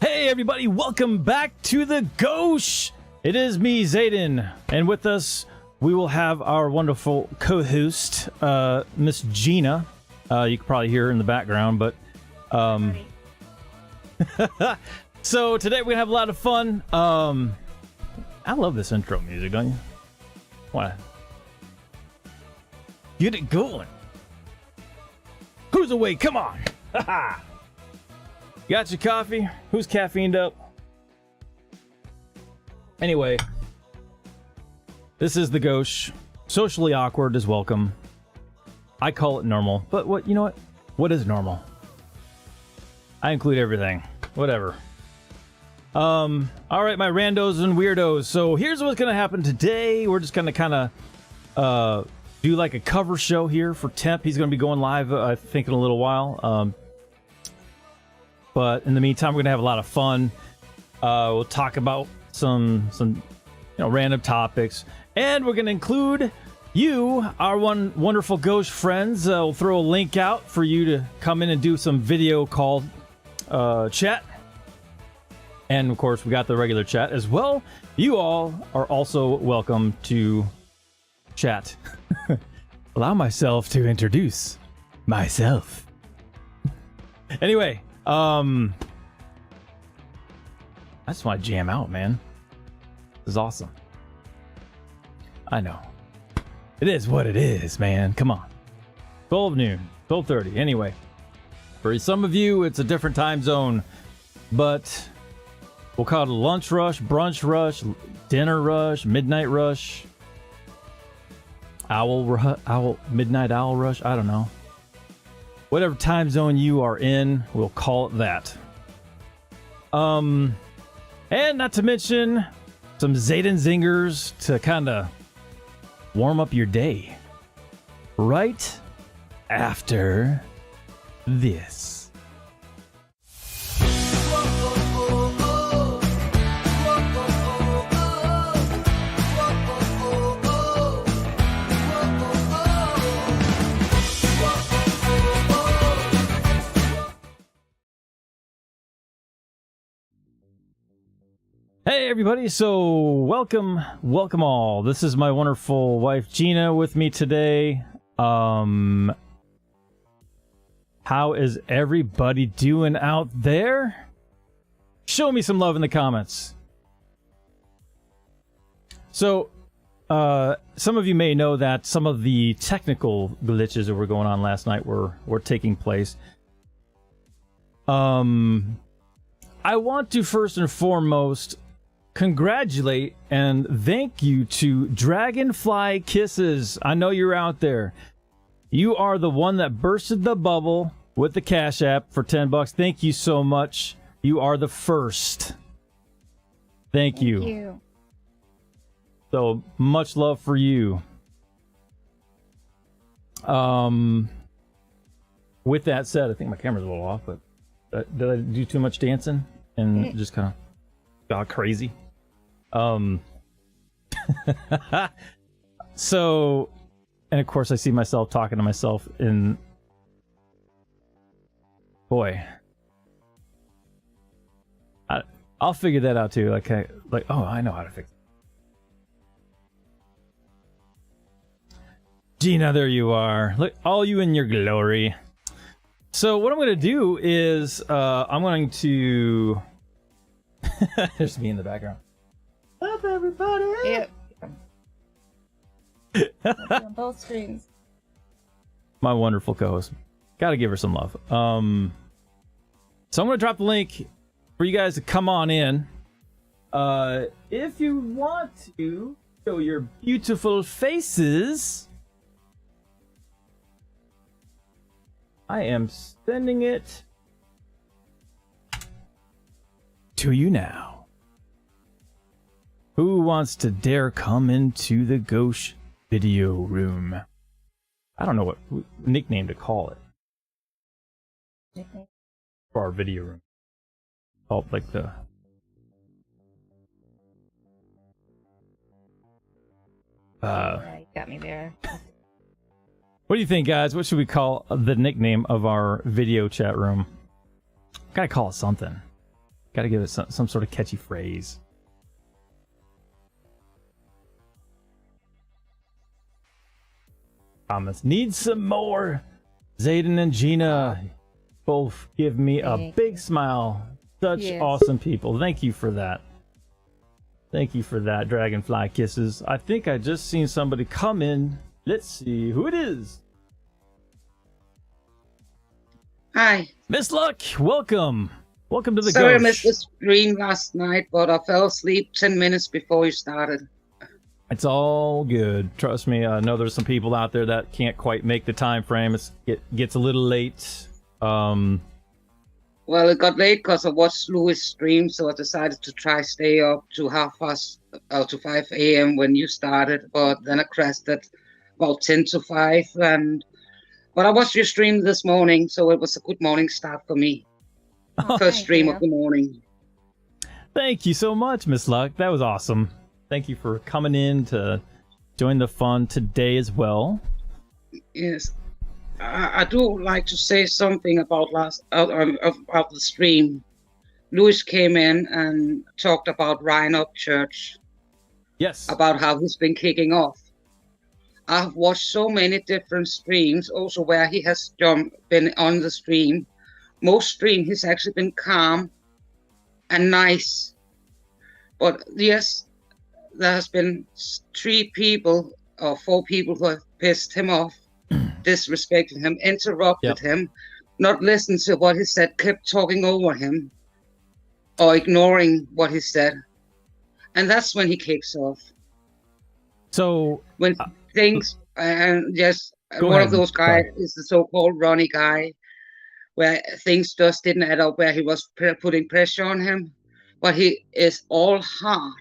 Hey everybody, welcome back to the Gauche. It is me, Zaiden, and with us we will have our wonderful co-host, Miss Gina. You can probably hear her in the background, but so today we're gonna have a lot of fun. I love this intro music, don't you? Why? Get it going. Who's awake? Come on. Haha. Got your coffee? Who's caffeined up? Anyway, this is the Gauche. Socially awkward is welcome. I call it normal, but what, you know what? What is normal? I include everything. Whatever. All right, my randos and weirdos. So here's what's gonna happen today. We're just gonna kind of do like a cover show here for Temp. He's gonna be going live, I think, in a little while. But in the meantime, we're gonna have a lot of fun. We'll talk about some random topics, and we're gonna include you, our wonderful Gauche friends. We'll throw a link out for you to come in and do some video call chat, and of course, we got the regular chat as well. You all are also welcome to chat. Allow myself to introduce myself. Anyway. I just want to jam out, man. This is awesome. I know. It is what it is, man. Come on. 12 noon, 12:30. Anyway, for some of you, it's a different time zone, but we'll call it a lunch rush, brunch rush, dinner rush, midnight rush, midnight owl rush. I don't know. Whatever time zone you are in, we'll call it that. And not to mention some Zaiden zingers to kind of warm up your day. Right after this. Hey everybody, so welcome all. This is my wonderful wife Gina with me today. How is everybody doing out there? Show me some love in the comments. So, some of you may know that some of the technical glitches that were going on last night were taking place. I want to first and foremost congratulate and thank you to Dragonfly Kisses. I know you're out there. You are the one that bursted the bubble with the Cash App for $10. Thank you so much. You are the first. Thank you. So much love for you. With that said, I think my camera's a little off, but did I do too much dancing and just kind of got crazy? So, and of course I see myself talking to myself in, boy, I'll figure that out too. Like, oh, I know how to fix it. Gina, there you are. Look, all you in your glory. So what I'm going to do is, I'm going to... There's me in the background. Up, everybody! Yep. On both screens. My wonderful co-host. Gotta give her some love. So I'm going to drop the link for you guys to come on in. If you want to show your beautiful faces, I am sending it to you now. Who wants to dare come into the Gauche video room? I don't know what nickname to call it. Nickname? For our video room. Oh, like the... Yeah, you got me there. What do you think, guys? What should we call the nickname of our video chat room? Gotta call it something. Got to give it some sort of catchy phrase. Comments. Need some more. Zaiden and Gina both give me a big smile. Such awesome people. Thank you for that. Thank you for that, Dragonfly Kisses. I think I just seen somebody come in. Let's see who it is. Hi. Miss Luck, welcome. Welcome to the Sorry, Gauche. I missed the stream last night, but I fell asleep 10 minutes before you started. It's all good. Trust me, I know there's some people out there that can't quite make the time frame. It gets a little late. Well, it got late because I watched Louis' stream, so I decided to try stay up to 5 a.m. when you started, but then I crashed at about 10 to 5. But I watched your stream this morning, so it was a good morning start for me. First stream of the morning. Thank you so much, Miss Luck. That was awesome. Thank you for coming in to join the fun today as well. Yes. I do like to say something about about the stream. Louis came in and talked about Rando Church. Yes. About how he's been kicking off. I've watched so many different streams, also where he has been on the stream. Most stream, he's actually been calm and nice. But yes, there has been 3 people or 4 people who have pissed him off, disrespected him, interrupted him, not listened to what he said, kept talking over him or ignoring what he said. And that's when he kicks off. So when things, and yes, one ahead. of those guys is the so-called Ronnie guy, where things just didn't add up, where he was putting pressure on him, but he is all hard.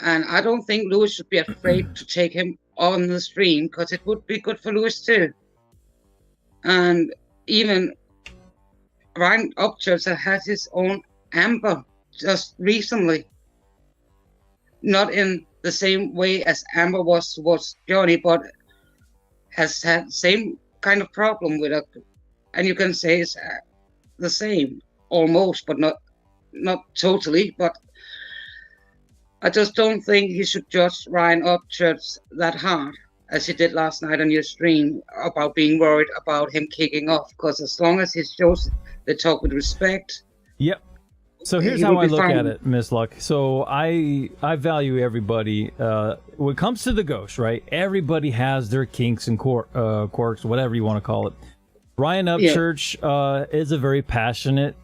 And I don't think Louis should be afraid to take him on the stream, because it would be good for Louis too. And even Ryan Upchurch has his own Amber just recently. Not in the same way as Amber was towards Johnny, but has had same kind of problem with her. And you can say it's the same, almost, but not totally. But I just don't think he should judge Ryan Upchurch that hard as he did last night on your stream about being worried about him kicking off. Because as long as he shows the talk with respect. Yep. So here's how I look at it, Miss Luck. So I value everybody. When it comes to the Gauche, right? Everybody has their kinks and quirks, whatever you want to call it. Ryan Upchurch is a very passionate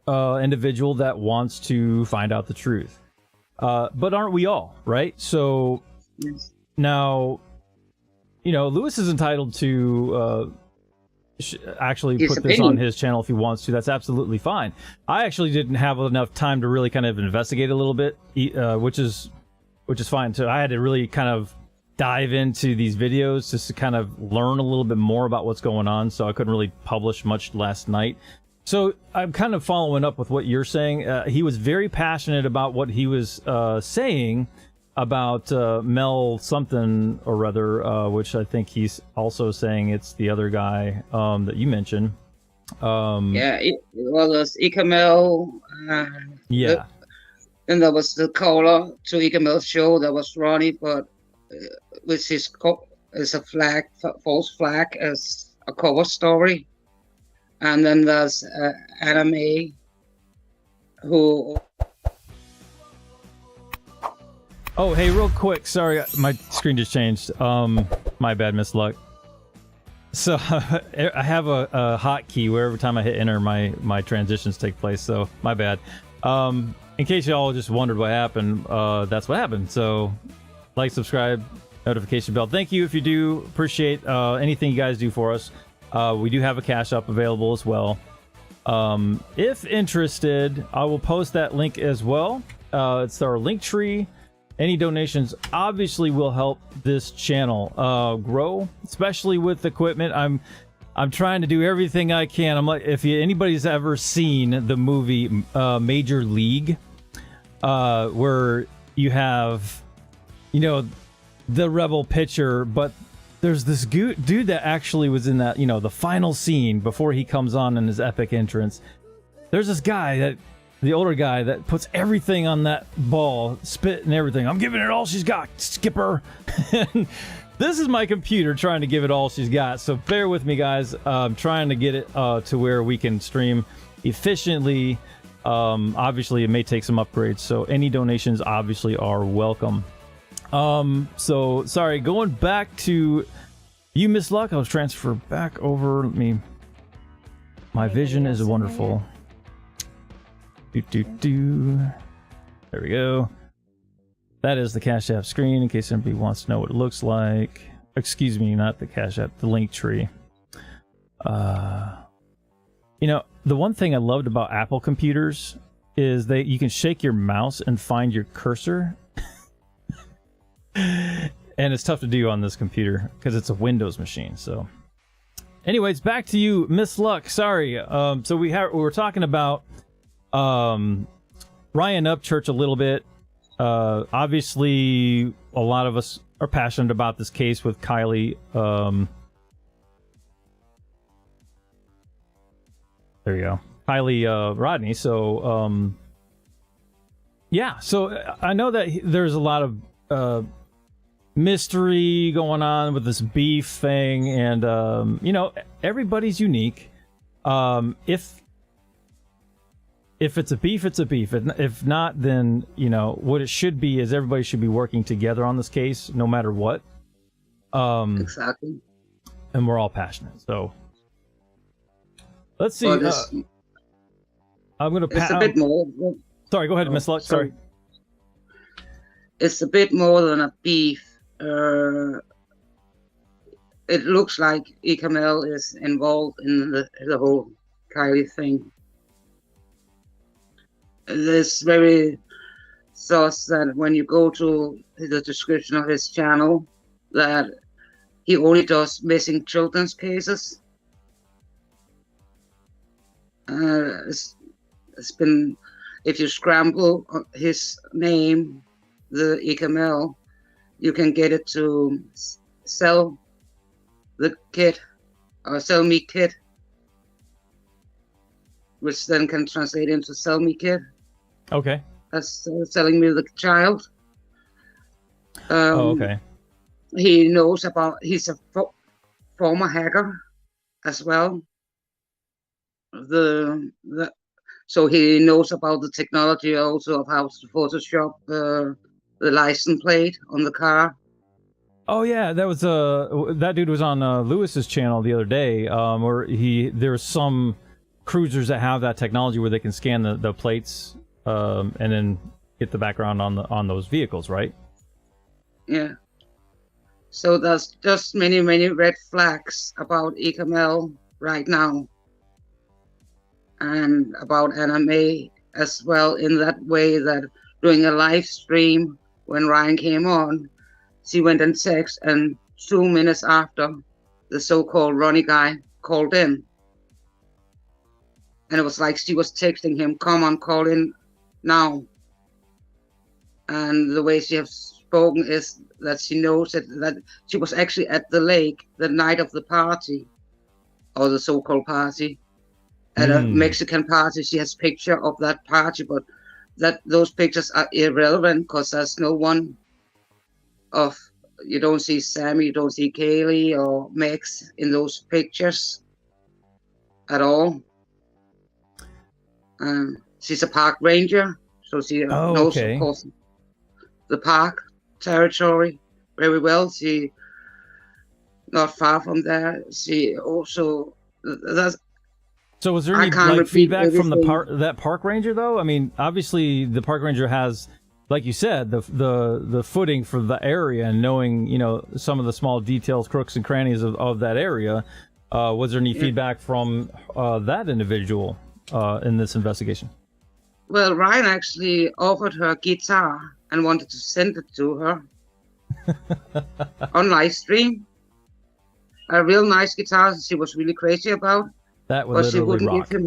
individual that wants to find out the truth. But aren't we all, right? So now, Louis is entitled to actually put this on his channel if he wants to. That's absolutely fine. I actually didn't have enough time to really kind of investigate a little bit, which is fine. So I had to really kind of dive into these videos just to kind of learn a little bit more about what's going on. So I couldn't really publish much last night. So I'm kind of following up with what you're saying. He was very passionate about what he was saying about Mel something or other, which I think he's also saying it's the other guy that you mentioned. It was Ikamel. And there was the caller to Ikamel's show. That was Ronnie, but which is a flag, false flag, as a cover story. And then there's Anime, who... Oh, hey, real quick. Sorry, my screen just changed. My bad, Miss Luck. So I have a hotkey where every time I hit enter, my transitions take place. So my bad. In case y'all just wondered what happened, that's what happened. So like, subscribe, notification bell. Thank you if you do. Appreciate anything you guys do for us. We do have a Cash App available as well. If interested, I will post that link as well. It's our link tree. Any donations obviously will help this channel grow, especially with equipment. I'm trying to do everything I can. I'm like, if anybody's ever seen the movie Major League, where you have, the rebel pitcher, but there's this dude that actually was in that, the final scene before he comes on in his epic entrance. There's this guy that the older guy that puts everything on that ball, spit and everything. I'm giving it all she's got, Skipper. This is my computer trying to give it all she's got. So bear with me, guys. I'm trying to get it to where we can stream efficiently. Obviously, it may take some upgrades. So any donations obviously are welcome. So sorry, going back to you, Miss Luck. I was transferred back over. My vision is wonderful. There we go. That is the Cash App screen in case anybody wants to know what it looks like. Excuse me, not the Cash App, the link tree. You know, the one thing I loved about Apple computers is that you can shake your mouse and find your cursor. And it's tough to do on this computer because it's a Windows machine. So anyways, back to you, Miss Luck. Sorry. So we were talking about Ryan Upchurch a little bit. Obviously, a lot of us are passionate about this case with Kylie. There you go. Kylie Rodney. So, yeah. So I know that there's a lot of mystery going on with this beef thing. And, you know, everybody's unique. If it's a beef, it's a beef. If not, then, you know, what it should be is everybody should be working together on this case, no matter what. Exactly. And we're all passionate. So let's see. Well, I'm going to it's a bit more. Sorry, go ahead, Miss Luck. Sorry. It's a bit more than a beef. It looks like Kamel is involved in the whole Kylie thing. This very source that when you go to the description of his channel, that he only does missing children's cases. It's been, if you scramble his name, the Kamel, you can get it to sell the kid or sell me kid, which then can translate into sell me kid. Okay. That's selling me the child. Okay. He knows about, he's a former hacker as well. So he knows about the technology also of how to Photoshop the license plate on the car. Oh yeah, that was that dude was on Lewis's channel the other day, where there's some cruisers that have that technology where they can scan the plates and then get the background on those vehicles, right? Yeah. So there's just many red flags about Kamel right now, and about anime as well, in that way that during a live stream when Ryan came on, she went and texted, and 2 minutes after, the so-called Ronnie guy called in. And it was like she was texting him, come on, call in now. And the way she has spoken is that she knows that she was actually at the lake the night of the party, or the so-called party, at a Mexican party. She has picture of that party, but those pictures are irrelevant because there's no one of, you don't see Sammy, you don't see Kaylee or Max in those pictures at all. She's a park ranger, so she knows, of course, the park territory very well. She not far from there. She also So was there any like feedback from that park ranger though? I mean, obviously the park ranger has, like you said, the footing for the area and knowing, you know, some of the small details, crooks and crannies of that area. Was there any feedback from that individual in this investigation? Well, Ryan actually offered her a guitar and wanted to send it to her on live stream. A real nice guitar she was really crazy about. That would but she literally wouldn't rock. give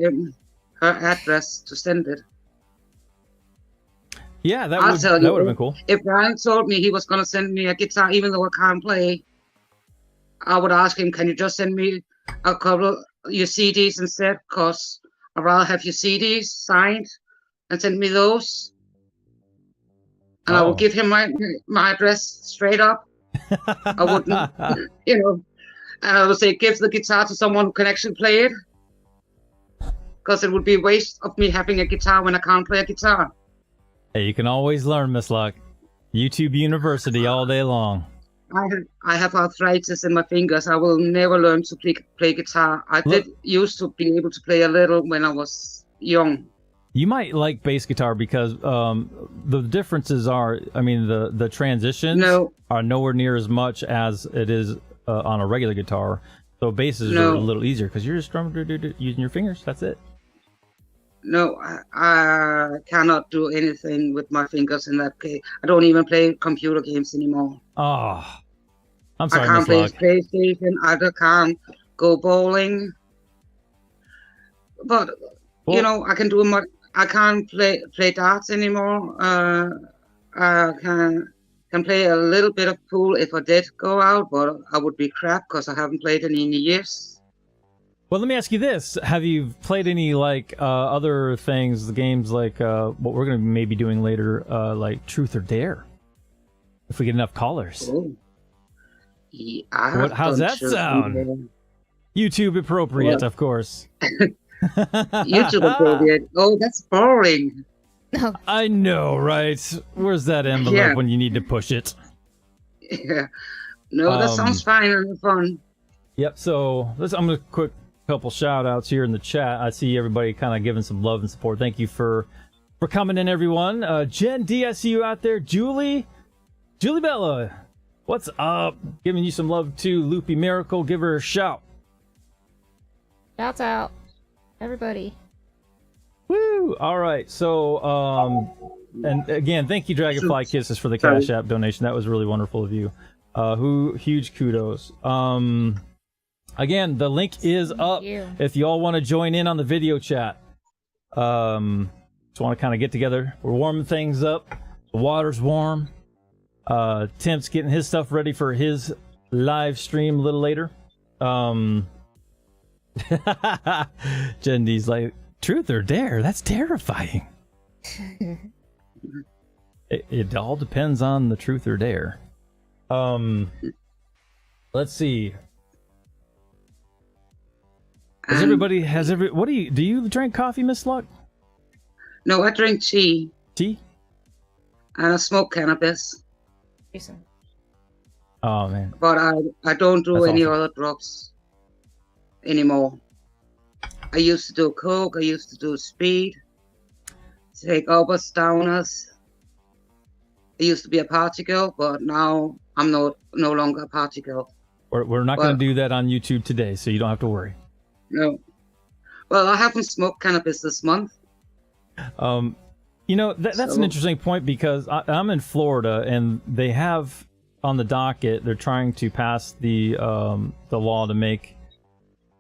him her address to send it. Yeah, that would have been cool. If Ryan told me he was going to send me a guitar, even though I can't play, I would ask him, can you just send me a couple of your CDs instead? Because I'd rather have your CDs signed and send me those. And I will give him my address straight up. I wouldn't, you know, and I would say give the guitar to someone who can actually play it. Because it would be a waste of me having a guitar when I can't play a guitar. Hey, you can always learn, Miss Luck. YouTube University all day long. I have arthritis in my fingers. I will never learn to play guitar. I did used to be able to play a little when I was young. You might like bass guitar because the differences are, I mean, the transitions are nowhere near as much as it is on a regular guitar. So bass is a little easier because you're just strumming using your fingers. That's it. No, I cannot do anything with my fingers in that case. I don't even play computer games anymore. Oh, I'm sorry, I can't play Luck. PlayStation. I can't go bowling. But you know, I can do much. I can't play darts anymore. I can play a little bit of pool if I did go out, but I would be crap because I haven't played any in years. Well, let me ask you this: have you played any like other things, the games like what we're going to maybe doing later, like Truth or Dare? If we get enough callers. Oh. Yeah, how's that sound? YouTube appropriate, of course. YouTube appropriate. Oh, that's boring. I know, right? Where's that envelope when you need to push it? Yeah. No, that sounds fine and fun. Yep. So I'm gonna quick couple shout outs here in the chat. I see everybody kind of giving some love and support. Thank you for coming in, everyone. Jen D, I see you out there. Julie Bella, what's up? Giving you some love too. Loopy Miracle, give her a shout. Shouts out, everybody. Woo! All right. So and again, thank you, Dragonfly Kisses, for the Cash App donation. That was really wonderful of you. Huge kudos. Again, the link is up if you all want to join in on the video chat. Just want to kind of get together. We're warming things up. The water's warm. Tim's getting his stuff ready for his live stream a little later. Jen D's like, Truth or Dare? That's terrifying. It all depends on the Truth or Dare. Let's see. What do you drink coffee, Miss Luck? No, I drink tea. Tea? And I smoke cannabis. Oh man. But I don't do any other drugs anymore. I used to do coke, I used to do speed, take uppers, downers. I used to be a party girl, but now I'm no longer a party girl. We're not going to do that on YouTube today, so you don't have to worry. No. Well, I haven't smoked cannabis this month. You know, that's an interesting point because I'm in Florida and they have on the docket, they're trying to pass the law to make,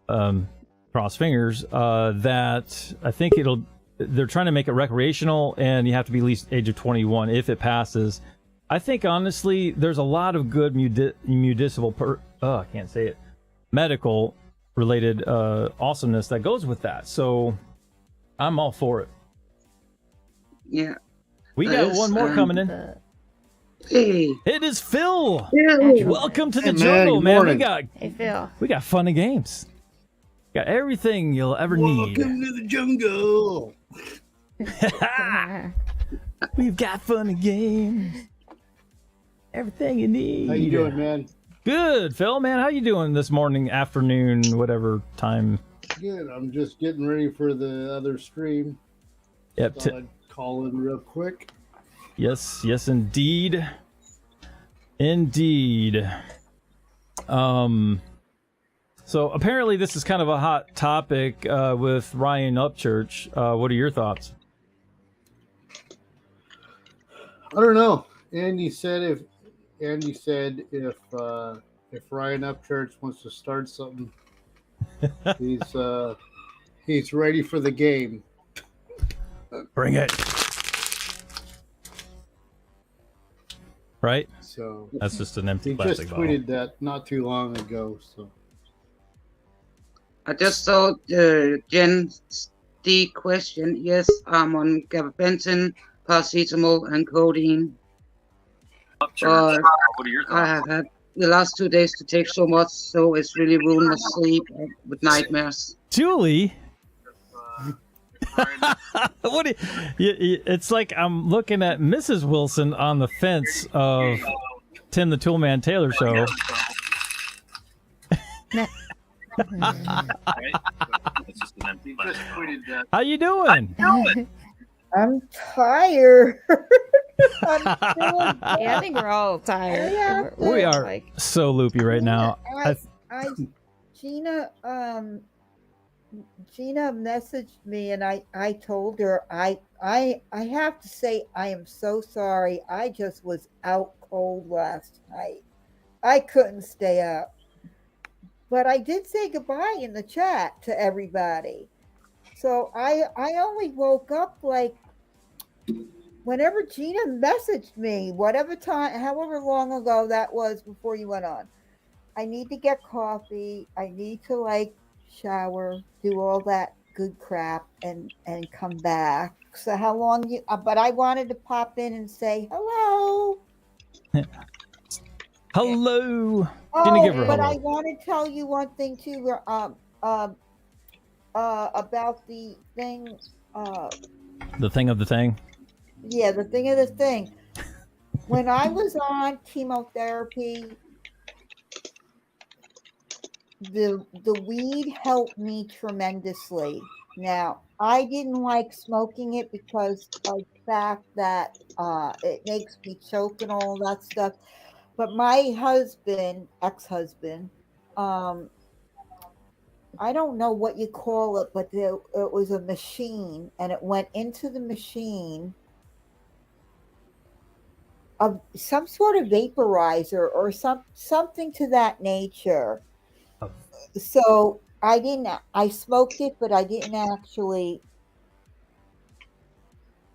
cross fingers, that I think they're trying to make it recreational and you have to be at least age of 21 if it passes. I think honestly, there's a lot of good medical related awesomeness that goes with that. So I'm all for it. Yeah. We got one more coming in. Hey. It is Phil. Yeah. Welcome to the jungle, man. Hey, Phil. We got fun and games. Got everything you'll ever need. Welcome to the jungle. We've got fun and games. Everything you need. How you doing, man? Good, Phil, man. How you doing this morning, afternoon, whatever time? Good. I'm just getting ready for the other stream. Yep. Thought I'd call in real quick. Yes, indeed. Indeed. So apparently this is kind of a hot topic with Ryan Upchurch. What are your thoughts? I don't know. Andy said if Ryan Upchurch wants to start something, he's ready for the game. Bring it. Right? So that's just an empty he plastic just bottle. tweeted that not too long ago. So I just saw Jen the question, yes, I'm on gabapentin, paracetamol, and codeine. But I have had the last 2 days to take so much, so it's really ruined my sleep with nightmares. Julie. What? It's like I'm looking at Mrs. Wilson on the fence of Tim the Toolman Taylor show. How you doing? I'm tired. Yeah, I think we're all tired. Yeah. We are so loopy right now. Gina messaged me and I told her I have to say I am so sorry. I just was out cold last night. I couldn't stay up. But I did say goodbye in the chat to everybody. So I only woke up like whenever Gina messaged me, whatever time, however long ago that was before you went on. I need to get coffee. I need to like shower, do all that good crap and come back. So how long you, but I wanted to pop in and say hello. Hello. Oh, give her a but hello. I want to tell you one thing too, about the thing, The thing of the thing. yeah, the thing of the thing. When I was on chemotherapy, the weed helped me tremendously. Now, I didn't like smoking it because of the fact that it makes me choke and all that stuff. But my husband, ex-husband, I don't know what you call it, but it was a machine, and it went into the machine of some sort of vaporizer or something to that nature. So I smoked it, but I didn't actually.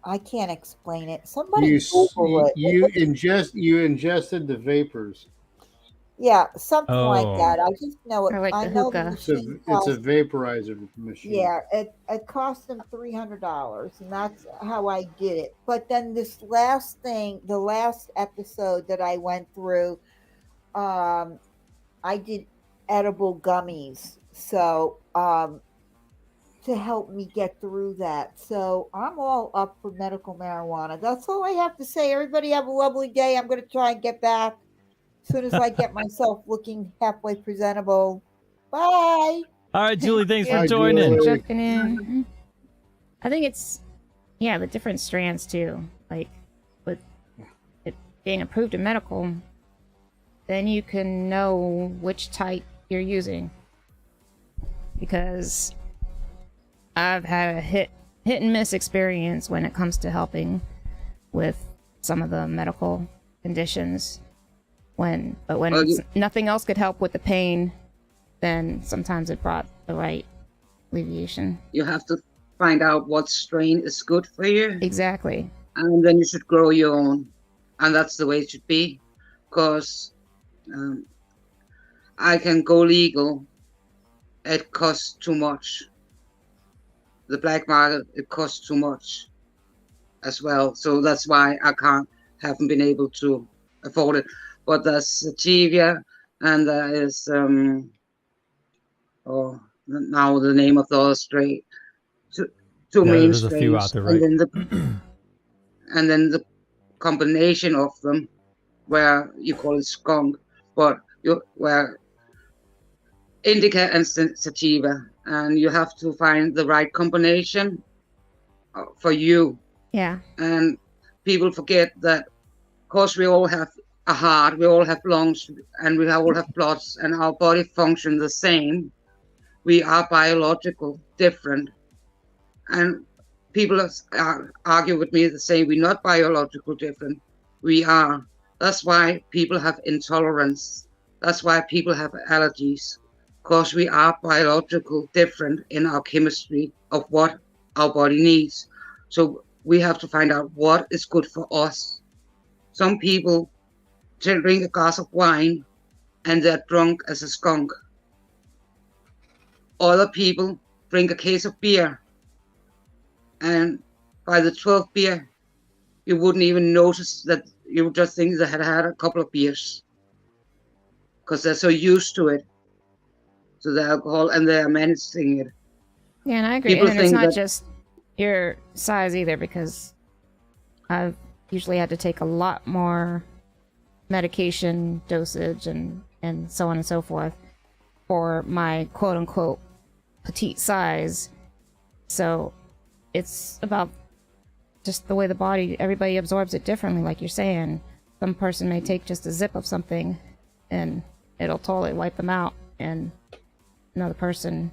I can't explain it. Somebody Google it. You ingested the vapors. Yeah, something like Oh. that. I just know it. Or like I the know the hookah. machine It's a cost- vaporizer machine. Yeah, it cost them $300, and that's how I did it. But then this last thing, the last episode that I went through, I did edible gummies. So to help me get through that. So I'm all up for medical marijuana. That's all I have to say. Everybody have a lovely day. I'm going to try and get back as soon as I get myself looking halfway presentable. Bye. All right, Julie, thanks for Bye, joining. Julie. Jumping in. I think it's, yeah, the different strands too. Like with it being approved in medical, then you can know which type you're using. Because I've had a hit and miss experience when it comes to helping with some of the medical conditions. When nothing else could help with the pain, then sometimes it brought the right alleviation. You have to find out what strain is good for you. Exactly. And then you should grow your own. And that's the way it should be. Because I can go legal. It costs too much. The black market, it costs too much as well. So that's why I haven't been able to afford it. But there's sativa, and there is now the name of the other strain. Two main There's a few strains, out there, right? and then the combination of them, where you call it skunk, but where indica and sativa, and you have to find the right combination for you. Yeah. And people forget that, of course, we all have a heart, we all have lungs, and we all have bloods, and our body function the same. We are biological, different. And people argue with me, they say we're not biological different. We are. That's why people have intolerance. That's why people have allergies. Because we are biological different in our chemistry of what our body needs. So we have to find out what is good for us. Some people drink a glass of wine and they're drunk as a skunk. Other people drink a case of beer And by the 12th beer, you wouldn't even notice that. You would just think they had had a couple of beers because they're so used to it, to the alcohol, and they're managing it. Yeah, and I agree. People And it's think not that- just your size either, because I've usually had to take a lot more medication dosage and so on and so forth for my quote-unquote petite size. So it's about just the way the body, everybody absorbs it differently, like you're saying. Some person may take just a zip of something and it'll totally wipe them out, and another person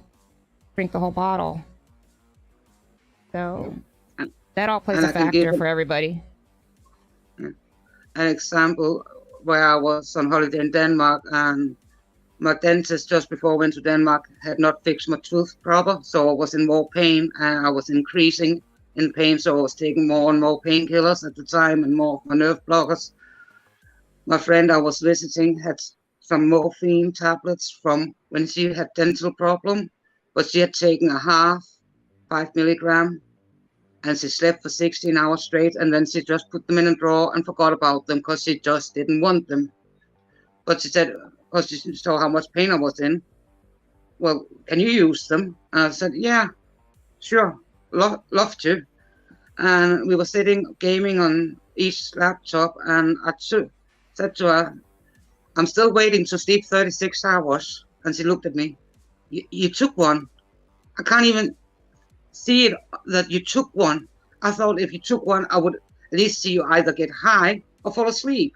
drink the whole bottle. So that all plays And a I can give factor them- for everybody. An example where I was on holiday in Denmark, and my dentist just before I went to Denmark had not fixed my tooth proper, so I was in more pain, and I was increasing in pain, so I was taking more and more painkillers at the time and more of my nerve blockers. My friend I was visiting had some morphine tablets from when she had dental problem, but she had taken a half, 5 milligram, and she slept for 16 hours straight, and then she just put them in a drawer and forgot about them because she just didn't want them. But she said, because she saw how much pain I was in, well, can you use them? And I said, yeah, sure, love to. And we were sitting gaming on each laptop, and I said to her, I'm still waiting to sleep 36 hours. And she looked at me, you took one. I can't even see it that you took one. I thought if you took one, I would at least see you either get high or fall asleep.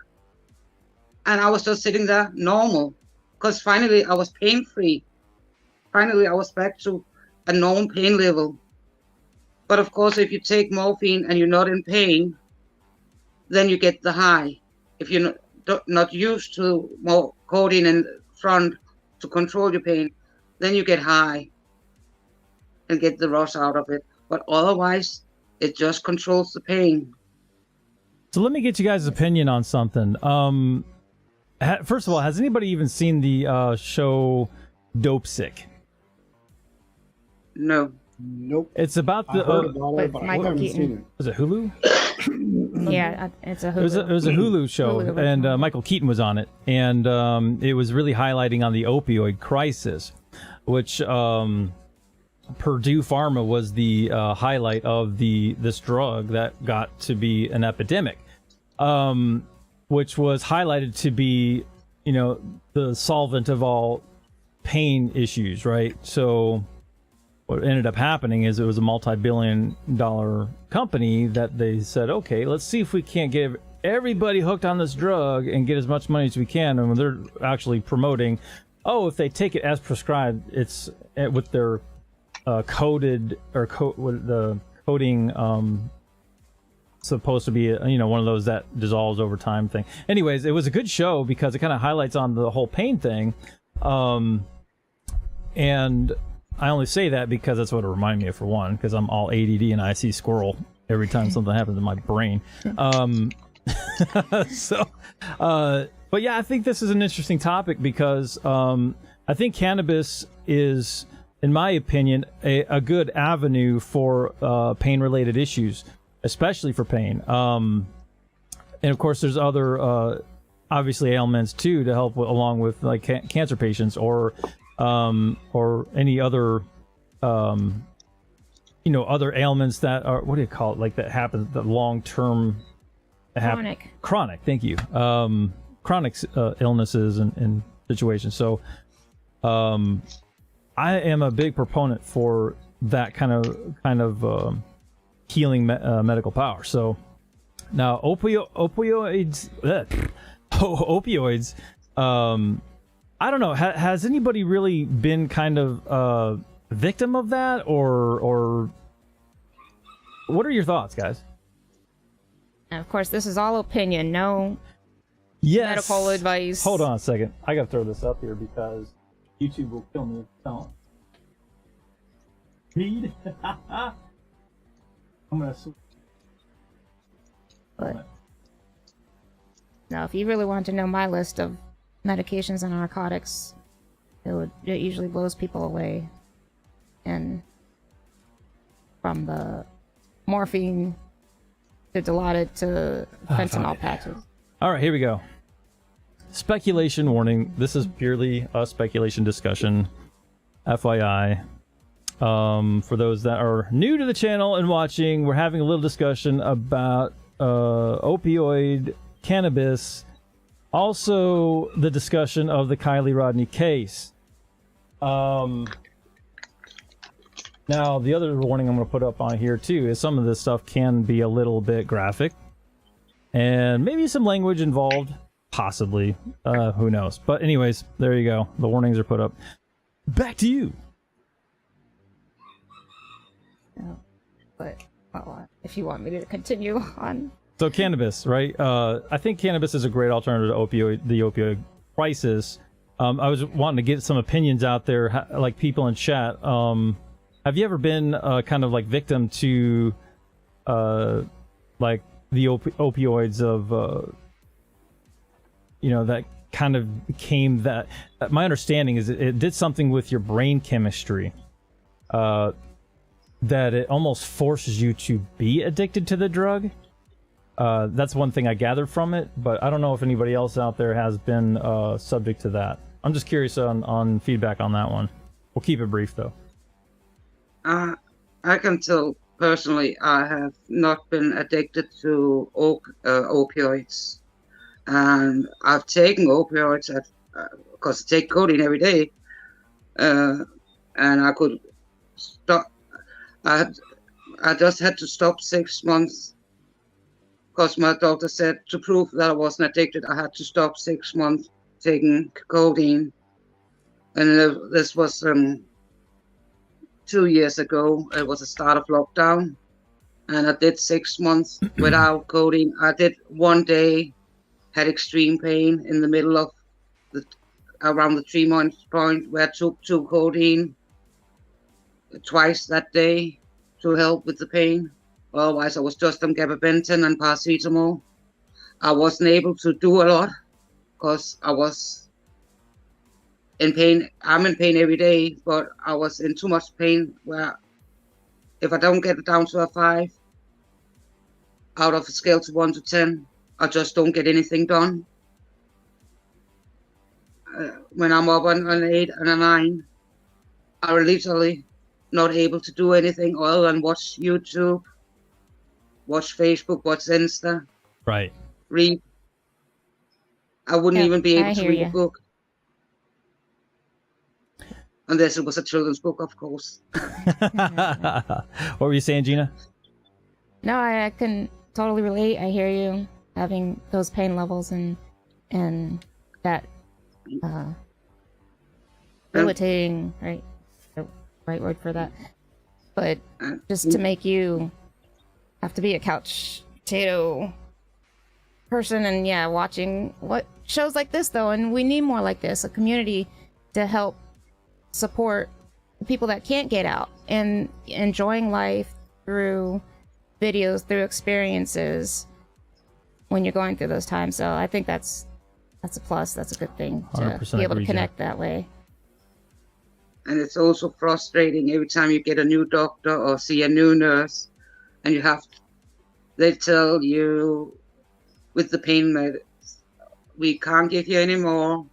And I was just sitting there normal, because finally I was pain-free. Finally, I was back to a normal pain level. But of course, if you take morphine and you're not in pain, then you get the high. If you're not used to more codeine in front to control your pain, then you get high and get the rush out of it. But otherwise, it just controls the pain. So let me get you guys' opinion on something. First of all, has anybody even seen the show Dope Sick? No. Nope. It's about I the heard about it, but but I Michael haven't Keaton. seen it. was it Hulu? Yeah, it's a Hulu. It was a Hulu show, Hulu and original. Michael Keaton was on it, and it was really highlighting on the opioid crisis, which Purdue Pharma was the highlight of this drug that got to be an epidemic, which was highlighted to be, the solvent of all pain issues, right? So what ended up happening is it was a multi-billion-dollar company that they said, okay, let's see if we can't get everybody hooked on this drug and get as much money as we can. And when they're actually promoting, if they take it as prescribed, it's with their coded or with the coding supposed to be one of those that dissolves over time thing. Anyways, it was a good show because it kind of highlights on the whole pain thing, and I only say that because that's what it reminded me of, for one, because I'm all ADD and I see squirrel every time something happens in my brain. But yeah, I think this is an interesting topic because I think cannabis is, in my opinion, a good avenue for pain-related issues, especially for pain. And of course, there's other obviously ailments too to help along with like cancer patients or any other other ailments that are, what do you call it, like that happen, the long-term chronic, thank you, chronic illnesses and situations. So I am a big proponent for that kind of healing medical power. So now opioids I don't know. Has anybody really been kind of a victim of that, or what are your thoughts, guys? And of course, this is all opinion, no Yes. medical advice. Hold on a second. I gotta throw this up here because YouTube will kill me if I don't. Read. I'm gonna. But now, if you really want to know my list of medications and narcotics, it usually blows people away. And from the morphine to Dilaudid to fentanyl patches. All right, here we go. Speculation warning. This is purely a speculation discussion. FYI. For those that are new to the channel and watching, we're having a little discussion about opioid, cannabis, also the discussion of the Kylie Rodney case. Now, the other warning I'm going to put up on here too is some of this stuff can be a little bit graphic and maybe some language involved, possibly. Who knows? But anyways, there you go. The warnings are put up. Back to you. But if you want me to continue on. So cannabis, right? I think cannabis is a great alternative to the opioid crisis. I was wanting to get some opinions out there, like people in chat. Have you ever been kind of like victim to like the opioids of that kind of became that? My understanding is it did something with your brain chemistry that it almost forces you to be addicted to the drug. That's one thing I gathered from it, but I don't know if anybody else out there has been subject to that. I'm just curious on feedback on that one. We'll keep it brief though. I can tell personally I have not been addicted to opioids, and I've taken opioids because I take codeine every day, and I could stop. I just had to stop 6 months because my doctor said to prove that I wasn't addicted, I had to stop 6 months taking codeine, and this was 2 years ago. It was the start of lockdown, and I did 6 months without codeine. I did 1 day, had extreme pain in the middle of around the 3 month point where I took 2 codeine twice that day to help with the pain. Otherwise, I was just on gabapentin and paracetamol. I wasn't able to do a lot because I was in pain. I'm in pain every day, but I was in too much pain where if I don't get it down to a 5 out of a scale to 1 to 10, I just don't get anything done. When I'm up on an 8 and a 9, I'm literally not able to do anything other than watch YouTube, watch Facebook, watch Insta. Right. Read. I wouldn't even be able to read a book. Unless it was a children's book, of course. What were you saying, Gina? No, I can totally relate. I hear you having those pain levels and that debilitating, right? The right word for that. But just to make you have to be a couch potato person and watching what shows like this though, and we need more like this, a community to help support the people that can't get out and enjoying life through videos, through experiences when you're going through those times. So I think that's a plus. That's a good thing to be able to connect that way. And it's also frustrating every time you get a new doctor or see a new nurse, and they tell you with the pain meds, we can't give you any more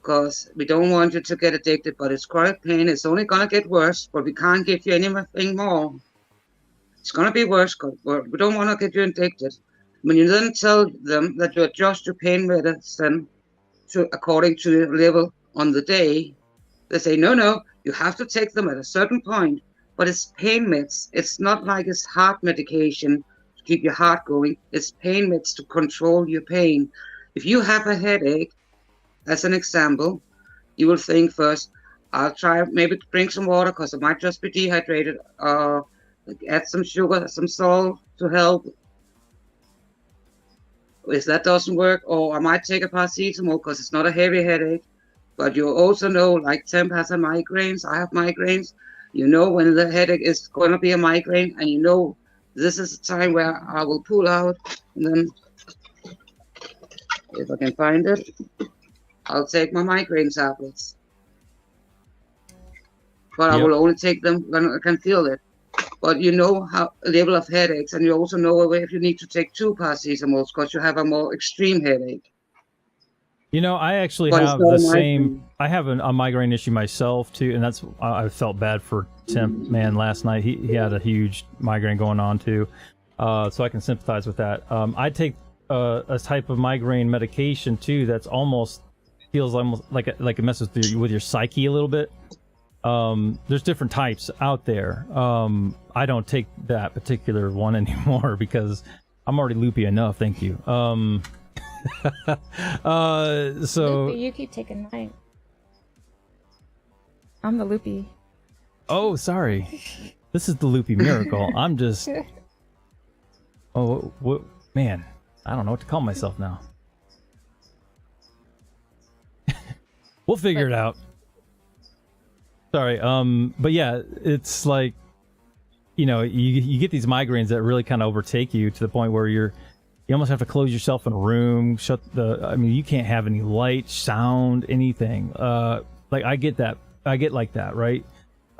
because we don't want you to get addicted, but it's chronic pain. It's only going to get worse, but we can't give you anything more. It's going to be worse because we don't want to get you addicted. When you then tell them that you adjust your pain medicine according to the level on the day, they say, no, you have to take them at a certain point. But it's pain meds. It's not like it's heart medication to keep your heart going. It's pain meds to control your pain. If you have a headache, as an example, you will think first, I'll try maybe to drink some water because I might just be dehydrated, add some sugar, some salt to help. If that doesn't work, or I might take a paracetamol because it's not a heavy headache. But you also know, like Temp has a migraines, I have migraines. You know when the headache is going to be a migraine, and you know this is a time where I will pull out, and then if I can find it, I'll take my migraine tablets. But I will only take them when I can feel it. but you know how level of headaches, and you also know if you need to take 2 paracetamols because you have a more extreme headache. You know, I actually But it's have not the a same. migraine. I have a migraine issue myself too, and that's I felt bad for Tim. Man, last night he had a huge migraine going on too, so I can sympathize with that. I take a type of migraine medication too that's almost feels almost like it messes with your psyche a little bit. There's different types out there. I don't take that particular one anymore because I'm already loopy enough. Thank you. So Loopy, you keep taking mine. I'm the loopy. oh, sorry. This is the loopy miracle. I'm just. Oh, what, man. I don't know what to call myself now. We'll figure it out. Sorry. But yeah, it's like, you know, you get these migraines that really kind of overtake you to the point where you almost have to close yourself in a room, I mean, you can't have any light, sound, anything. Like I get that. I get like that, right?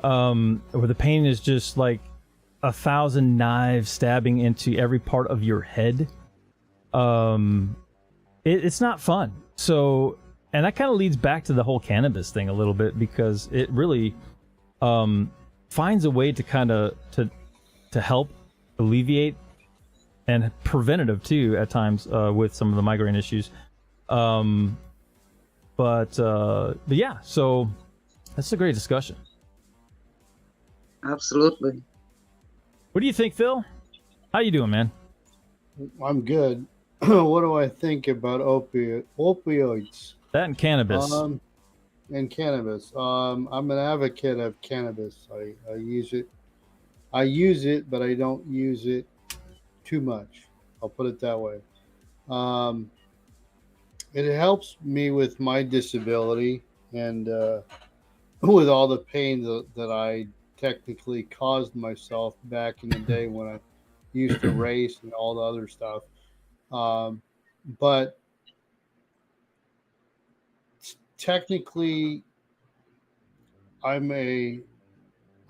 Where the pain is just like 1,000 knives stabbing into every part of your head. It's not fun. So, and that kind of leads back to the whole cannabis thing a little bit, because it really finds a way to kind of to help alleviate and preventative too at times with some of the migraine issues. But yeah, so that's a great discussion. Absolutely. What do you think, Phil? How you doing, man? I'm good. What do I think about opioids? That and cannabis. And cannabis. I'm an advocate of cannabis. I use it. I use it, but I don't use it too much. I'll put it that way. It helps me with my disability and with all the pain that I technically caused myself back in the day when I used to race and all the other stuff. But technically, I'm a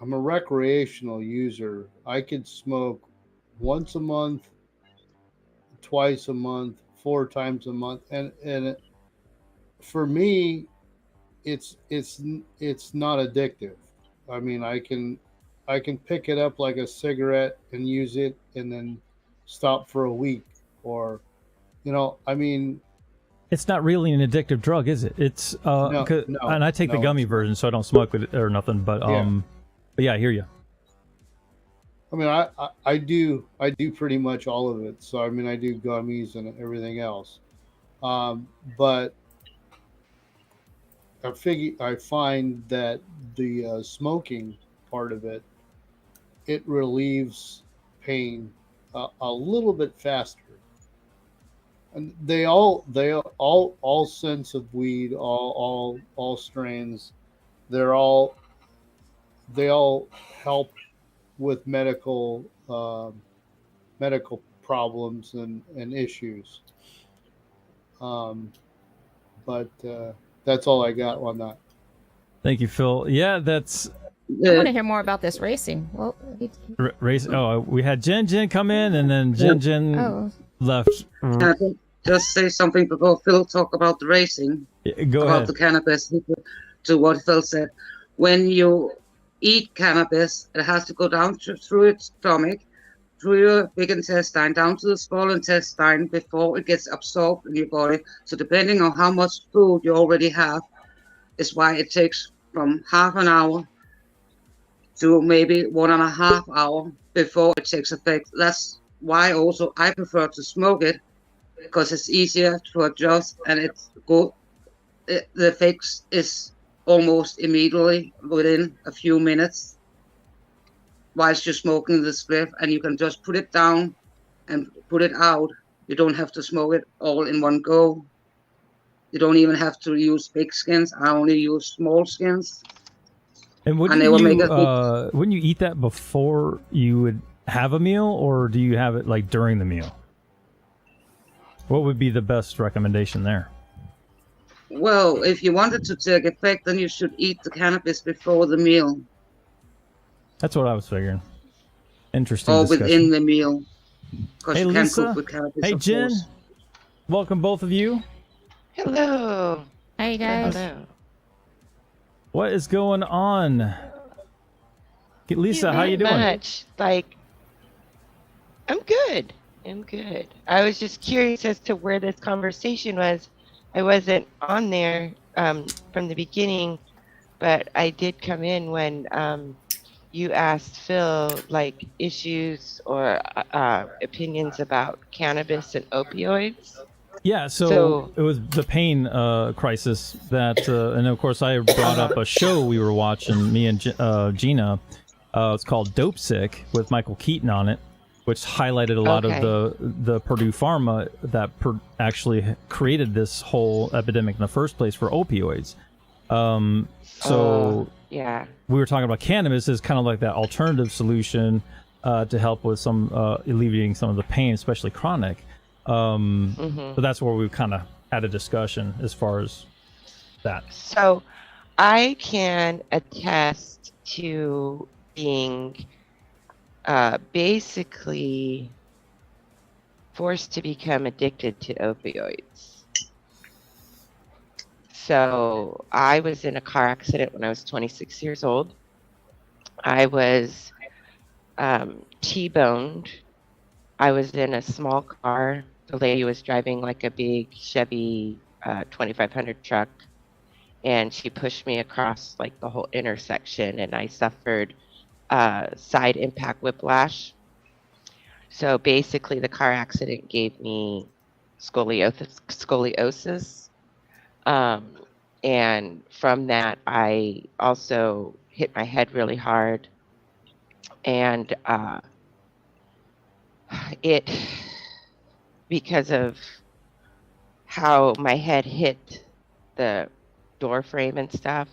recreational user. I could smoke once a month, twice a month, 4 times a month, and for me, it's not addictive. I mean, I can pick it up like a cigarette and use it, and then stop for a week, or I mean, it's not really an addictive drug, is it? It's no, and I take the gummy version, so I don't smoke with it or nothing. But but yeah, I hear you. I mean, I do pretty much all of it. So I mean, I do gummies and everything else. But I find that the smoking part of it relieves pain a little bit faster. And all scents of weed, all strains, they all help with medical problems and issues. But that's all I got on that. Thank you, Phil. Yeah, that's I want to hear more about this racing. Well, race. Oh, we had Jen come in, and then Jen left. Can I just say something before Phil talk about the racing? Go about ahead. The cannabis, to what Phil said. When you eat cannabis, it has to go down through its stomach, through your big intestine, down to the small intestine before it gets absorbed in your body. So depending on how much food you already have, is why it takes from half an hour to maybe 1.5 hours before it takes effect. That's why also I prefer to smoke it, because it's easier to adjust, and the effect is almost immediately within a few minutes whilst you're smoking the spliff, and you can just put it down and put it out. You don't have to smoke it all in one go. You don't even have to use big skins. I only use small skins. And wouldn't you eat that before you would have a meal, or do you have it like during the meal? What would be the best recommendation there? Well, if you want it to take effect, then you should eat the cannabis before the meal. That's what I was figuring. Interesting or discussion. within the meal, because Hey, you can cook Lisa. with cannabis, Hey, of Jen. course. Welcome, both of you. Hello. Hey guys. Hello. What is going on? Lisa, how you Not doing? much. Like, I'm good. I'm good. I was just curious as to where this conversation was. I wasn't on there from the beginning, but I did come in when you asked Phil like issues or opinions about cannabis and opioids. Yeah, so So, it was the pain crisis that, and of course I brought up a show we were watching, me and Gina. It's called Dope Sick with Michael Keaton on it, which highlighted a lot of the Purdue Pharma that actually created this whole epidemic in the first place for opioids. yeah. We were talking about cannabis as kind of like that alternative solution to help with some alleviating some of the pain, especially chronic. But that's where we kind of had a discussion as far as that. So I can attest to being basically forced to become addicted to opioids. So I was in a car accident when I was 26 years old. I was T-boned. I was in a small car. The lady was driving like a big Chevy 2500 truck, and she pushed me across like the whole intersection, and I suffered side impact whiplash. So basically, the car accident gave me scoliosis. And from that, I also hit my head really hard. And because of how my head hit the door frame and stuff,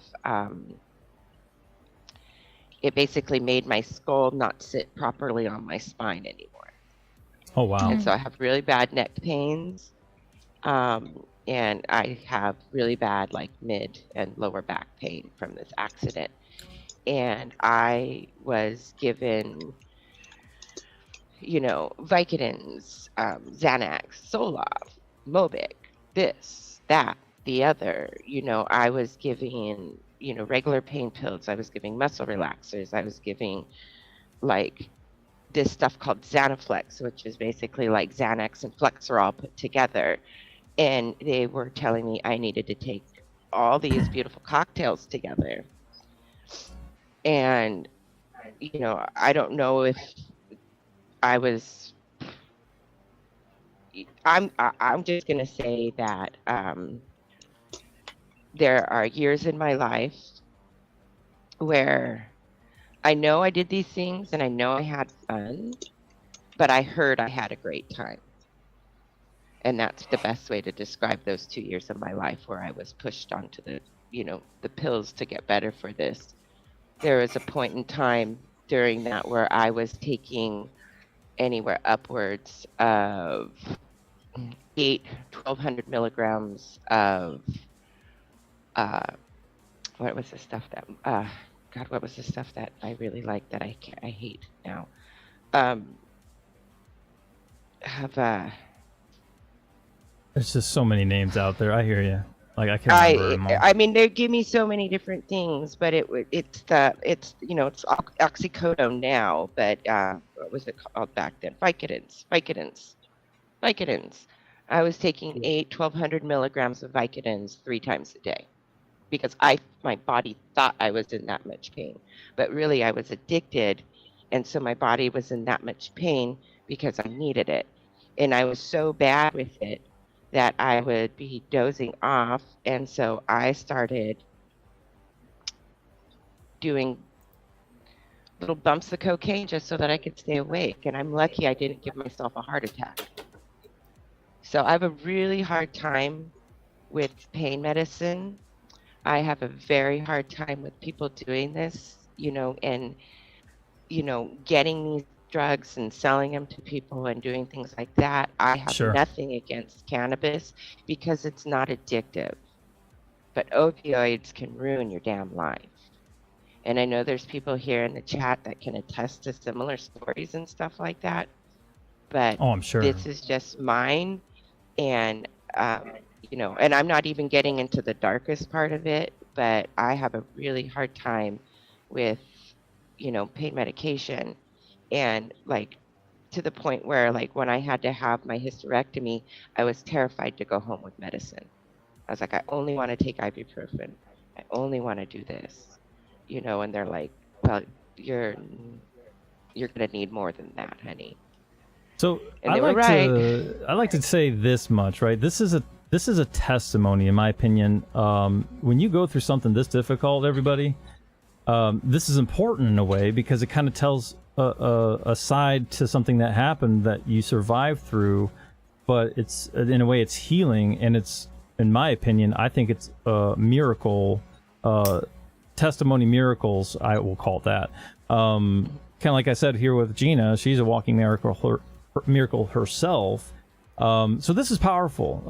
it basically made my skull not sit properly on my spine anymore. Oh, wow. And so I have really bad neck pains. And I have really bad like mid and lower back pain from this accident. And I was given, Vicodins, Xanax, Zoloft, Mobic, this, that, the other. I was giving, regular pain pills. I was giving muscle relaxers. I was giving like this stuff called Xanaflex, which is basically like Xanax and Flexerol put together. And they were telling me I needed to take all these beautiful cocktails together. And, I don't know if I was, I'm just going to say that there are years in my life where I know I did these things and I know I had fun, but I heard I had a great time. And that's the best way to describe those 2 years of my life where I was pushed onto the pills to get better for this. There was a point in time during that where I was taking anywhere upwards of 1,200 milligrams of, what was the stuff that, what was the stuff that I really like that I hate now? There's just so many names out there. I hear you. Like I can't remember them all. I mean, they give me so many different things, but it's oxycodone now, but what was it called back then? Vicodins. I was taking 1,200 milligrams of Vicodins 3 times a day because my body thought I was in that much pain, but really I was addicted, and so my body was in that much pain because I needed it, and I was so bad with it that I would be dozing off. And so I started doing little bumps of cocaine just so that I could stay awake. And I'm lucky I didn't give myself a heart attack. So I have a really hard time with pain medicine. I have a very hard time with people doing this, and, getting these drugs and selling them to people and doing things like that. I have nothing against cannabis because it's not addictive, but opioids can ruin your damn life. And I know there's people here in the chat that can attest to similar stories and stuff like that. But Oh, I'm sure. this is just mine. And, you know, and I'm not even getting into the darkest part of it, but I have a really hard time with, you know, pain medication. And like, to the point where, like, when I had to have my hysterectomy, I was terrified to go home with medicine. I was like, I only want to take ibuprofen. I only want to do this, you know. And they're like, well, you're gonna need more than that, honey. So And I they were I like to say this much, right? This is a testimony, in my opinion. When you go through something this difficult, everybody, this is important in a way because it kind of tells a side to something that happened that you survived through, but it's in a way it's healing, and it's, in my opinion, I think it's a miracle, testimony miracles, I will call it that. Kind of like I said here with Gina, she's a walking miracle herself. So this is powerful.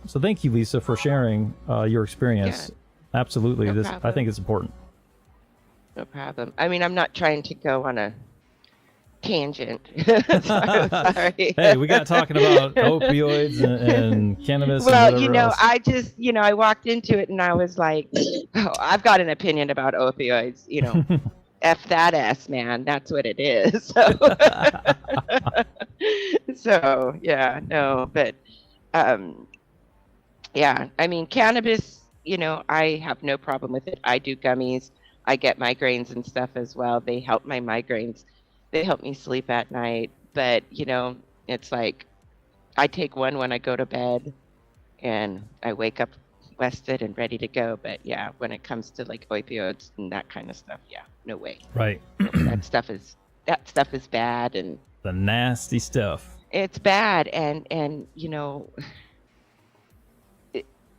So thank you, Lisa, for sharing your experience. Yeah. Absolutely. No I problem. think it's important. No problem. I mean, I'm not trying to go on a tangent. Sorry. Hey, we got talking about opioids and cannabis. Well, and you whatever know, else. I just, you know, I walked into it and I was like, oh, I've got an opinion about opioids, you know. F that S, man. That's what it is. So, so yeah, no, but yeah, I mean, cannabis, you know, I have no problem with it. I do gummies. I get migraines and stuff as well. They help my migraines. They help me sleep at night. But, you know, it's like I take one when I go to bed and I wake up rested and ready to go. But yeah, when it comes to like opioids and that kind of stuff, yeah, no way. Right. That stuff is bad, and The nasty stuff. it's bad. And you know,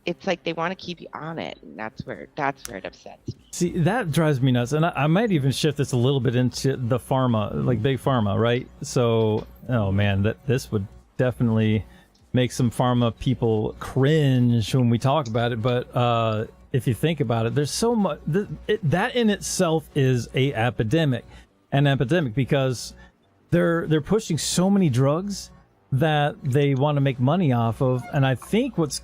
it's like they want to keep you on it, and that's where it upsets me. See, that drives me nuts, and I might even shift this a little bit into the pharma, like big pharma, right? So, oh man, this would definitely make some pharma people cringe when we talk about it. But if you think about it, there's so much that in itself is an epidemic because they're pushing so many drugs that they want to make money off of. And I think what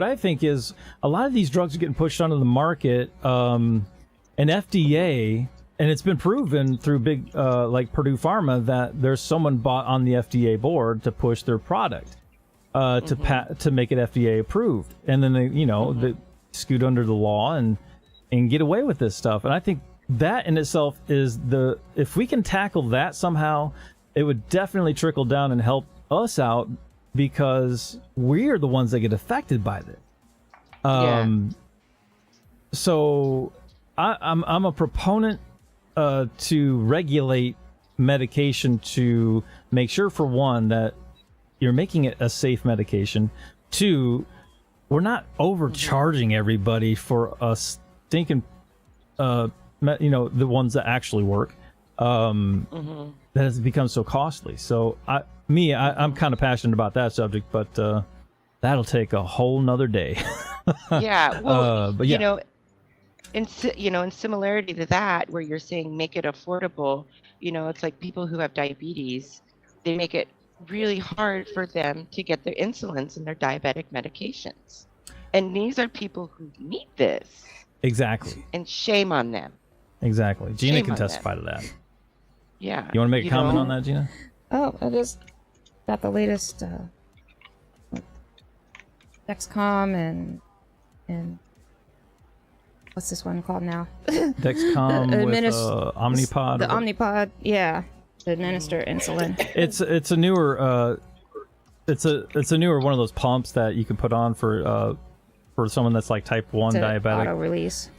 I think is a lot of these drugs are getting pushed onto the market, and FDA, and it's been proven through big like Purdue Pharma that there's someone bought on the FDA board to push their product to make it FDA approved, and then they scoot under the law and get away with this stuff. And I think that in itself is if we can tackle that somehow, it would definitely trickle down and help us out because we're the ones that get affected by this. So I'm a proponent to regulate medication to make sure, for one, that you're making it a safe medication. Two, we're not overcharging everybody for a stinking, the ones that actually work. That has become so costly. So I'm kind of passionate about that subject, but that'll take a whole nother day. Yeah, well, but yeah. in similarity to that, where you're saying make it affordable, it's like people who have diabetes, they make it really hard for them to get their insulins and their diabetic medications. And these are people who need this. Exactly. And shame on them. Exactly. Gina Shame can on testify them. to that. Yeah. You want to make a comment on that, Gina? Oh, I just got the latest Dexcom and what's this one called now? Dexcom with Omnipod. The Omnipod, yeah, to administer insulin. It's a newer it's a newer one of those pumps that you can put on for someone that's like type 1 diabetic. Auto release.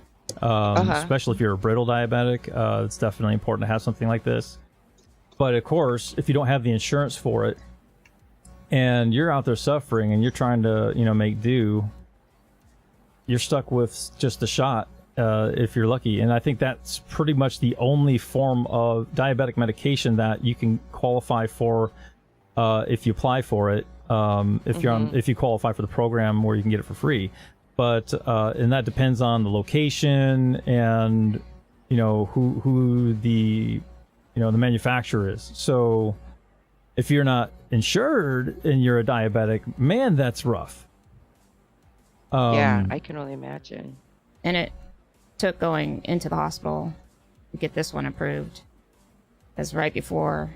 Especially if you're a brittle diabetic, it's definitely important to have something like this. But of course, if you don't have the insurance for it and you're out there suffering and you're trying to, make do, you're stuck with just a shot if you're lucky. And I think that's pretty much the only form of diabetic medication that you can qualify for if you apply for it. If you qualify for the program where you can get it for free. But and that depends on the location and who the the manufacturer is. So if you're not insured and you're a diabetic, man, that's rough. Yeah, I can only imagine. And it took going into the hospital to get this one approved, because right before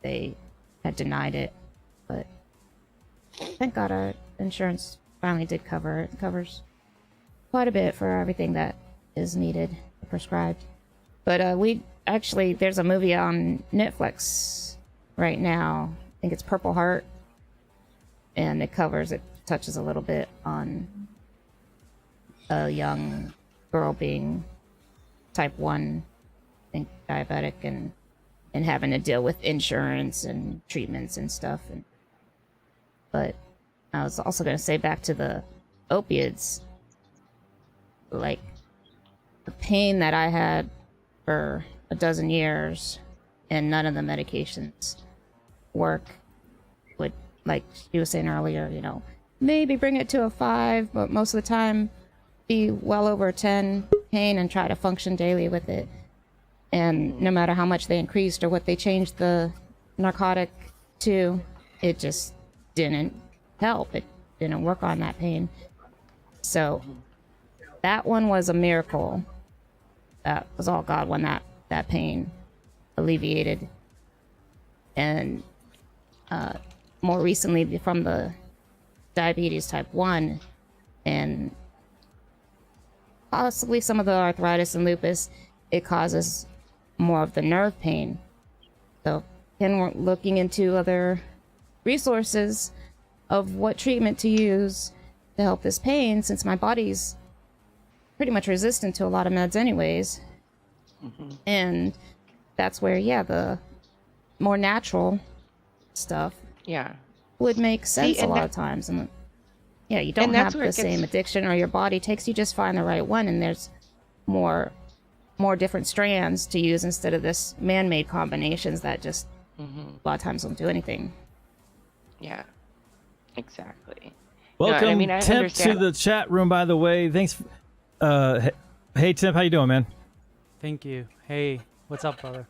they had denied it, but thank God our insurance finally did cover it. It covers quite a bit for everything that is needed, prescribed. But there's a movie on Netflix right now. I think it's Purple Heart, and it touches a little bit on a young girl being type 1, I think, diabetic, and having to deal with insurance and treatments and stuff. But I was also going to say, back to the opiates, like the pain that I had for a dozen years and none of the medications work would, like she was saying earlier, maybe bring it to a 5, but most of the time be well over 10 pain and try to function daily with it. And no matter how much they increased or what they changed the narcotic to, it just didn't help. It didn't work on that pain. So that one was a miracle. That was all God when that pain alleviated. And more recently, from the diabetes type 1 and possibly some of the arthritis and lupus, it causes more of the nerve pain. So again, we're looking into other resources of what treatment to use to help this pain, since my body's pretty much resistant to a lot of meds anyways. And that's where, the more natural stuff would make sense a lot of times. And you don't have the same addiction, or your body takes you just find the right one, and there's more different strands to use instead of this man-made combinations that just a lot of times don't do anything. Yeah, exactly. Welcome, Temp, to the chat room, by the way. Thanks. Hey, Temp, how you doing, man? Thank you. Hey, what's up, brother?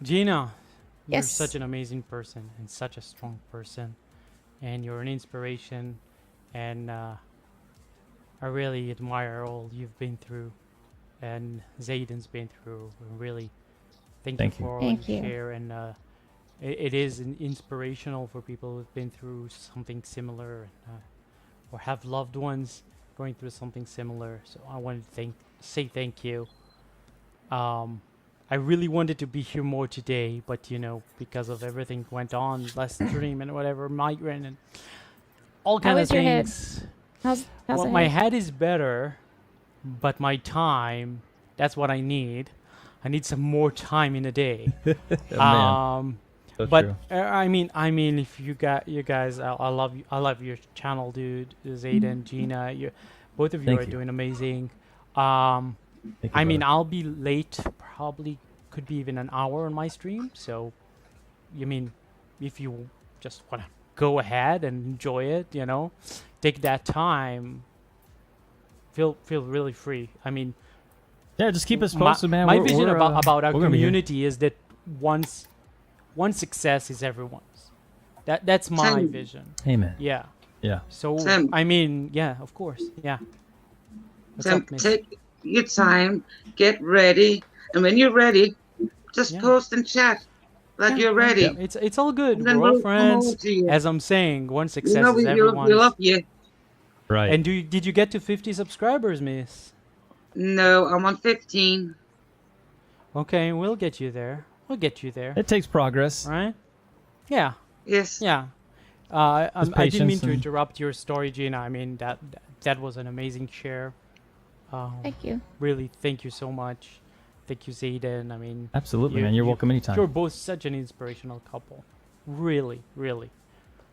Gina, you're such an amazing person and such a strong person, and you're an inspiration, and I really admire all you've been through, and Zaiden's been through. Really, thank you for all you share, and it is inspirational for people who've been through something similar, or have loved ones going through something similar. So I wanted to say thank you. I really wanted to be here more today, but because of everything went on last stream and whatever, migraine and all kind of things. How's my head is better, but my time, that's what I need. I need some more time in a day. So but true. I mean, if you guys, I love you. I love your channel, dude. Zaiden, Gina, both of you are doing amazing. I mean, I'll be late, probably could be even an hour on my stream. So, if you just want to go ahead and enjoy it, take that time. Feel really free. I mean, just keep us posted, man. My vision about our community is that one success is everyone's. That's my vision. Amen. Yeah. Yeah. So of course. Yeah. Take your time, get ready, and when you're ready, just post and chat like you're ready. Yeah. It's all good. We're all friends. As I'm saying, one success is everyone's. We love you. Right. And did you get to 50 subscribers, miss? No, I'm on 15. Okay, we'll get you there. It takes progress. Right? Yeah. Yes. Yeah. I didn't mean to interrupt your story, Gina. I mean, that was an amazing share. Thank you. Really, thank you so much. Thank you, Zaiden. I mean, absolutely, man. You're welcome anytime. You're both such an inspirational couple. Really, really.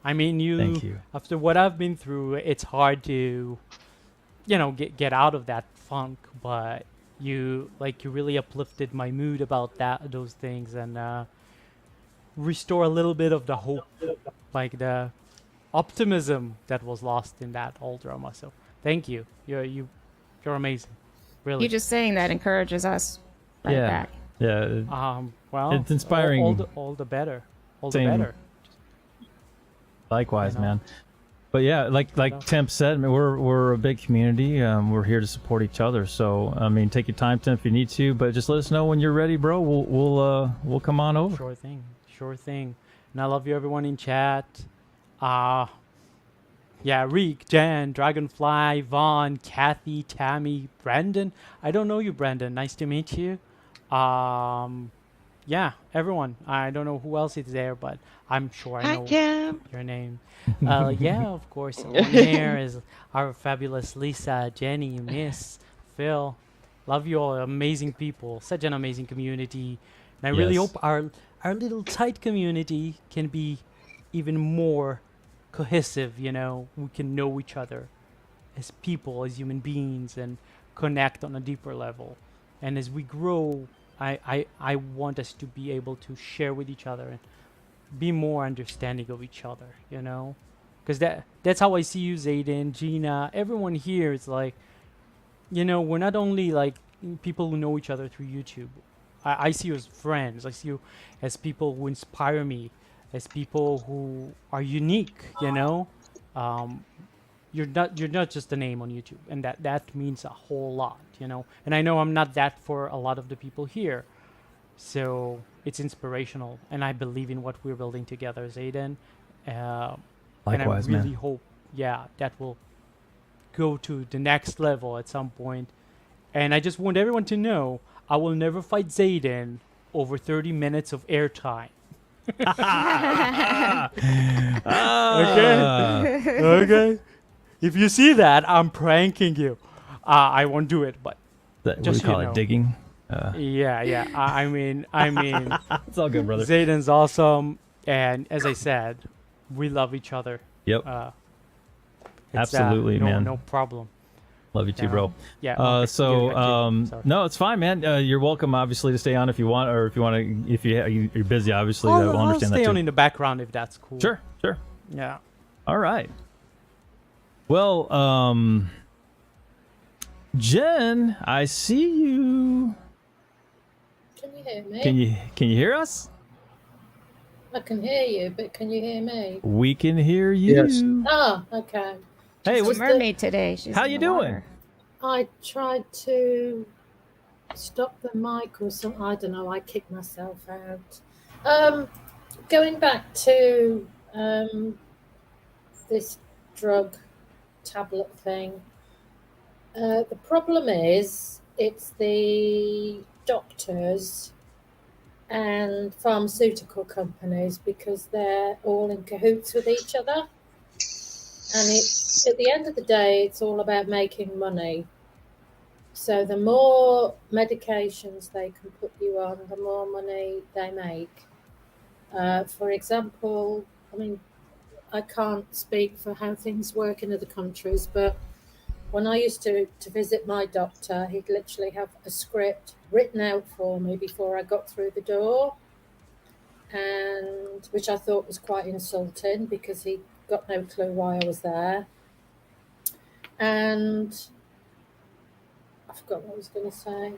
I mean, Thank you. After what I've been through, it's hard to, get out of that funk. But you really uplifted my mood about those things, and restore a little bit of the hope, like the optimism that was lost in that old drama. So thank you. You're You're amazing. Really. You just saying that encourages us right Yeah. back. Yeah. Well, It's inspiring. All the better. All Same. the better. Likewise, You know. man. But yeah, like Temp said, I mean, we're a big community. We're here to support each other. So I mean, take your time, Temp, if you need to. But just let us know when you're ready, bro. We'll come on over. Sure thing. Sure thing. And I love you, everyone in chat. Yeah, Reek, Jen, Dragonfly, Vaughn, Kathy, Tammy, Brandon. I don't know you, Brandon. Nice to meet you. Yeah, everyone. I don't know who else is there, but I'm sure I know Tim. your name. Yeah, of course. On here is our fabulous Lisa, Jenny, Miss, Phil. Love you all. Amazing people. Such an amazing community. And I really Yes. hope our little tight community can be even more cohesive, you know. We can know each other as people, as human beings, and connect on a deeper level. And as we grow, I want us to be able to share with each other and be more understanding of each other, you know. Because that's how I see you, Zaiden, Gina, everyone here is like, you know, we're not only like people who know each other through YouTube. I see you as friends. I see you as people who inspire me, as people who are unique, you know. You're not just a name on YouTube, and that means a whole lot, you know. And I know I'm not that for a lot of the people here, so it's inspirational, and I believe in what we're building together, Zaiden. Likewise, and I really man. hope, yeah, that will go to the next level at some point. And I just want everyone to know I will never fight Zaiden over 30 minutes of airtime. Okay. If you see that, I'm pranking you. I won't do it, but What do just you call know. it? Digging? Yeah. I mean, It's all good, brother. Zaiden's awesome, and as I said, we love each other. Yep. It's, Absolutely, man. No problem. Love you too, bro. Yeah. Okay. So, Sorry. no, it's fine, man. You're welcome, obviously, to stay on if you want, or if you want to, if you're busy, obviously, I'll we'll understand stay that on too. in the background if that's cool. Sure. Yeah. All right. Well, Jen, I see you. Can you hear me? Can you hear us? I can hear you, but can you hear me? We can hear you. Yes. Ah, okay. Hey, She's a what's mermaid today. She's How in you the doing? water. I tried to stop the mic or something. I don't know. I kicked myself out. Going back to this drug tablet thing. The problem is it's the doctors and pharmaceutical companies because they're all in cahoots with each other. And it's at the end of the day, it's all about making money. So the more medications they can put you on, the more money they make. For example, I mean, I can't speak for how things work in other countries, but when I used to visit my doctor, he'd literally have a script written out for me before I got through the door, and which I thought was quite insulting because he got no clue why I was there. And I forgot what I was going to say.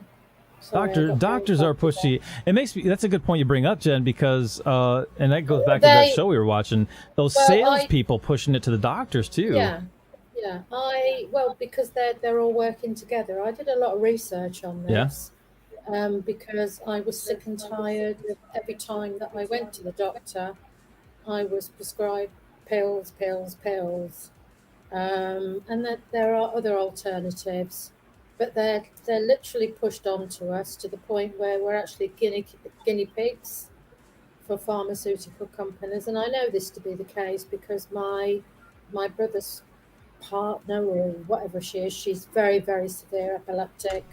Sorry, I got Doctors very are cocky pushy. It makes me. That's a good point you bring up, Jen, because and that goes back to that show we were watching. Those Well, salespeople pushing it to the doctors too. there. Yeah. Because they're all working together. I did a lot of research on this. Because I was sick and tired of every time that I went to the doctor, I was prescribed pills, and that there are other alternatives, but they're literally pushed onto us to the point where we're actually guinea pigs for pharmaceutical companies. And I know this to be the case because my brother's partner or whatever she is, she's very, very severe epileptic,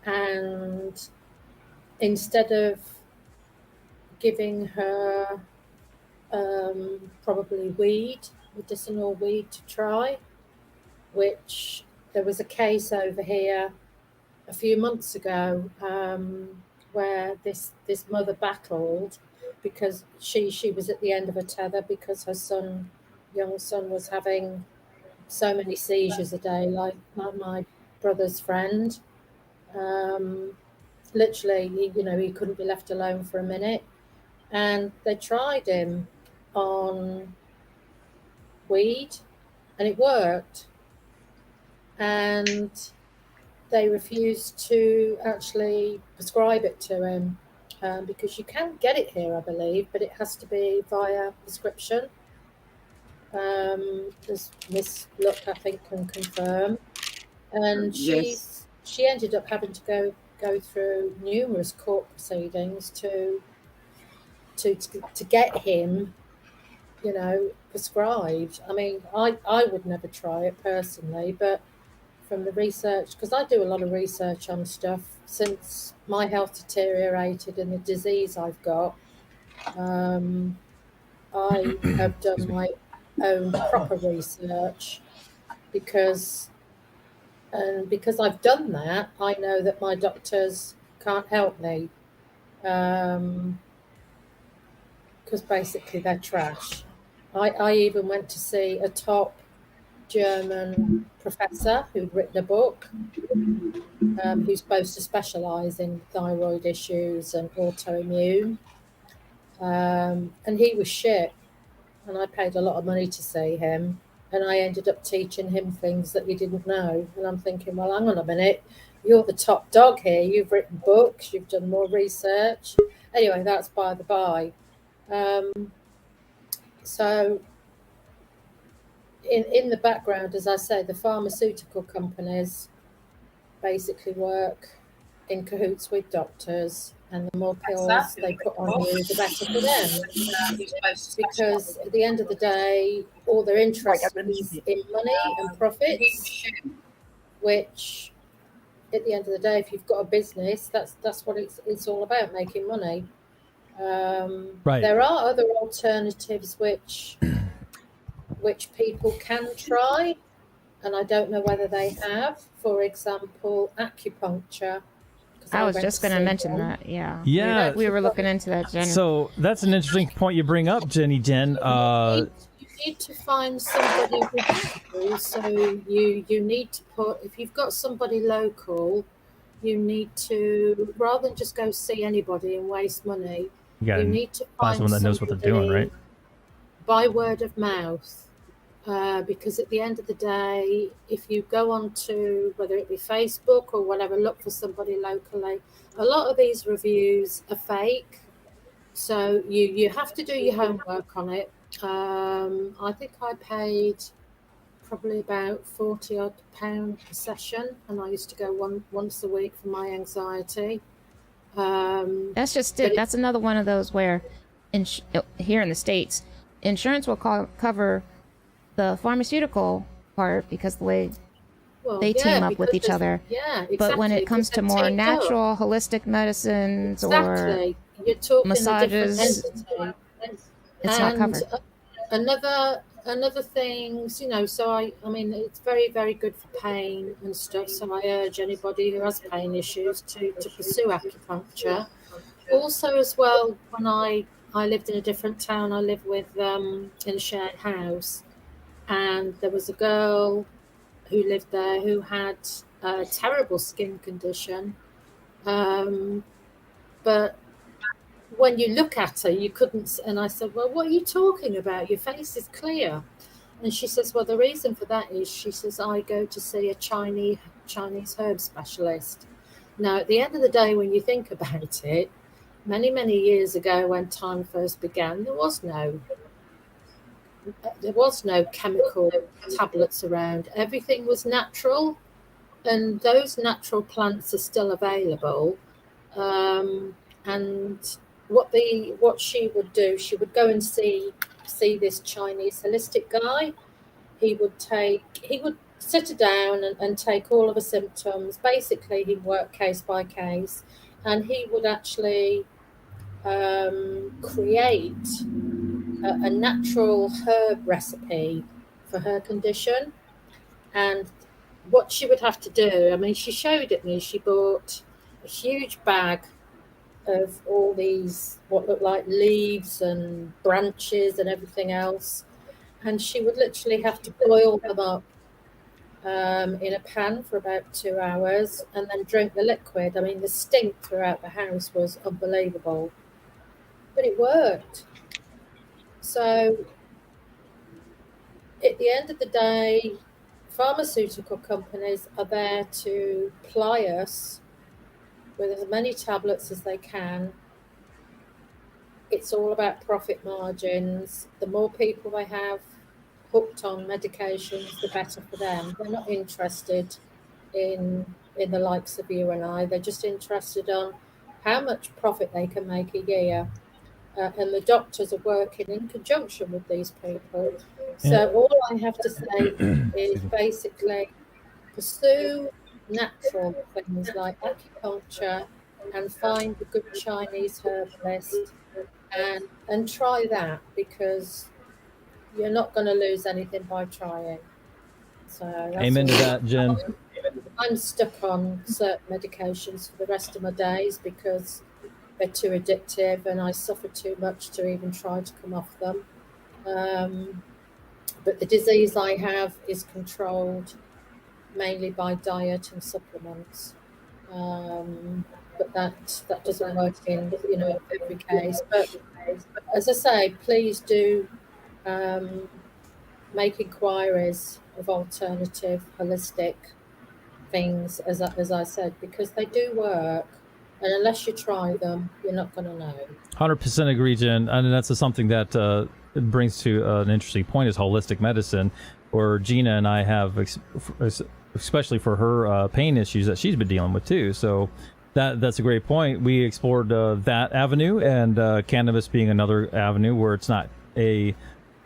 and instead of giving her probably medicinal weed to try, which there was a case over here a few months ago where this mother battled because she was at the end of her tether because her young son was having so many seizures a day, like my brother's friend. Literally, he couldn't be left alone for a minute. And they tried him on weed, and it worked. And they refused to actually prescribe it to him, because you can get it here, I believe, but it has to be via prescription. As Miss Look, I think, can confirm. And Yes. she ended up having to go through numerous court proceedings to get him, prescribed. I mean, I would never try it personally, but from the research, because I do a lot of research on stuff since my health deteriorated and the disease I've got. I have done my own proper research because I've done that, I know that my doctors can't help me, because basically they're trash. I even went to see a top German professor who'd written a book, who's supposed to specialise in thyroid issues and autoimmune, and he was shit, and I paid a lot of money to see him, and I ended up teaching him things that he didn't know. And I'm thinking, well, hang on a minute, you're the top dog here, you've written books, you've done more research. Anyway, that's by the by. So in the background, as I say, the pharmaceutical companies basically work in cahoots with doctors, and the more pills they put on you, the better for them. Because at the end of the day, all their interest is in money and profits, which at the end of the day, if you've got a business, that's what it's all about, making money. Right. There are other alternatives which people can try, and I don't know whether they have. For example, acupuncture. I was just going to mention that. Yeah. Yeah. We were looking into that, Jen. So that's an interesting point you bring up, Jenny Jen. You need to find somebody with you. So you need to put, if you've got somebody local, you need to, rather than just go see anybody and waste money, you need to find someone that knows what they're doing, right? By word of mouth. Because at the end of the day, if you go on to, whether it be Facebook or whatever, look for somebody locally, a lot of these reviews are fake. So you have to do your homework on it. I think I paid probably about £40 a session, and I used to go once a week for my anxiety. That's just it. That's another one of those where here in the States, insurance will cover the pharmaceutical part because the way they team up with each other. Yeah, exactly. But when it comes to more natural, holistic medicines or you're talking massages, it's not covered. Another thing, so I mean, it's very, very good for pain and stuff. So I urge anybody who has pain issues to pursue acupuncture. Also, as well, when I lived in a different town, I lived with in a shared house. And there was a girl who lived there who had a terrible skin condition. But when you look at her, you couldn't. And I said, well, what are you talking about? Your face is clear. And she says, well, the reason for that is, she says, I go to see a Chinese herb specialist. Now, at the end of the day, when you think about it, many, many years ago, when time first began, there was no chemical tablets around. Everything was natural, and those natural plants are still available. And what she would do, she would go and see this Chinese holistic guy. He would sit her down and take all of her symptoms. Basically, he'd work case by case, and he would actually create a natural herb recipe for her condition. And what she would have to do, I mean, she showed it me. She bought a huge bag of all these what looked like leaves and branches and everything else, and she would literally have to boil them up in a pan for about 2 hours and then drink the liquid. I mean, the stink throughout the house was unbelievable, but it worked. So at the end of the day, pharmaceutical companies are there to ply us with as many tablets as they can. It's all about profit margins. The more people they have hooked on medications, the better for them. They're not interested in the likes of you and I. They're just interested on how much profit they can make a year. And the doctors are working in conjunction with these people. So all I have to say is basically pursue natural things like acupuncture and find a good Chinese herbalist and try that, because you're not going to lose anything by trying. So that's Amen to that, Jen. I'm stuck on certain medications for the rest of my days because they're too addictive and I suffer too much to even try to come off them. But the disease I have is controlled mainly by diet and supplements. But that doesn't work in every case. But as I say, please do make inquiries of alternative holistic things, as I said, because they do work, and unless you try them, you're not going to know. 100% agree, Jen, and that's something that it brings to an interesting point is holistic medicine, where Gina and I have, especially for her pain issues that she's been dealing with too. So that's a great point. We explored that avenue, and cannabis being another avenue where it's not a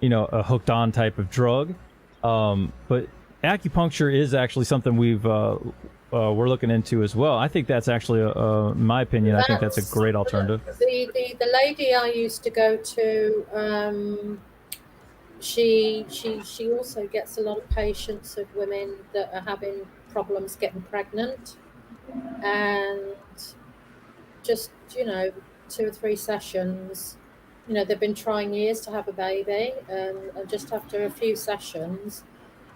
hooked on type of drug, but acupuncture is actually something we're looking into as well. I think that's actually, in my opinion, I think that's a great alternative. The lady I used to go to, she also gets a lot of patients of women that are having problems getting pregnant, and just 2 or 3 sessions. They've been trying years to have a baby, and just after a few sessions,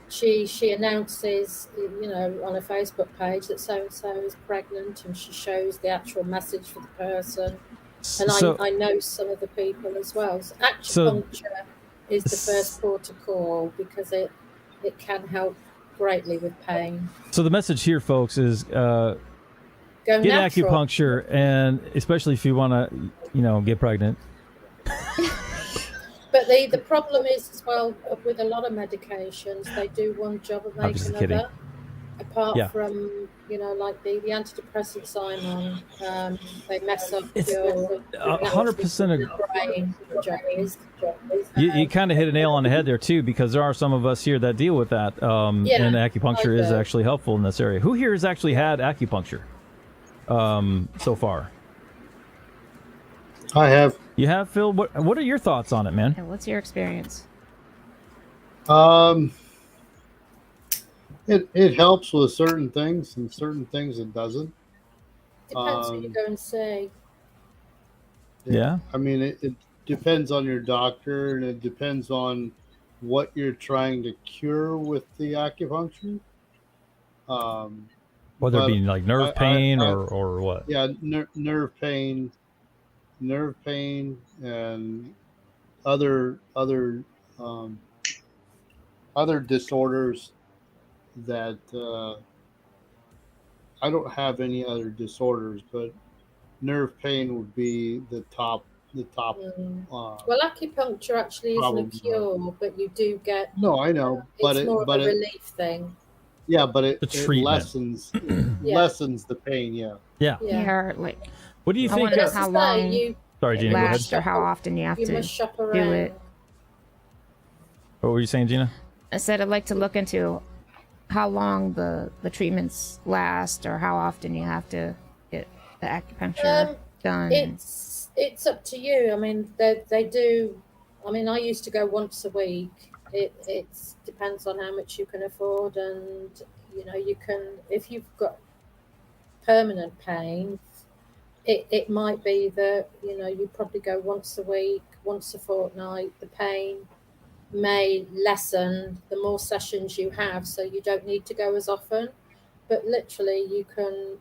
she announces, on a Facebook page that so-and-so is pregnant, and she shows the actual message for the person. And I know some of the people as well. So acupuncture is the first port of call because it can help greatly with pain. So the message here, folks, is get natural. acupuncture, and especially if you want to, get pregnant. But the problem is as well with a lot of medications, they do one job and make another. Kidding. Apart from like the antidepressants I'm on, they mess up your 100%. brain. You kind of hit a nail on the head there too, because there are some of us here that deal with that, and acupuncture is actually helpful in this area. Who here has actually had acupuncture so far? I have. You have, Phil? What are your thoughts on it, man? And what's your experience? It helps with certain things, and certain things it doesn't. Depends who you go and see. Yeah. I mean, it depends on your doctor, and it depends on what you're trying to cure with the acupuncture. Whether it be like nerve pain or what? Yeah, nerve pain, and other disorders that I don't have any other disorders, but nerve pain would be the top. Well, acupuncture actually isn't a cure, but you do get. No, I know, but it's more of a relief thing. Yeah, but it lessens lessens the pain. Yeah. Like, what do you think? How long? Sorry, Gina. Go ahead. Or how often you have to must shop do around. it. What were you saying, Gina? I said I'd like to look into how long the treatments last, or how often you have to get the acupuncture done. It's up to you. I mean, they do. I mean, I used to go once a week. It depends on how much you can afford, and you can, if you've got permanent pain, it might be that you probably go once a week, once a fortnight. The pain may lessen the more sessions you have, so you don't need to go as often. But literally, you can,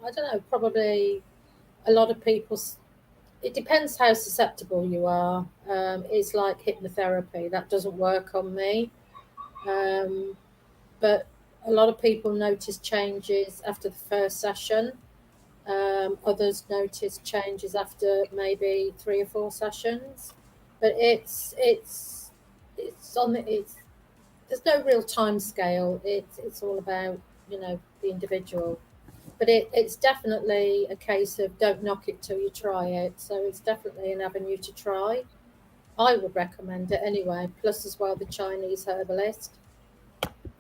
I don't know, probably a lot of people, it depends how susceptible you are. It's like hypnotherapy, that doesn't work on me. But a lot of people notice changes after the first session. Others notice changes after maybe 3 or 4 sessions. But it's on it's there's no real time scale. It's all about, you know, the individual. But it's definitely a case of don't knock it till you try it. So it's definitely an avenue to try. I would recommend it anyway. Plus, as well, the Chinese herbalist,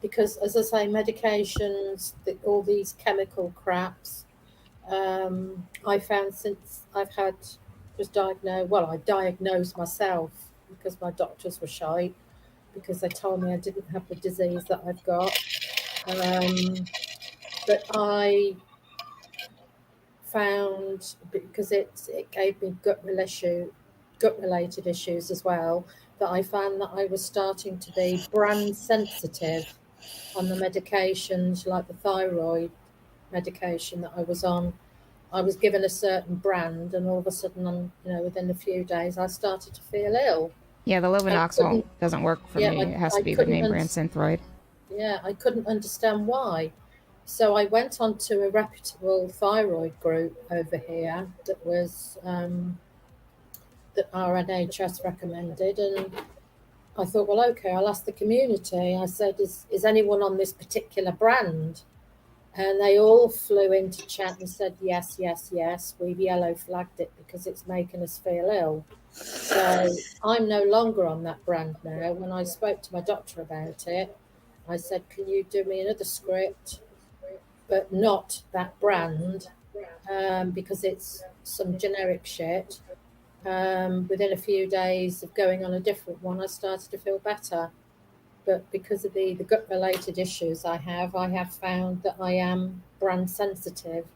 because as I say, medications, all these chemical craps. I found since I diagnosed myself because my doctors were shy, because they told me I didn't have the disease that I've got. But I found, because it gave me gut related issues as well, that I found that I was starting to be brand sensitive on the medications, like the thyroid medication that I was on. I was given a certain brand, and all of a sudden, within a few days, I started to feel ill. Yeah, the Lovenox doesn't work for me. It has to be the name brand Synthroid. Yeah, I couldn't understand why. So I went on to a reputable thyroid group over here that was that our NHS recommended, and I thought, well, okay, I'll ask the community. I said, is anyone on this particular brand? And they all flew into chat and said, yes, yes, yes. We've yellow flagged it because it's making us feel ill. So I'm no longer on that brand now. When I spoke to my doctor about it, I said, can you do me another script, but not that brand, because it's some generic shit. Within a few days of going on a different one, I started to feel better. But because of the gut-related issues I have found that I am brand sensitive,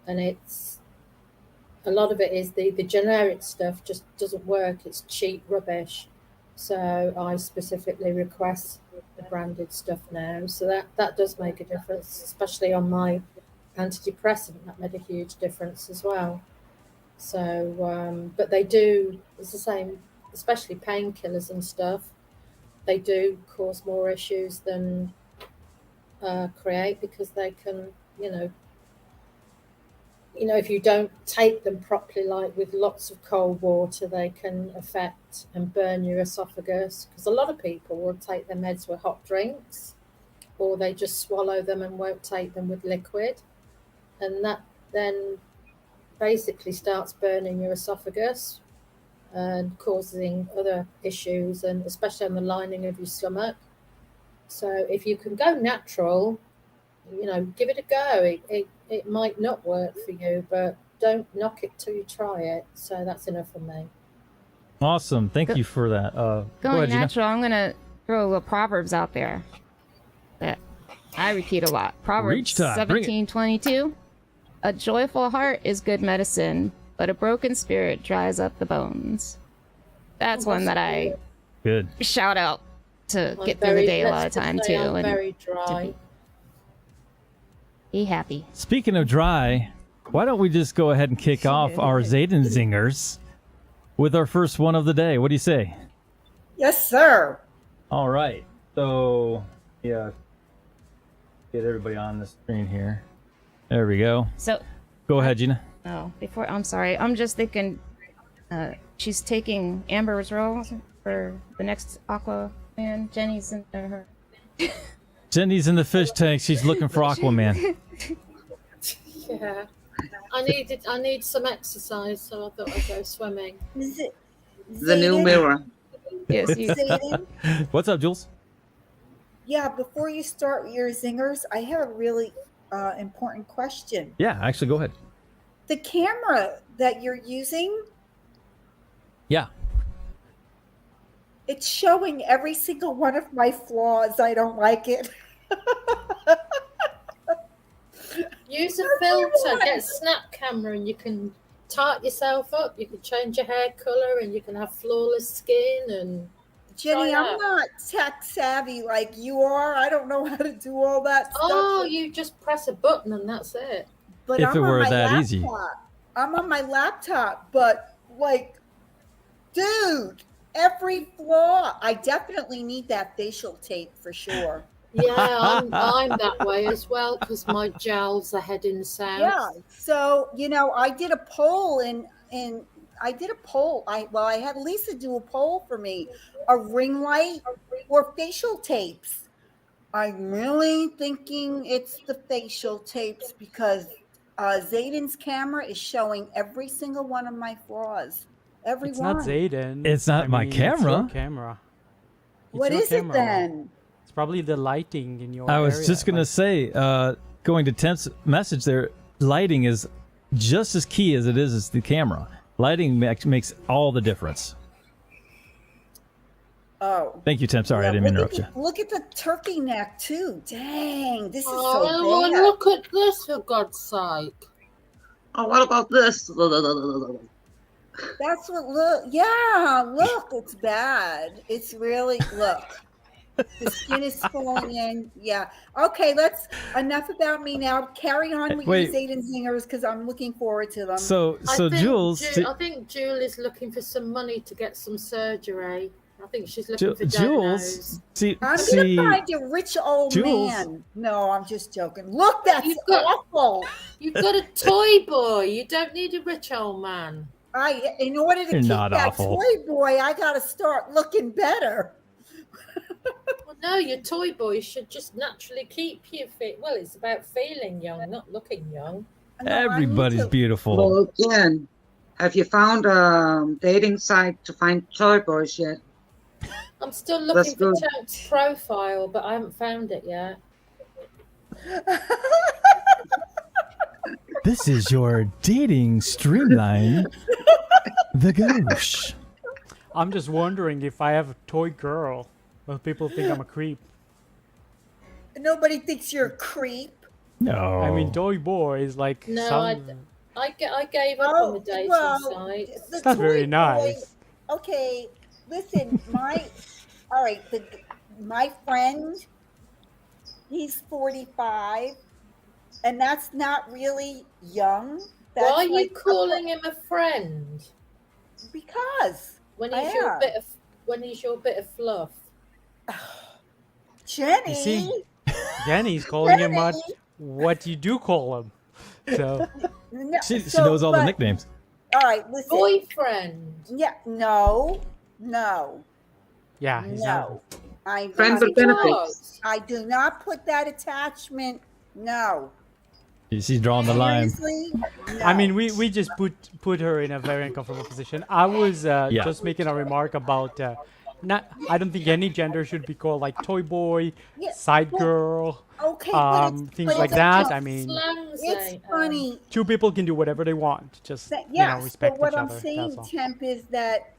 and it's a lot of it is the generic stuff just doesn't work. It's cheap rubbish. So I specifically request the branded stuff now. So that does make a difference, especially on my antidepressant. That made a huge difference as well. So, but they do, it's the same, especially painkillers and stuff. They do cause more issues than create, because they can, if you don't take them properly, like with lots of cold water, they can affect and burn your esophagus. Because a lot of people will take their meds with hot drinks, or they just swallow them and won't take them with liquid. And that then basically starts burning your esophagus and causing other issues, and especially on the lining of your stomach. So if you can go natural, give it a go. It might not work for you, but don't knock it till you try it. So that's enough for me. Awesome. Thank you for that. Go ahead, natural, I'm going to throw a Proverbs out there that I repeat a lot. Proverbs 17:22. A joyful heart is good medicine, but a broken spirit dries up the bones. That's one that I shout out to get through the day a lot of time too. I'm very dry. Be happy. Speaking of dry, why don't we just go ahead and kick off our Zaiden Zingers with our first one of the day? What do you say? Yes, sir. All right. So, yeah, get everybody on the screen here. There we go. So, go ahead, Gina. Oh, I'm sorry. I'm just thinking she's taking Amber's role for the next Aquaman. Jenny's in her. Jenny's in the fish tank. She's looking for Aquaman. Yeah. I need some exercise, so I thought I'd go swimming. The new mirror. Yes. What's up, Jules? Yeah, before you start your zingers, I have a really important question. Yeah, actually, go ahead. The camera that you're using, yeah, it's showing every single one of my flaws. I don't like it. Use a filter, get a snap camera, and you can tart yourself up. You can change your hair color, and you can have flawless skin, and the Jenny, Try I'm that. not tech savvy like you are. I don't know how to do all that stuff. Oh, you just press a button and that's it. But If I'm it on were my that laptop. easy. I'm on my laptop, but like, dude, every flaw. I definitely need that facial tape for sure. Yeah, I'm that way as well because my jowls are heading south. Yeah. So I did a poll and I did a poll. I had Lisa do a poll for me: a ring light or facial tapes. I'm really thinking it's the facial tapes because Zayden's camera is showing every single one of my flaws. Every It's one. not Zaiden. It's not my It's your camera. camera. It's What your is it camera. then? It's probably the lighting in your I was area, just gonna like- say, going to Temp's message there, lighting is just as key as it is as the camera. Lighting makes all the difference. Oh. Thank you, Temp. Sorry, I didn't interrupt you. Look at the turkey neck too. Dang, this is Oh, so bad. look at this for God's sake. Oh, what about this? That's what look, it's bad. It's really look. The skin is falling in. Yeah. Okay, enough about me now. Carry on with Wait. your Zayden zingers because I'm looking forward to them. So I think Jules, I think Jewel is looking for some money to get some surgery. I think she's looking for Jules, I'm gonna find a rich old Jules. man. No, I'm just joking. Look, that's You've got- awful. You've got a toy boy. You don't need a rich old man. In order to You're keep not that awful. toy boy, I gotta start looking better. Well, no, your toy boy should just naturally keep you fit. Well, it's about feeling young, not looking young. No, I need Everybody's to- beautiful. Well, Jen, have you found a dating site to find toy boys yet? I'm still That's looking for good. Temp's profile, but I haven't found it yet. This is your dating streamline, the Gauche. I'm just wondering if I have a toy girl, will people think I'm a creep? Nobody thinks you're a creep. No. I mean, toy boy is like No, some... I gave up on the dating site. the It's not very toy boy- nice. Okay, listen, my friend, he's 45, and that's not really young. That's Why are you like calling him a friend? Because When I he's your am. bit of fluff. Jenny. You see? Jenny's calling him Jenny. what you do call him. So No, She so, knows all the but- nicknames. All right, listen. Boyfriend. Yeah, no. yeah, he's not- No. I Friends do with not- benefits. I do not put that attachment. No. She's drawing the line. Seriously? No. I mean, we just put her in a very uncomfortable position. I was just making a remark about I don't think any gender should be called like toy boy, Yeah, side well, girl, okay, but things but like it's that. just I mean, it's funny. two people can do whatever they want. Just Yes, respect but what each I'm other. saying, That's all. Temp, is that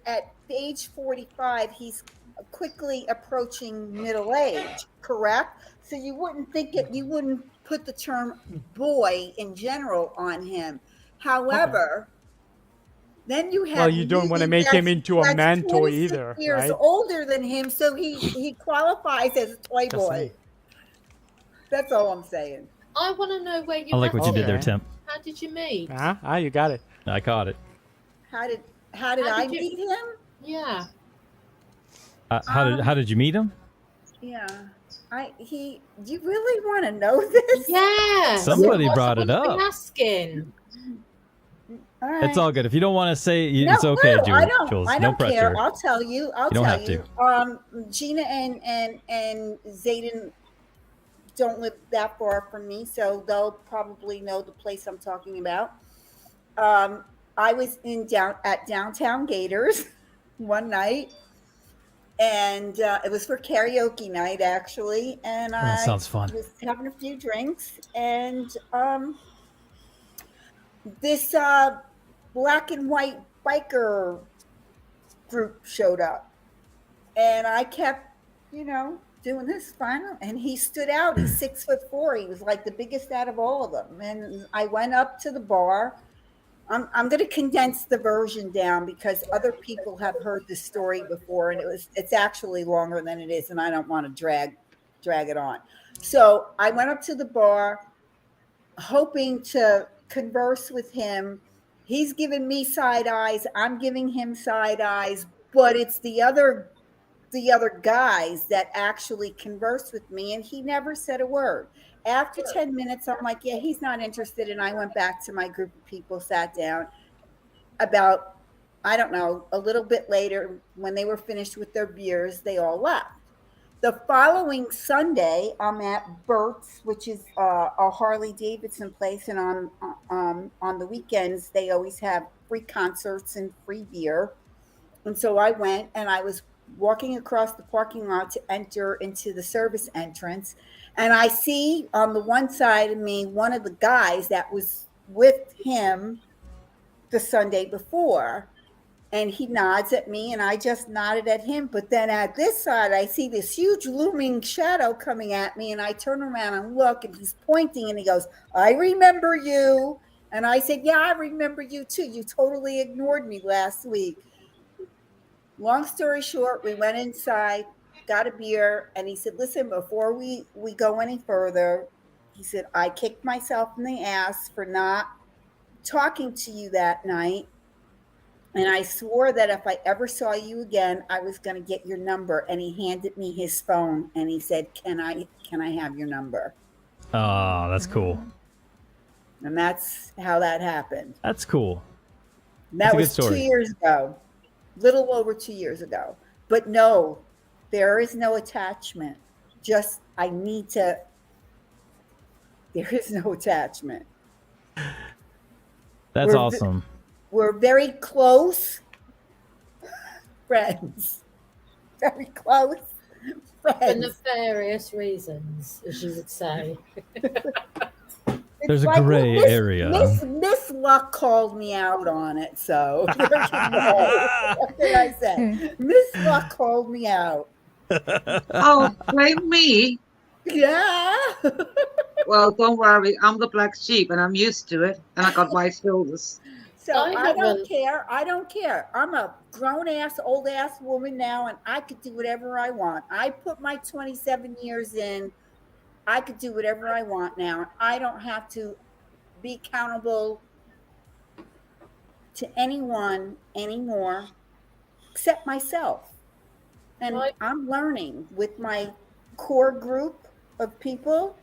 at age 45, he's quickly approaching middle age, correct? So you wouldn't think it. You wouldn't put the term boy in general on him. However, then you have. Well, you don't want to make him into a that's man toy 26 either, Years right? older than him, so he qualifies as a toy Just boy. saying. That's all I'm saying. I want to know where you I like what you did there, Okay. Temp. How did you meet? You got it. I caught it. How did How I did you- meet him? Yeah. How did you meet him? Yeah. You really want to know this? Yeah. Somebody That's brought what it I've been up. asking. All right. It's all good. If you don't want to say, No, it's okay, no, I don't. Jules. I No don't pressure. care. I'll tell you. I'll You don't tell have you. Gina and Zayden don't live that far from me, so they'll probably know the place I'm talking about. I was at Downtown Gators one night, and it was for karaoke night actually, and Oh, that I sounds fun. was having a few drinks, and this black and white biker group showed up, and I kept, doing this final, and he stood out. He's 6'4". He was like the biggest out of all of them. And I went up to the bar. I'm going to condense the version down because other people have heard this story before, and it's actually longer than it is, and I don't want to drag it on. So I went up to the bar, hoping to converse with him. He's giving me side eyes. I'm giving him side eyes, but it's the other guys that actually conversed with me, and he never said a word. After 10 minutes, I'm like, yeah, he's not interested. And I went back to my group of people, sat down. About, I don't know, a little bit later, when they were finished with their beers, they all left. The following Sunday, I'm at Burt's, which is a Harley Davidson place, and on the weekends they always have free concerts and free beer. And so I went, and I was walking across the parking lot to enter into the service entrance, and I see on the one side of me one of the guys that was with him the Sunday before. And he nods at me, and I just nodded at him. But then at this side, I see this huge looming shadow coming at me, and I turn around and look, and he's pointing, and he goes, I remember you. And I said, yeah, I remember you too. You totally ignored me last week. Long story short, we went inside, got a beer, and he said, listen, before we go any further, he said, I kicked myself in the ass for not talking to you that night. And I swore that if I ever saw you again, I was going to get your number. And he handed me his phone, and he said, can I have your number? Oh, that's cool. And that's how that happened. That's cool. That was 2 years ago, little over 2 years ago. But no, there is no attachment. Just, there is no attachment. That's awesome. We're very close friends. Very close friends. For nefarious reasons, as you would say. There's a gray area. Miss Luck called me out on it, so what can I say? Miss Luck called me out. Oh, blame me. Yeah. Well, don't worry. I'm the black sheep, and I'm used to it, and I got white shoulders. So I don't care. I don't care. I'm a grown-ass, old-ass woman now, and I could do whatever I want. I put my 27 years in. I could do whatever I want now. I don't have to be accountable to anyone anymore except myself. And I'm learning with my core group of people.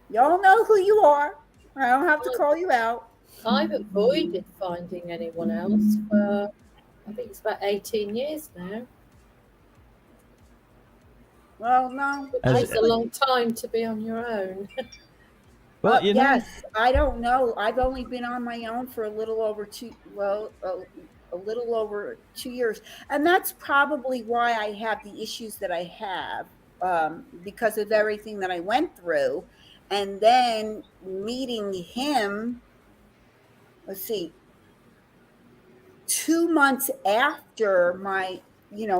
Y'all know who you are. I don't have to call you out. I've avoided finding anyone else for, I think it's about 18 years now. Well, no. It's a long time to be on your own. Well, yes, I don't know. I've only been on my own for a little over 2 years. And that's probably why I have the issues that I have, because of everything that I went through. And then meeting him, let's see, 2 months after my,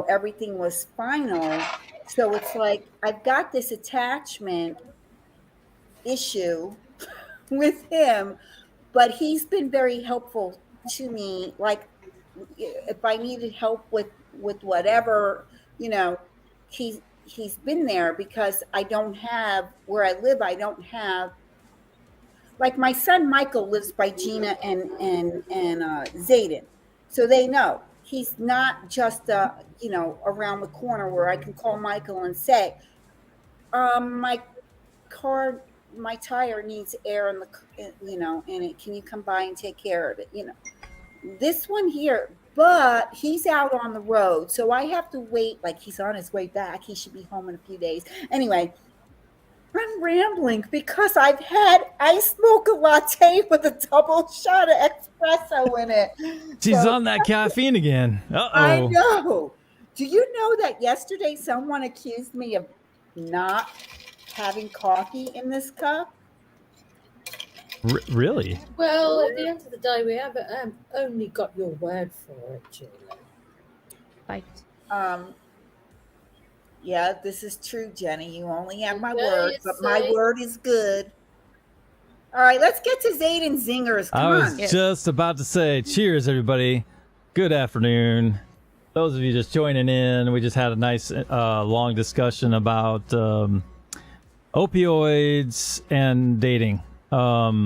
everything was final. So it's like I've got this attachment issue with him, but he's been very helpful to me. Like if I needed help with whatever, he's been there, because I don't have, where I live, I don't have, like my son Michael lives by Gina and Zaiden, so they know he's not just around the corner where I can call Michael and say, my car, my tire needs air in the in it, can you come by and take care of it? This one here, but he's out on the road, so I have to wait. Like he's on his way back, he should be home in a few days. Anyway, I'm rambling because I smoke a latte with a double shot of espresso in it. She's on that caffeine again. Uh-oh. I know. Do you know that yesterday someone accused me of not having coffee in this cup? Really? Well, at the end of the day, we have only got your word for it, Julie. Right. Yeah, this is true, Jenny. You only have my word, but my word is good. All right, let's get to Zaiden zingers. Come I was on. just about to say, cheers, everybody. Good afternoon. Those of you just joining in, we just had a nice long discussion about opioids and dating. That's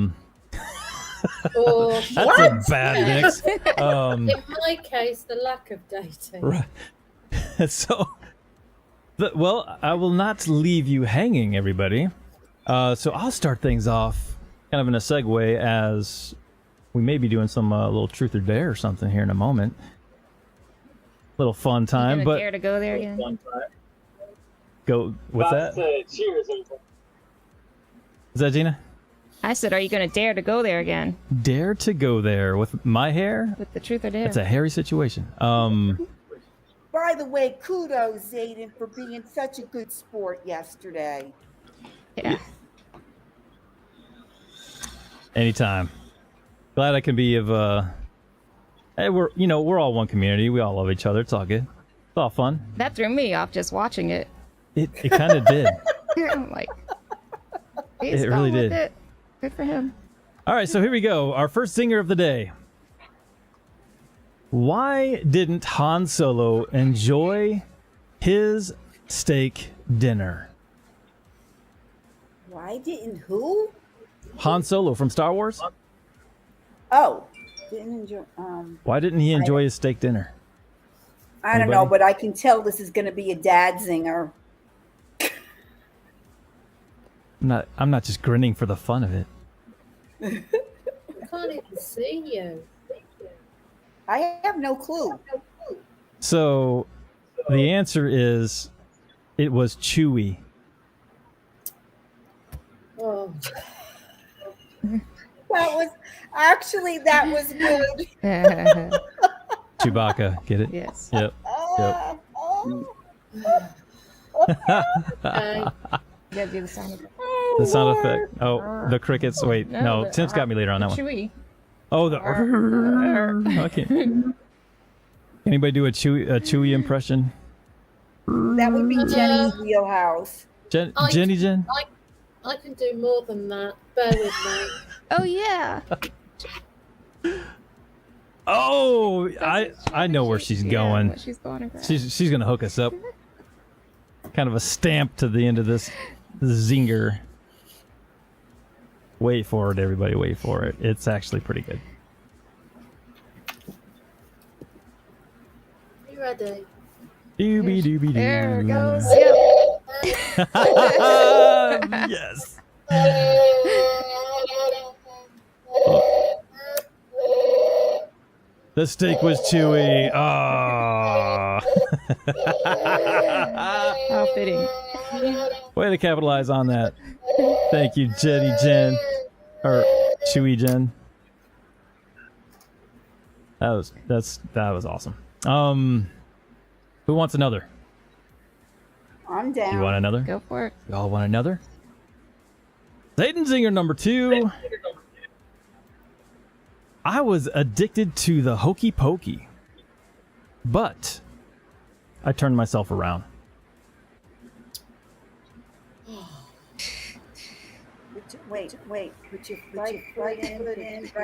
a bad mix. In my case, the lack of dating. Right. So, well, I will not leave you hanging, everybody. So I'll start things off kind of in a segue, as we may be doing some little truth or dare or something here in a moment. Little fun time, but dare to go there again? Go. What's that? Cheers, everybody. Is that Gina? I said, are you going to dare to go there again? Dare to go there with my hair? With the truth or dare? It's a hairy situation. By the way, kudos, Zaiden, for being such a good sport yesterday. Yeah. Anytime. Glad I can be of hey, we're all one community. We all love each other. It's all good. It's all fun. That threw me off just watching it. It kind of did. I'm like, he's It really gone with did. it. Good for him. All right, so here we go. Our first zinger of the day. Why didn't Han Solo enjoy his steak dinner? Why didn't who? Han Solo from Star Wars? Oh, didn't enjoy. Why didn't he enjoy his steak dinner? I don't know, but I can tell this is going to be a dad zinger. I'm not just grinning for the fun of it. I can't even see you. I have no clue. So the answer is it was chewy. Oh. That was good. Chewbacca, get it? Yes. Yep. Okay. You gotta do the sound effect. The sound effect. Oh, the crickets. Wait, no, Tim's got me later on that one. Chewy. Oh, the. Okay. Anybody do a Chewy impression? That would be Jenny's wheelhouse. Jenny Jen? I can do more than that. Bear with me. Oh, yeah. Oh, I know where she's going. What she's going to grab. She's gonna hook us up. Kind of a stamp to the end of this zinger. Wait for it, everybody. Wait for it. It's actually pretty good. You ready? Doobie doobie doo. There it goes. Yep. Yes. The steak was chewy. Oh. How fitting. Way to capitalize on that. Thank you, Jenny Jen. Or Chewy Jen. That was awesome. Who wants another? I'm down. You want another? Go for it. Y'all want another? Zaiden Zinger number 2. I was addicted to the hokey pokey, but I turned myself around. Wait. Put your foot in.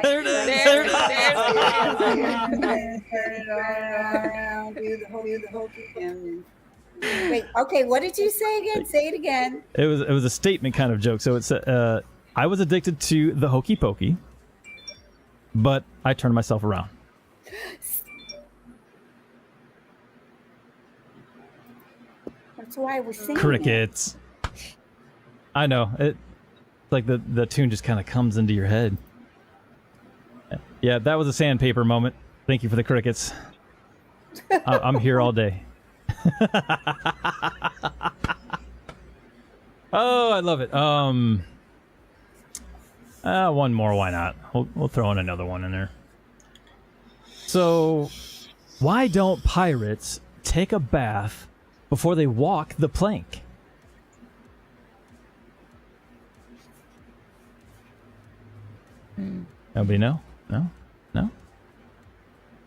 There it is. Turn it around. Do the hokey. Wait. Okay. What did you say again? Say it again. It was a statement kind of joke. So it's I was addicted to the hokey pokey, but I turned myself around. That's why I was saying Crickets. I know it. Like the tune just kind of comes into your head. Yeah, that was a sandpaper moment. Thank you for the crickets. I'm here all day. Oh, I love it. One more, why not? We'll throw in another one in there. So, why don't pirates take a bath before they walk the plank? Nobody know? No?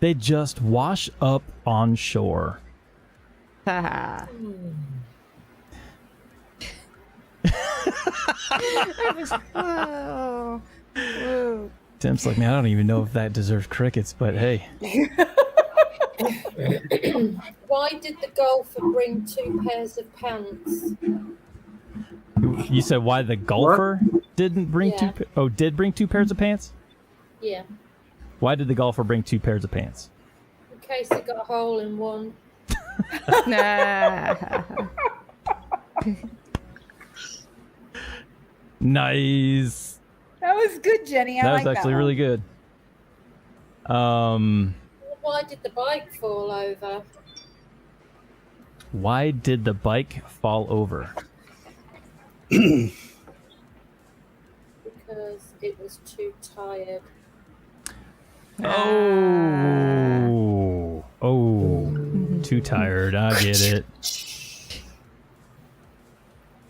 They just wash up on shore. Haha. Whoa. Whoa. Tim's like, man, I don't even know if that deserves crickets, but hey. Why did the golfer bring 2 pairs of pants? You said why the golfer didn't bring did bring 2 pairs of pants? Yeah. Why did the golfer bring 2 pairs of pants? In case it got a hole in one. Nice. That was good, Jenny. That was actually really good. Why did the bike fall over? Why did the bike fall over? Because it was too tired. Oh, too tired. I get it.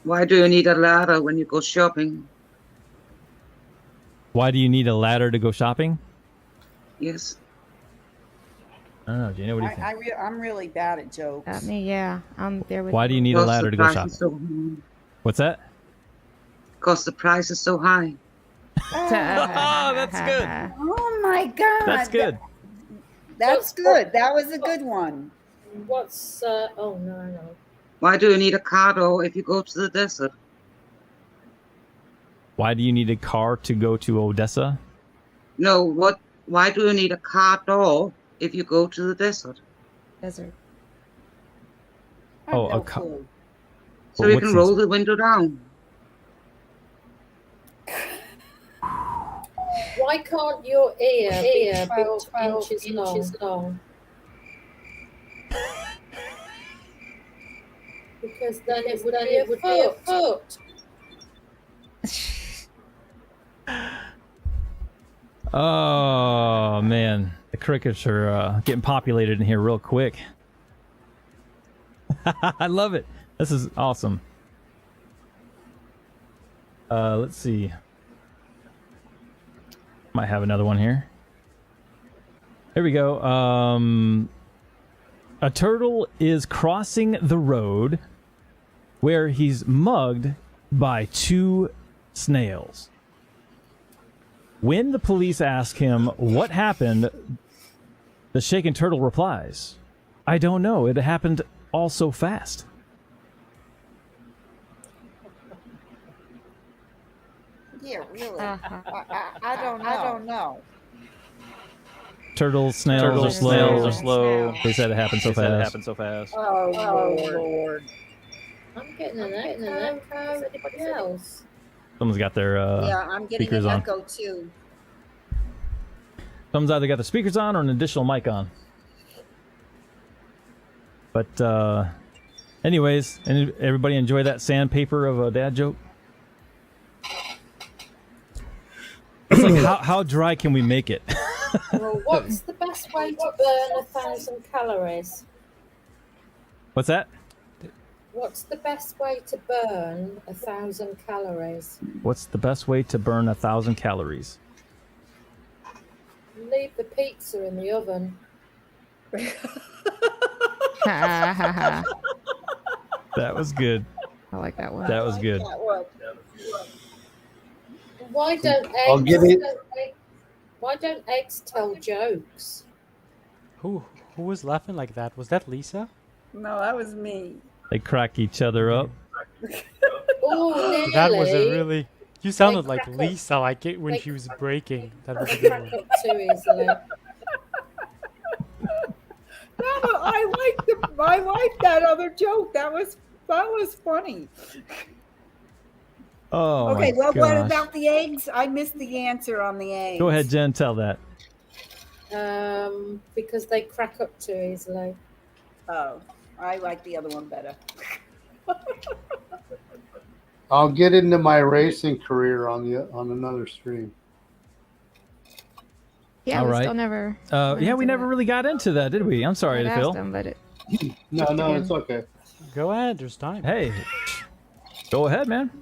Why do you need a ladder when you go shopping? Why do you need a ladder to go shopping? Yes. I don't know, Gina. What do you think? I'm really bad at jokes. Me, yeah. I'm there with Why do you need a ladder to go shopping? What's that? Because the price is so high. Oh, that's good. Oh my God. That's good. That's good. That was a good one. What's oh no. Why do you need a car door if you go to the desert? Why do you need a car to go to Odessa? No, why do you need a car door if you go to the desert? Desert. Oh, a car. So you can roll the window down. Why can't your ear be 12 inches long? Because then it would be a foot. Oh man, the crickets are getting populated in here real quick. I love it. This is awesome. Let's see. Might have another one here. Here we go. A turtle is crossing the road where he's mugged by 2 snails. When the police ask him what happened, the shaken turtle replies, "I don't know. It happened all so fast." Yeah, really. I don't know. Turtles, snails are slow. They said it happened so fast. Oh, Lord. I'm getting an echo. Anybody else? Someone's got their Yeah, I'm getting speakers an on. echo too. Someone's either got the speakers on or an additional mic on. But anyways, everybody enjoy that sandpaper of a dad joke? It's like, how dry can we make it? Well, what's the best way to burn 1,000 calories? What's that? What's the best way to burn 1,000 calories? What's the best way to burn 1,000 calories? Leave the pizza in the oven. That was good. I like that one. That was good. Why don't I'll give it. Why don't eggs tell jokes? Who was laughing like that? Was that Lisa? No, that was me. They crack each other up. Oh, nearly. That was a really. You sounded They like crack up. Lisa, like it when They- she was breaking. That was a They good crack one. up too easily. I like that other joke. That was funny. Oh, Okay, my well, what gosh. about the eggs? I missed the answer on the eggs. Go ahead, Jen. Tell that. Because they crack up too easily. Oh, I like the other one better. I'll get into my racing career on another stream. Yeah, All we right. still never. Yeah, we never really got into that, did we? I'm sorry, I'd asked Phil. them, but it. No, it's okay. Go ahead, there's time. Hey, go ahead, man.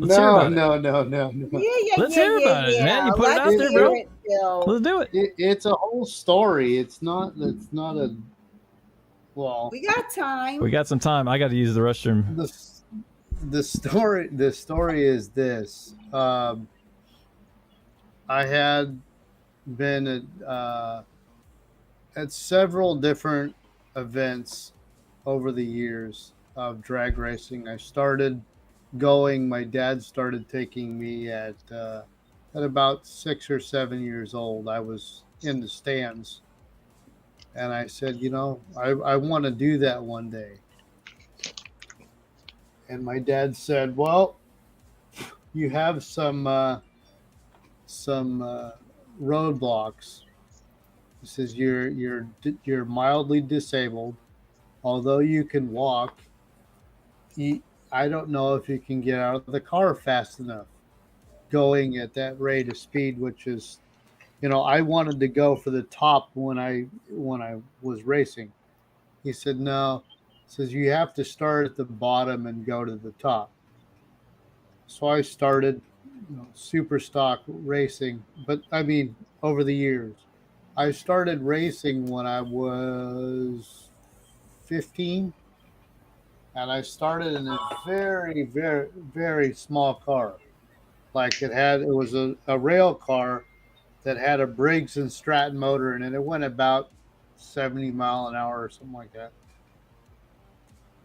Let's hear about it. No. Let's hear about it, man. You put it out there, bro. Let's do it. It's a whole story. It's not a. Well, We got time. We got some time. I got to use the restroom. the story is this. I had been at several different events over the years of drag racing. I started going. My dad started taking me at about 6 or 7 years old. I was in the stands, and I said, I want to do that one day. And my dad said, "Well, you have some roadblocks." He says, "You're mildly disabled, although you can walk. You, I don't know if you can get out of the car fast enough, going at that rate of speed, which is, I wanted to go for the top when I was racing." He said, "No." He says, "You have to start at the bottom and go to the top." So I started, super stock racing, but I mean, over the years, I started racing when I was 15, and I started in a very, very, very small car. Like it was a rail car that had a Briggs and Stratton motor in it. It went about 70 mile an hour or something like that.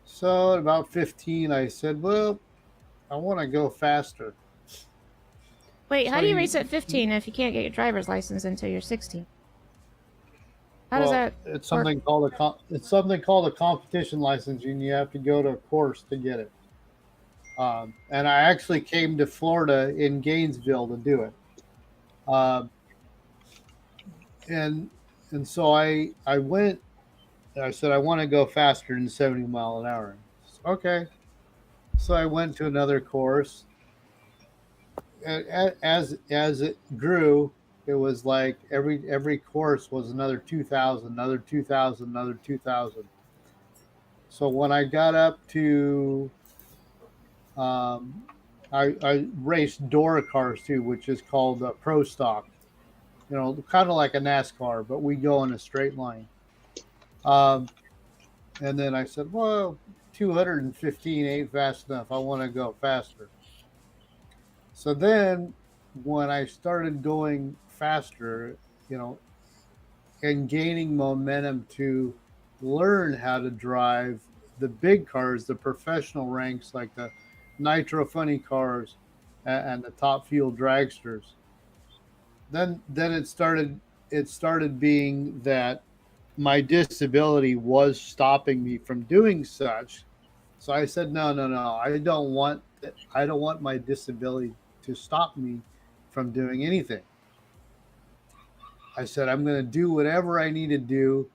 So at about 15, I said, "Well, I want to go faster." Wait, So how do you race at 15 if you can't get your driver's license until you're 16? How does that it's work? something called a competition license, and you have to go to a course to get it. And I actually came to Florida in Gainesville to do it. Um, and and so I went. I said I want to go faster than 70 mile an hour. Okay. So I went to another course. As it grew, it was like every course was another 2,000, another 2,000, another 2,000. So when I got up to, um, I raced Dora cars too, which is called Pro Stock. Kind of like a NASCAR, but we go in a straight line. Um, and then I said, "Well, 215 ain't fast enough. I want to go faster." So then, when I started going faster, you know, and gaining momentum to learn how to drive the big cars, the professional ranks like the Nitro Funny cars and the Top Fuel dragsters. Then it started being that my disability was stopping me from doing such. So I said, no, no, no, I don't want my disability to stop me from doing anything. I said, I'm going to do whatever I need to do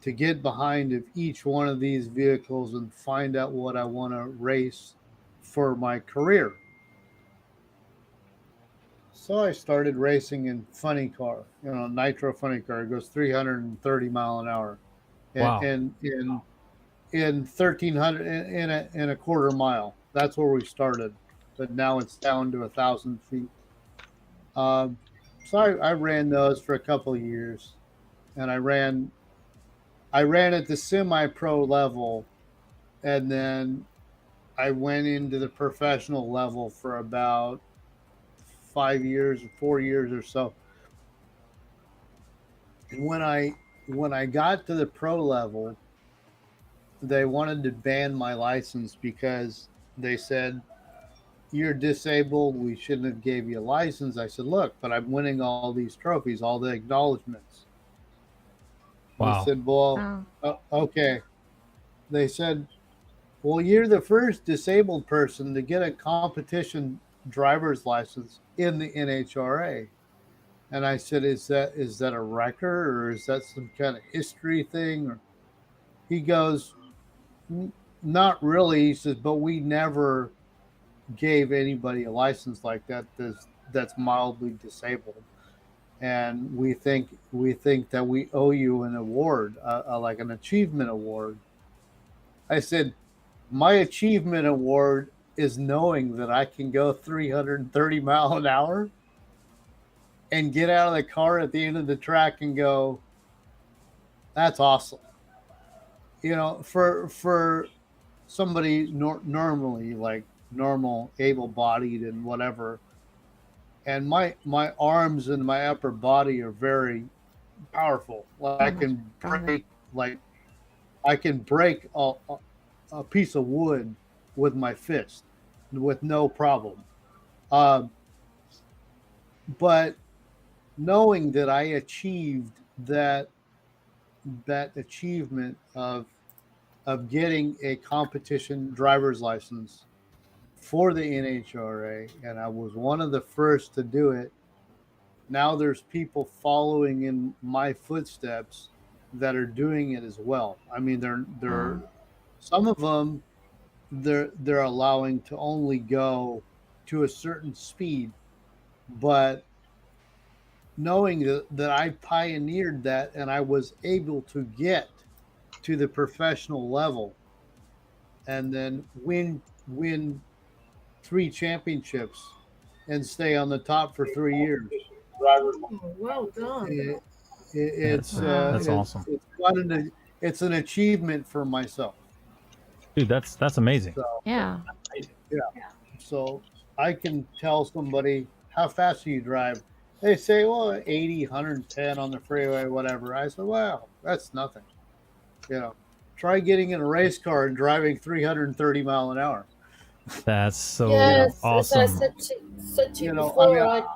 to get behind of each one of these vehicles and find out what I want to race for my career. So I started racing in funny car, nitro funny car. It goes 330 mile an hour, and Wow. in 1,300 in a quarter mile. That's where we started, but now it's down to 1,000 feet. Um, so I ran those for a couple of years, and I ran at the semi-pro level, and then I went into the professional level for about 5 years, 4 years or so. And when I got to the pro level, they wanted to ban my license because they said, "You're disabled. We shouldn't have gave you a license." I said, "Look, but I'm winning all these trophies, all the acknowledgments." They Wow. said, "Well, Oh. okay." They said, "Well, you're the first disabled person to get a competition driver's license in the NHRA." And I said, "Is that a record, or is that some kind of history thing?" Or he goes, "Not really." He says, "But we never gave anybody a license like that that's mildly disabled, and we think that we owe you an award, like an achievement award." I said, "My achievement award is knowing that I can go 330 mile an hour and get out of the car at the end of the track and go, that's awesome." For somebody normally, like normal, able-bodied, and whatever. And my arms and my upper body are very powerful. Like I can break a piece of wood with my fist with no problem. But knowing that I achieved that achievement of getting a competition driver's license for the NHRA, and I was one of the first to do it. Now there's people following in my footsteps that are doing it as well. I mean, they're some of them they're allowing to only go to a certain speed, but knowing that I pioneered that and I was able to get to the professional level and then win 3 championships and stay on the top for 3 years. Oh, well done. That's awesome. It's an achievement for myself. Dude, that's amazing. So, Yeah. So I can tell somebody, how fast do you drive? They say, well, 80, 110 on the freeway, whatever. I said, wow, that's nothing. Try getting in a race car and driving 330 mile an hour. That's so awesome. awesome. As I said to you before,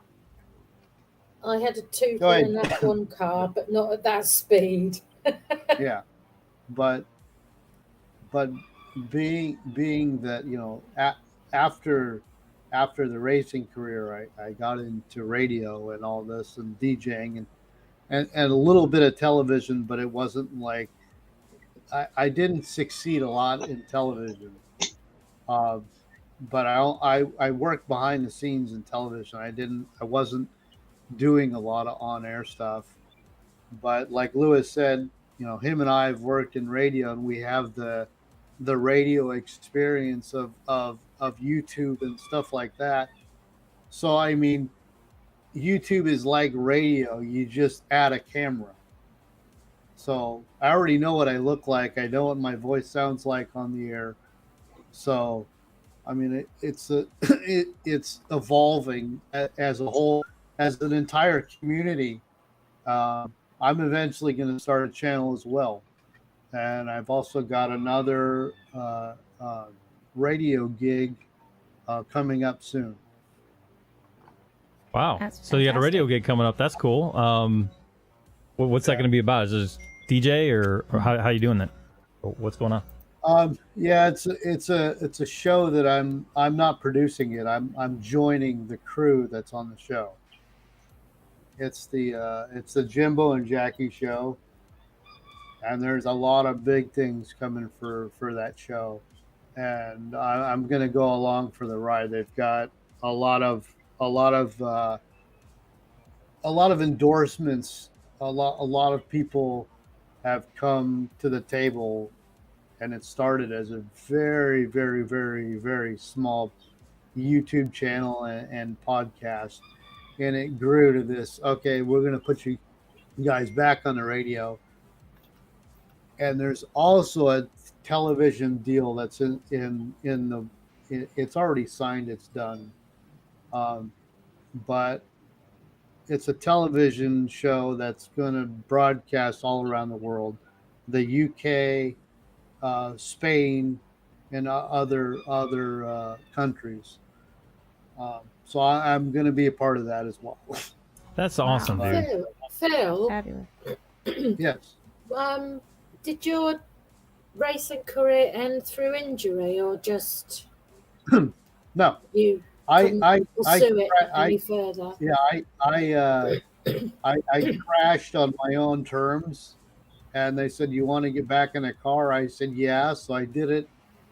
I had a 2 in that one car, but not at that speed. Yeah, but being that after the racing career, I got into radio and all this and DJing and a little bit of television, but it wasn't like I didn't succeed a lot in television. But I worked behind the scenes in television. I wasn't doing a lot of on-air stuff. But like Lewis said, him and I have worked in radio, and we have the radio experience of YouTube and stuff like that. So I mean, YouTube is like radio. You just add a camera. So I already know what I look like. I know what my voice sounds like on the air. So, I mean, it's evolving as a whole, as an entire community. I'm eventually going to start a channel as well, and I've also got another radio gig coming up soon. Wow! So you got a radio gig coming up. That's cool. What's that going to be about? Is it just DJ or how you doing that? What's going on? Yeah, it's a show that I'm not producing it. I'm joining the crew that's on the show. It's the Jimbo and Jackie show, and there's a lot of big things coming for that show, and I'm gonna go along for the ride. They've got a lot of endorsements. A lot of people have come to the table, and it started as a very, very, very, very small YouTube channel and podcast, and it grew to this. Okay, we're going to put you guys back on the radio, and there's also a television deal that's it's already signed. It's done, but it's a television show that's going to broadcast all around the world, the UK, Spain, and other countries. So I'm going to be a part of that as well. That's awesome, dude. Phil. Fabulous. Yes. Did your racing career end through injury, or just No? You I pursue it any further? Yeah, I crashed on my own terms, and they said, "You want to get back in a car?" I said, "Yeah." So I did it.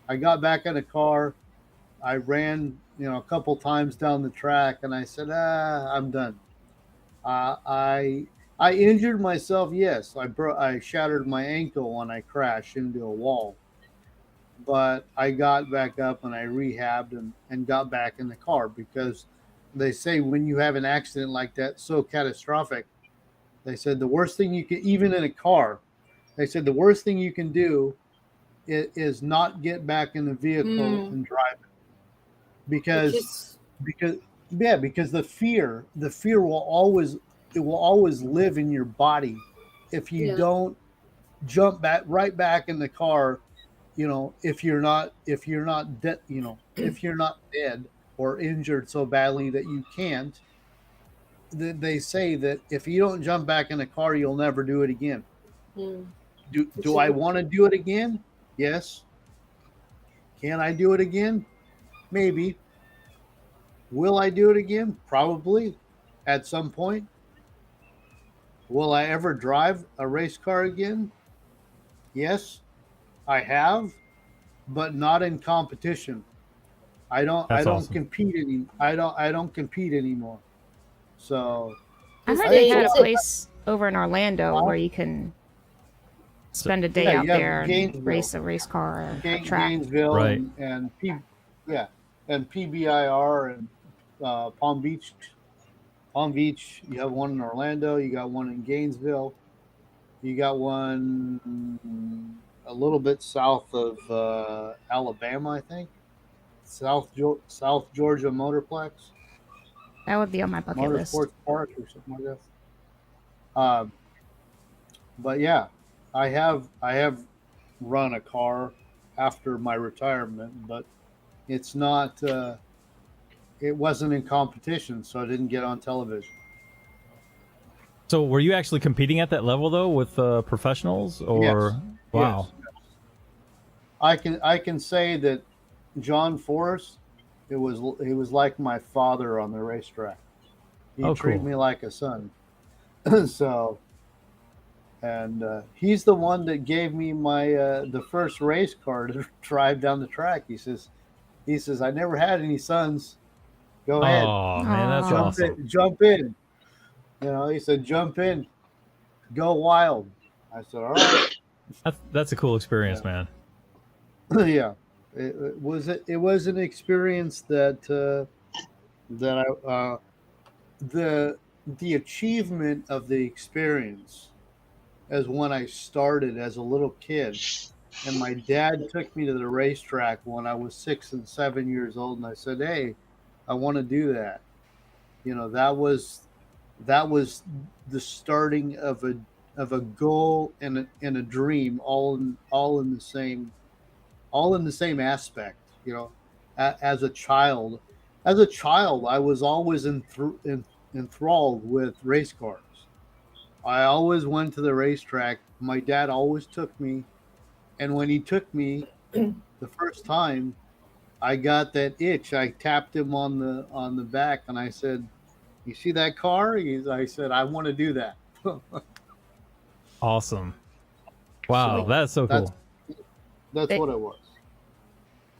I got back in a car. I ran, a couple times down the track, and I said, I'm done. I injured myself. Yes, I shattered my ankle when I crashed into a wall, but I got back up and I rehabbed and got back in the car, because they say when you have an accident like that, so catastrophic, they said the worst thing you can, even in a car, they said the worst thing you can do is not get back in the vehicle and drive it. because because the fear will always live in your body if you don't jump right back in the car, if you're not dead, if you're not dead or injured so badly that you can't. They say that if you don't jump back in the car, you'll never do it again. Do I want to do it again? Yes. Can I do it again? Maybe. Will I do it again? Probably at some point. Will I ever drive a race car again? Yes, I have, but not in competition. I don't awesome. compete I don't compete anymore. So I heard they had a place over in Orlando where you can spend a day out there and race a race car or a track. Gainesville Right. and PBIR and Palm Beach. Palm Beach, you have one in Orlando. You got one in Gainesville. You got one a little bit south of Alabama, I think. South Georgia Motorplex. That would be on my bucket list. Motorsports Park or something like that. But yeah, I have run a car after my retirement, but it's not. It wasn't in competition, so I didn't get on television. So were you actually competing at that level though with professionals or? Yes. Wow. Yes. I can say that John Forrest, he was like my father on the racetrack. He treated me like a son. So, and he's the one that gave me my the first race car to drive down the track. He says, I never had any sons. Go ahead. Oh man, that's awesome. Jump in. He said, jump in, go wild. I said, all right. That's a cool experience, man. Yeah, it was an experience that the achievement of the experience as when I started as a little kid, and my dad took me to the racetrack when I was 6 and 7 years old, and I said, hey, I want to do that. That was the starting of a goal and a dream, all in the same aspect. As a child, I was always enthralled with race cars. I always went to the racetrack. My dad always took me, and when he took me the first time, I got that itch. I tapped him on the back, and I said, you see that car? I said, I want to do that. Awesome. Wow, that's so cool. That's what it was.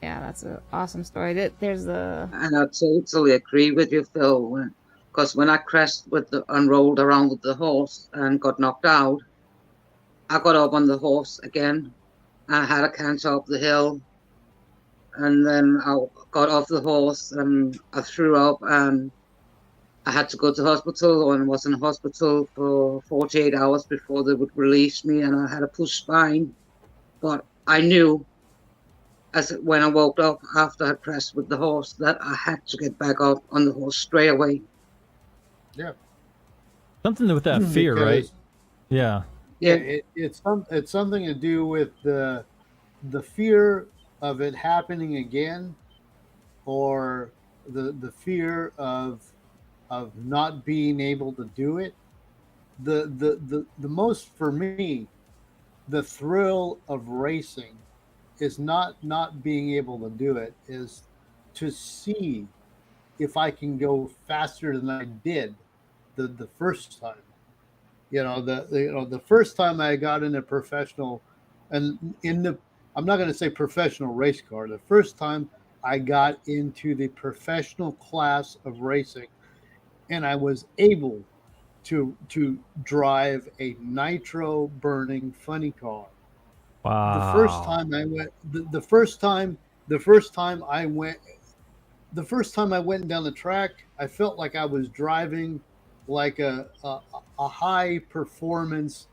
Yeah, that's an awesome story. There's the... And I totally agree with you, Phil. Because when I crashed and rolled around with the horse and got knocked out, I got up on the horse again. I had a canter up the hill. And then I got off the horse and I threw up and I had to go to hospital and was in hospital for 48 hours before they would release me, and I had a push spine. But I knew when I woke up after I crashed with the horse that I had to get back up on the horse straight away. Yeah. Something with that fear, right? Yeah. Yeah, it's something to do with the fear of it happening again, or the fear of not being able to do it. The most, for me, the thrill of racing is not being able to do it, is to see if I can go faster than I did the first time. The first time I got in a professional, and I'm not going to say professional race car. The first time I got into the professional class of racing, and I was able to drive a nitro burning funny car. Wow. The first time I went, the first time I went down the track, I felt like I was driving like a high performance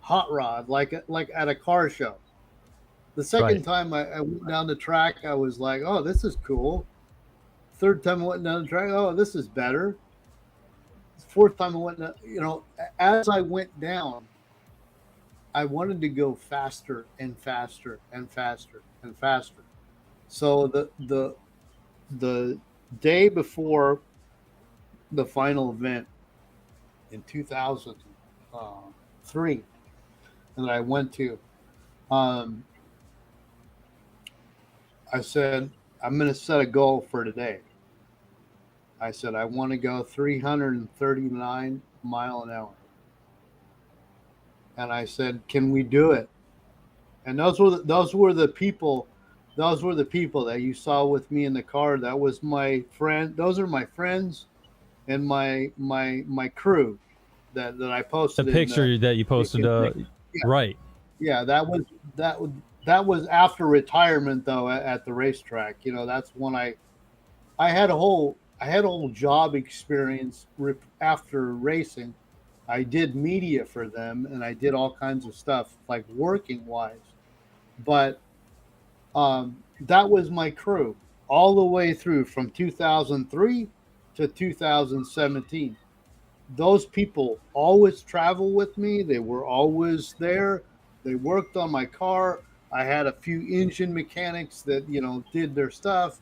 hot rod, like at a car show. The second time I went down the track, I was like, oh, this is cool. Third time I went down the track. Oh, this is better. Fourth time I went down, as I went down, I wanted to go faster and faster and faster and faster. So the day before the final event in 2003 that I went to, I said, I'm going to set a goal for today. I said, I want to go 339 mile an hour. And I said, can we do it? And those were the people that you saw with me in the car. That was my friend. Those are my friends and my crew that I posted. The picture that you posted, yeah. Right. Yeah, that was after retirement though at the racetrack. That's when I had a whole job experience after racing. I did media for them and I did all kinds of stuff like working wise. But that was my crew all the way through from 2003 to 2017. Those people always travel with me. They were always there. They worked on my car. I had a few engine mechanics that, did their stuff.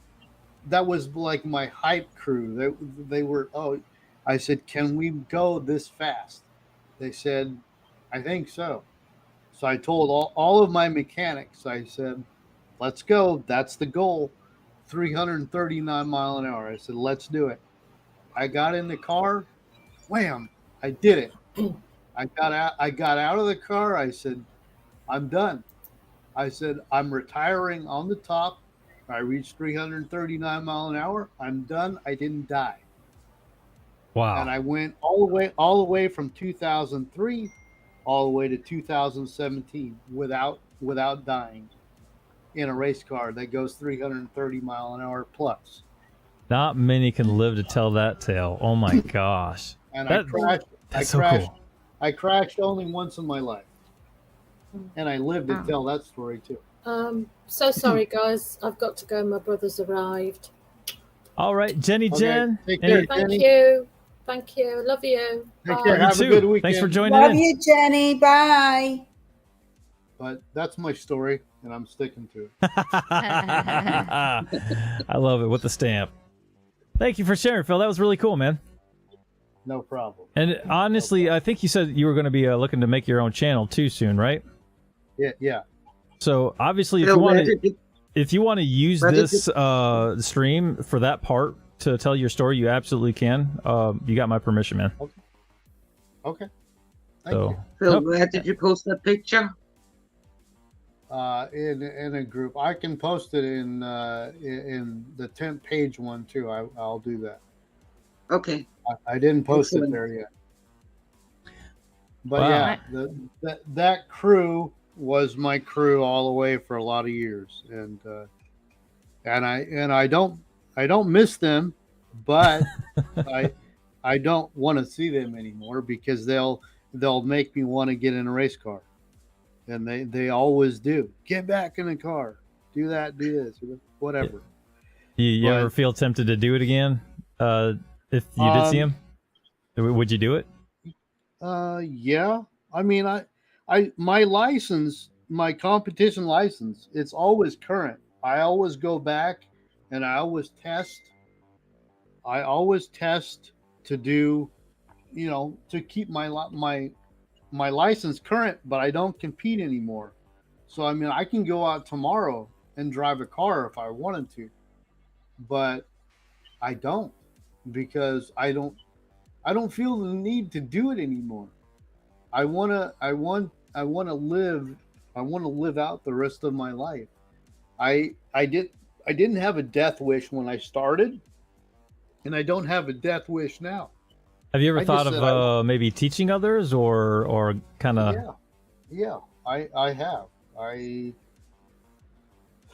That was like my hype crew. They were, I said, can we go this fast? They said, I think so. So I told all of my mechanics, I said, let's go. That's the goal. 339 mile an hour. I said, let's do it. I got in the car. Wham! I did it. I got out of the car. I said, I'm done. I said, I'm retiring on the top. I reached 339 mile an hour. I'm done. I didn't die. Wow. And I went all the way from 2003 all the way to 2017 without dying in a race car that goes 330 mile an hour plus. Not many can live to tell that tale. Oh my gosh. And I crashed. Cool. I crashed only once in my life. And I lived to tell that story too. So sorry guys, I've got to go. My brother's arrived. All right, Jenny Jen. Take care, Thank you. Love you. Take care. Have too. a good weekend. Thanks for joining Love in. you, Jenny. Bye. But that's my story, and I'm sticking to it. I love it with the stamp. Thank you for sharing, Phil. That was really cool, man. No problem. And honestly, I think you said you were going to be looking to make your own channel too soon, right? Yeah. So obviously, if you want to use this stream for that part to tell your story, you absolutely can. You got my permission, man. Okay. Thank you. Phil, where did you post that picture? In a group. I can post it in the 10th page one too. I'll do that. Okay. I didn't post it there yet. But yeah, that crew was my crew all the way for a lot of years, and I don't miss them, but I don't want to see them anymore because they'll make me want to get in a race car. And they always do. Get back in the car. Do that, do this, whatever. You ever feel tempted to do it again? If you did see him? Would you do it? Yeah. I mean, my license, my competition license, it's always current. I always go back and I always test. I always test to do, to keep my license current, but I don't compete anymore. So, I mean, I can go out tomorrow and drive a car if I wanted to, but I don't, because I don't feel the need to do it anymore. I want to live out the rest of my life. I didn't have a death wish when I started, and I don't have a death wish now. Have you ever thought of maybe teaching others or kind of? Yeah, I have.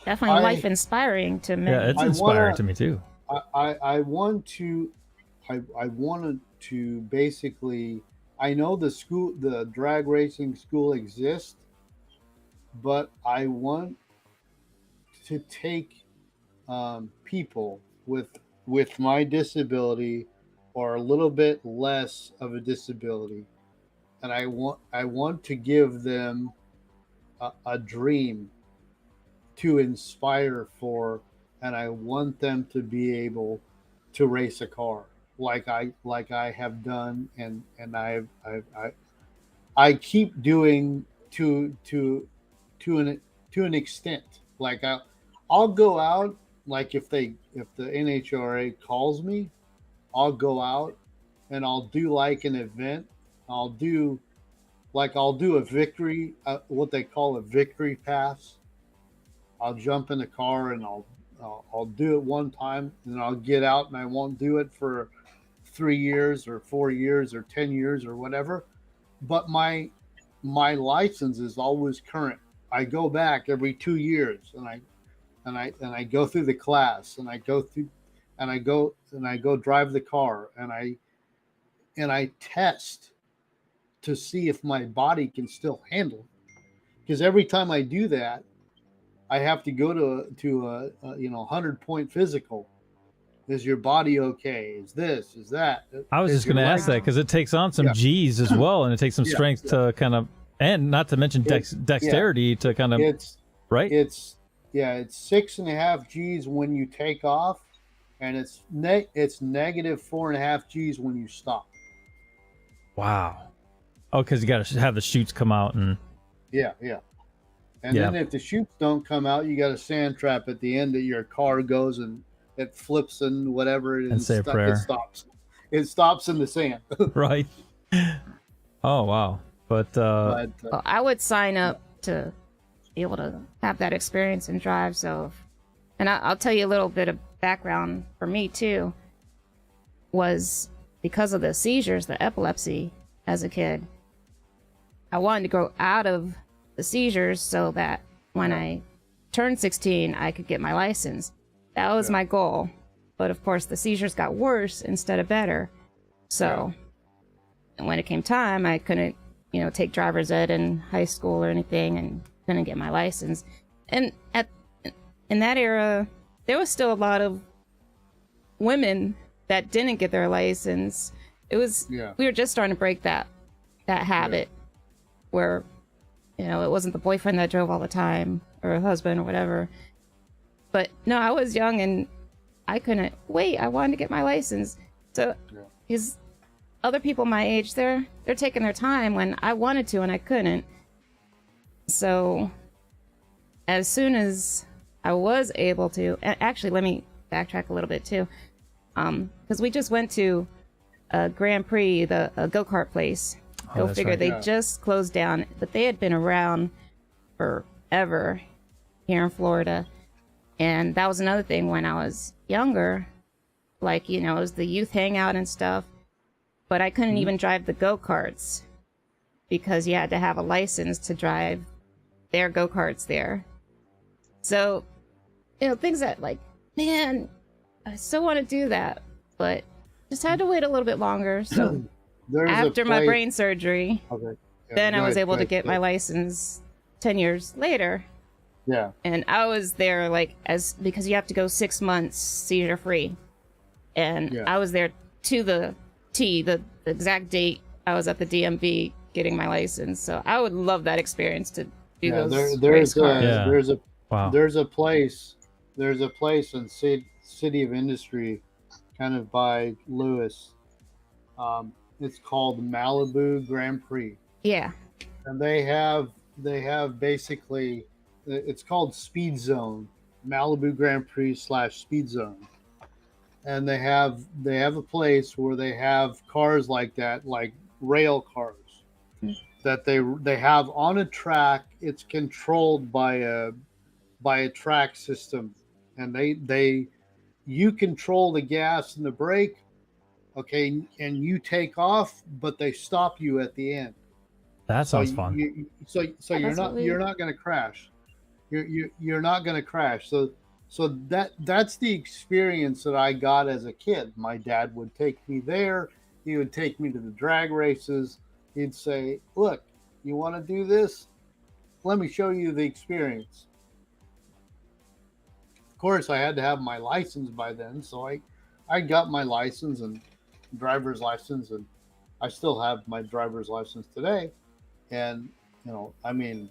Definitely life inspiring to me. Yeah, it's inspiring to me too. I wanted to basically. I know the drag racing school exists, but I want to take people with with my disability or a little bit less of a disability, and I want to give them a dream to inspire for, and I want them to be able to race a car like I have done, and I keep doing to an extent. Like I'll go out, like if the NHRA calls me, I'll go out and I'll do like an event. I'll do I'll do a victory, what they call a victory pass. I'll jump in the car and I'll do it one time, and then I'll get out and I won't do it for 3 years or 4 years or 10 years or whatever. But my license is always current. I go back every 2 years, and I go through the class, and I go drive the car, and I test to see if my body can still handle it. Because every time I do that, I have to go to a 100-point physical. Is your body okay? Is this? Is that? I was just going to ask that because it takes on some G's as well, and it takes some strength to kind of, and not to mention dexterity to kind of. Right. It's 6.5 G's when you take off, and it's negative 4.5 G's when you stop. Wow. Oh, because you got to have the chutes come out and. Yeah. And then if the chutes don't come out, you got a sand trap at the end that your car goes and it flips and whatever it is. And say a prayer. It stops. It stops in the sand. Right. Oh wow. But well, I would sign up to be able to have that experience and drive. So, and I'll tell you a little bit of background for me too. Was because of the seizures, the epilepsy as a kid. I wanted to grow out of the seizures so that when I turned 16, I could get my license. That was my goal. But of course, the seizures got worse instead of better. So, and when it came time, I couldn't, take driver's ed in high school or anything, and couldn't get my license. And in that era, there was still a lot of women that didn't get their license. It was we were just starting to break that habit where it wasn't the boyfriend that drove all the time or a husband or whatever. But no, I was young and I couldn't wait. I wanted to get my license. So these other people my age, they're taking their time when I wanted to and I couldn't. So as soon as I was able to, actually, let me backtrack a little bit too. Because we just went to a Grand Prix, the go-kart place. Go figure, they just closed down, but they had been around forever here in Florida. And that was another thing when I was younger, like, it was the youth hangout and stuff, but I couldn't even drive the go-karts because you had to have a license to drive their go-karts there. So, things that like, man, I still want to do that, but just had to wait a little bit longer. So after my brain surgery, then I was able to get my license 10 years later. Yeah. And I was there because you have to go 6 months seizure free. And I was there to the T, the exact date I was at the DMV getting my license. So I would love that experience to do those race cars. There's a place in City of Industry, kind of by Lewis. It's called Malibu Grand Prix. Yeah. And they have basically, it's called Speed Zone, Malibu Grand Prix / Speed Zone. And they have a place where they have cars like that, like rail cars, that they have on a track. It's controlled by a track system, and you control the gas and the brake, okay, and you take off, but they stop you at the end. That sounds fun. You're not going to crash. You're not going to crash. So that's the experience that I got as a kid. My dad would take me there. He would take me to the drag races. He'd say, "Look, you want to do this? Let me show you the experience." Of course, I had to have my license by then, so I got my license and driver's license, and I still have my driver's license today. And, I mean,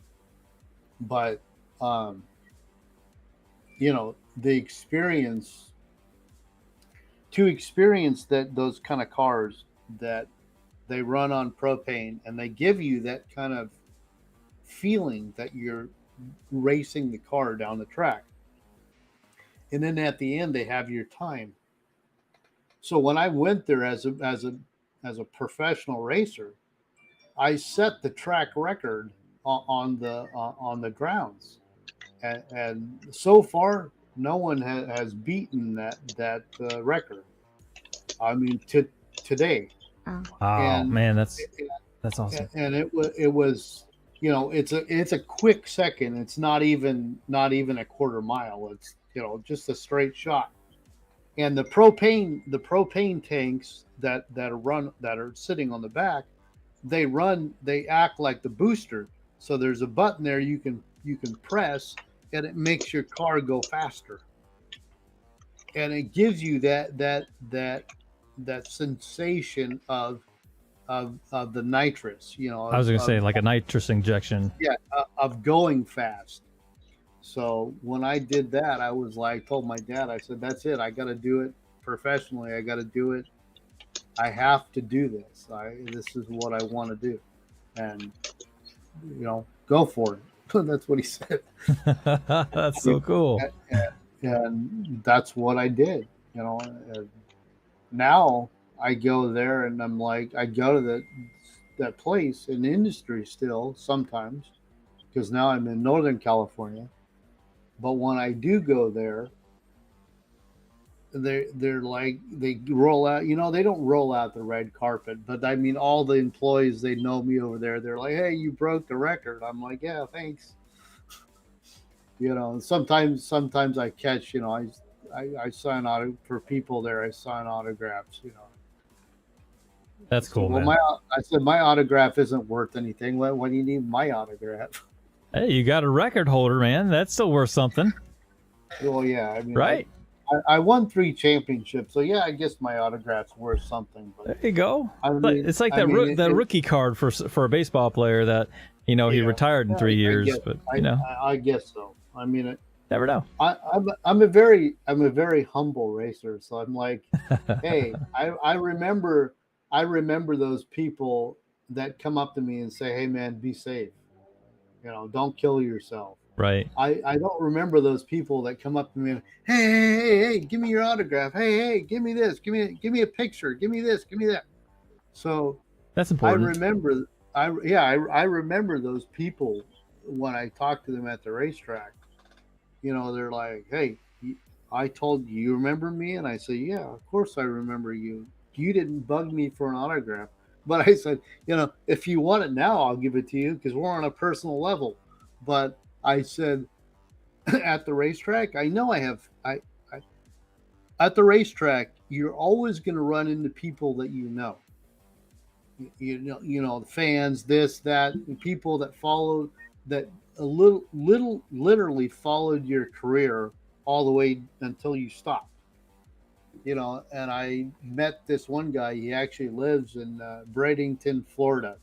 but, the experience, to experience that those kind of cars that they run on propane and they give you that kind of feeling that you're racing the car down the track. And then at the end, they have your time. So when I went there as a professional racer, I set the track record on the grounds, and so far no one has beaten that record. I mean, today. Oh. Oh man, that's awesome. And it was it's a quick second. It's not even a quarter mile. It's just a straight shot. And the propane tanks that are sitting on the back, they act like the booster. So there's a button there you can press, and it makes your car go faster. And it gives you that sensation of the nitrous, I was going to say like a nitrous injection. Yeah, of going fast. So when I did that, I told my dad, I said, that's it. I got to do it professionally. I got to do it. I have to do this. This is what I want to do. And, go for it. That's what he said. That's so cool. And that's what I did, And now I go there and I'm like, I go to that place in industry still sometimes, because now I'm in Northern California. But when I do go there, they're like, they roll out, they don't roll out the red carpet, but I mean, all the employees, they know me over there. They're like, hey, you broke the record. I'm like, yeah, thanks. Sometimes I catch, I sign for people there. I sign autographs, That's cool, well, man. I said, my autograph isn't worth anything. Why do you need my autograph? Hey, you got a record holder, man. That's still worth something. Well, yeah. I mean, right? I won 3 champiomships, so yeah, I guess my autograph's worth something. But there you go. I mean, it's like that rookie card for a baseball player that he retired in 3 years. I guess so. I mean, never know. I'm a very humble racer, so I'm like, hey, I remember those people that come up to me and say, hey man, be safe. Don't kill yourself. Right. I don't remember those people that come up to me and, hey, give me your autograph. Hey, give me this. Give me a picture. Give me this. Give me that. So that's important. I remember those people when I talk to them at the racetrack. They're like, hey, I told you remember me? And I say, yeah, of course I remember you. You didn't bug me for an autograph. But I said, if you want it now, I'll give it to you because we're on a personal level. But I said, at the racetrack, I know at the racetrack, you're always going to run into people that the fans, this, that, people that followed, that literally followed your career all the way until you stopped. And I met this one guy. He actually lives in Bradenton, Florida.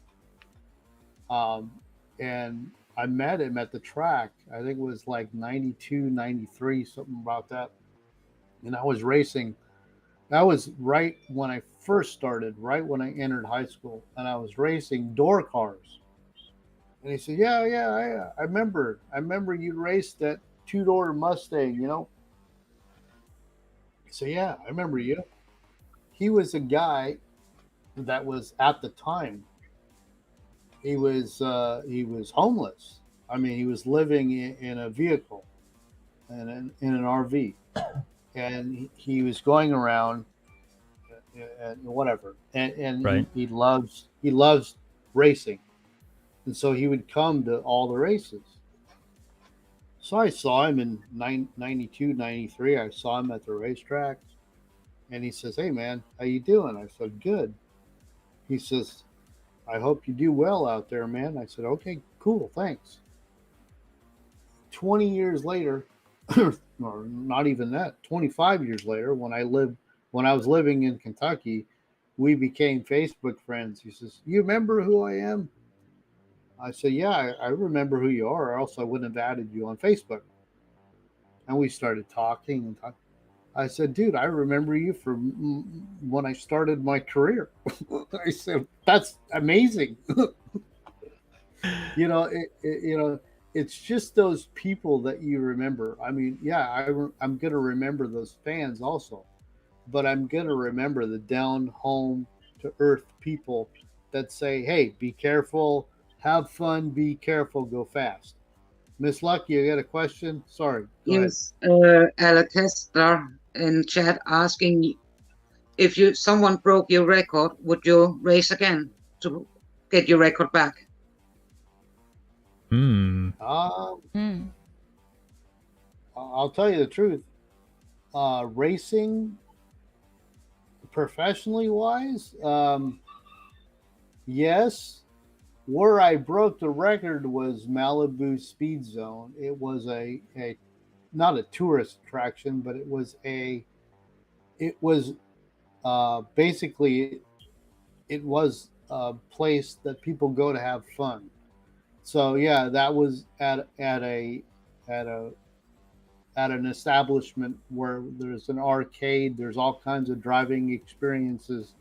And I met him at the track. I think it was like 92, 93, something about that. And I was racing. That was right when I first started, right when I entered high school. And I was racing door cars. And he said, yeah, I remember you raced that 2-door Mustang, So yeah, I remember you. He was a guy that was at the time. He was homeless. I mean, he was living in a vehicle, and in an RV, and he was going around and whatever. And right. he loves racing, and so he would come to all the races. So I saw him in 92, 93. I saw him at the racetrack. And he says, hey, man, how you doing? I said, good. He says, I hope you do well out there, man. I said, okay, cool, thanks. 20 years later, or not even that, 25 years later, when I lived when I was living in Kentucky, we became Facebook friends. He says, "You remember who I am?" I said, "Yeah, I remember who you are, or else I wouldn't have added you on Facebook." And we started talking and talking. I said, "Dude, I remember you from when I started my career." I said, "That's amazing." It's just those people that you remember. I mean, yeah, I'm going to remember those fans also, but I'm going to remember the down home to earth people that say, "Hey, be careful, have fun, be careful, go fast." Miss Lucky, you got a question? Sorry, go ahead. Yes, Alakestra in chat asking if someone broke your record, would you race again to get your record back? I'll tell you the truth. Racing, professionally wise, yes. Where I broke the record was Malibu Speed Zone. It was a not a tourist attraction, but it was basically it was a place that people go to have fun. So yeah, that was at a at an establishment where there's an arcade, there's all kinds of driving experiences,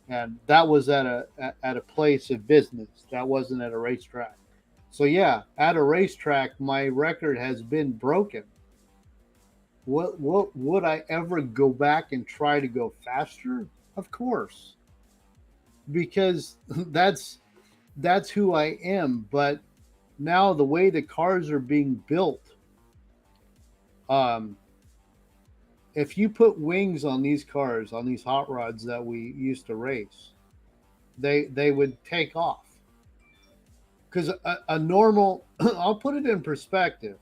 and that was at a place of business. That wasn't at a racetrack. So yeah, at a racetrack, my record has been broken. What would I ever go back and try to go faster? Of course, because that's who I am. But now the way the cars are being built, if you put wings on these cars, on these hot rods that we used to race, they would take off. Because a normal, I'll put it in perspective.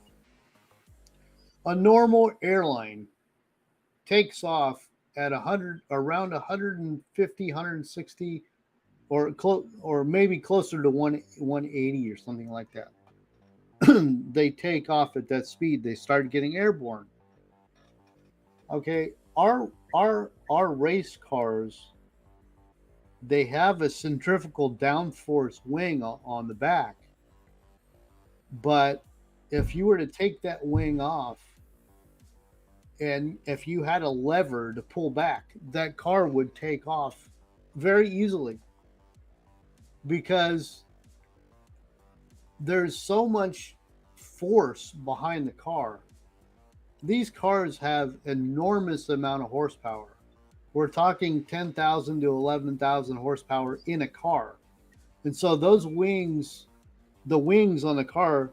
A normal airline takes off at around 150, 160, or maybe closer to 180 or something like that. They take off at that speed. They start getting airborne. Okay, our race cars, they have a centrifugal downforce wing on the back, but if you were to take that wing off and if you had a lever to pull back, that car would take off very easily, because there's so much force behind the car. These cars have enormous amount of horsepower. We're talking 10,000 to 11,000 horsepower in a car. And so those wings, the wings on the car,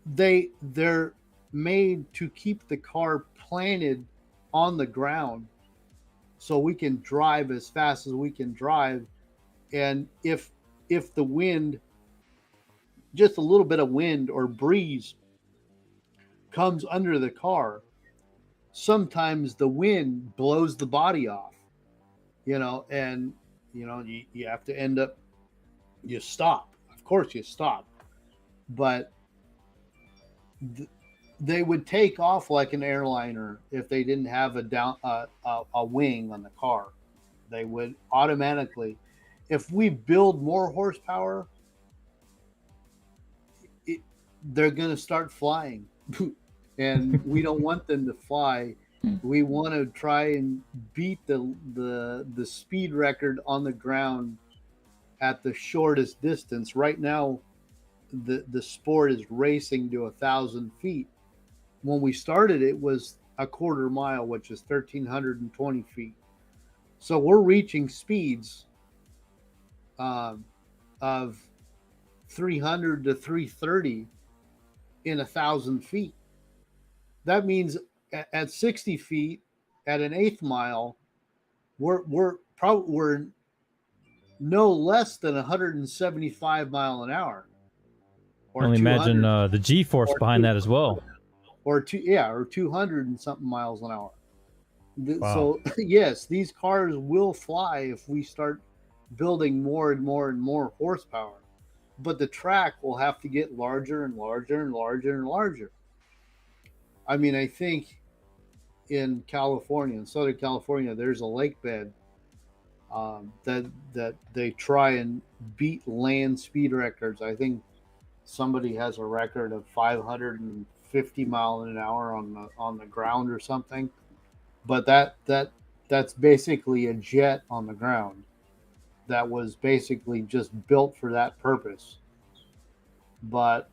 they're made to keep the car planted on the ground so we can drive as fast as we can drive. And if the wind, just a little bit of wind or breeze comes under the car, sometimes the wind blows the body off, and you have to end up, you stop. Of course you stop, but they would take off like an airliner if they didn't have a wing on the car. They would automatically, if we build more horsepower, they're going to start flying. And we don't want them to fly. We want to try and beat the speed record on the ground at the shortest distance. Right now, the sport is racing to 1,000 feet. When we started, it was a quarter mile, which is 1,320 feet. So we're reaching speeds of 300 to 330 in 1,000 feet. That means at 60 feet, at an eighth mile, we're no less than 175 mile an hour. I only imagine the G-force behind that as well. Or 200 and something miles an hour. Wow. So yes, these cars will fly if we start building more and more and more horsepower. But the track will have to get larger and larger and larger and larger. I mean, I think in California, in Southern California, there's a lake bed that they try and beat land speed records. I think somebody has a record of 550 mile an hour on the ground or something. But that's basically a jet on the ground that was basically just built for that purpose. But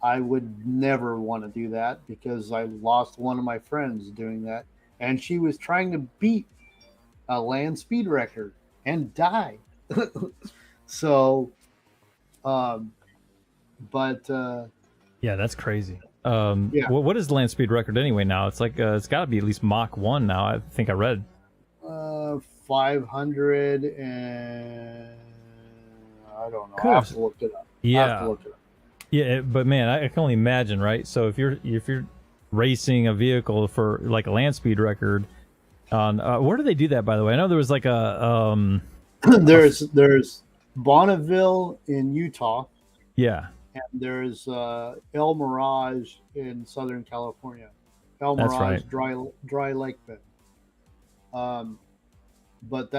I would never want to do that because I lost one of my friends doing that, and she was trying to beat a land speed record and died. So, yeah, that's crazy. Yeah. What is the land speed record anyway now? It's like it's got to be at least Mach 1 now. I think I read 500 and I don't know. Cool. I have to look it up. Yeah. Yeah, but man, I can only imagine, right? So if you're racing a vehicle for like a land speed record, on where do they do that? By the way, I know there was like a there's Bonneville in Utah. Yeah. And there's El Mirage in Southern California. El Mirage, right. dry lake bed. But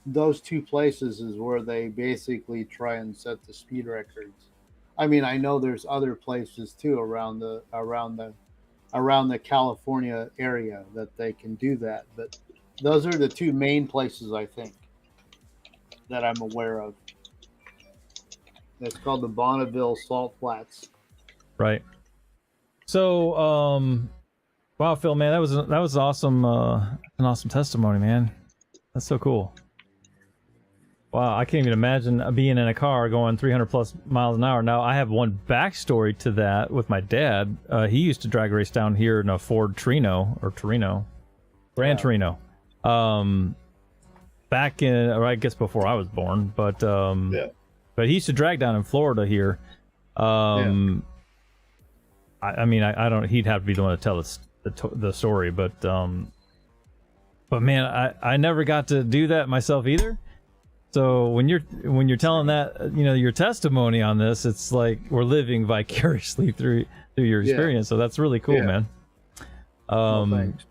those two places is where they basically try and set the speed records. I mean, I know there's other places too around the California area that they can do that, but those are the two main places I think that I'm aware of. It's called the Bonneville Salt Flats. Right. So, wow, Phil, man, that was awesome. An awesome testimony, man. That's so cool. Wow, I can't even imagine being in a car going 300 plus miles an hour. Now, I have one backstory to that with my dad. He used to drag race down here in a Ford Torino. Gran Torino. Back in, or I guess before I was born, but But he used to drag down in Florida here. I mean, I don't. He'd have to be the one to tell us the story, but man, I never got to do that myself either. So when you're telling that, your testimony on this, it's like we're living vicariously through your experience. So that's really cool, man. Thanks.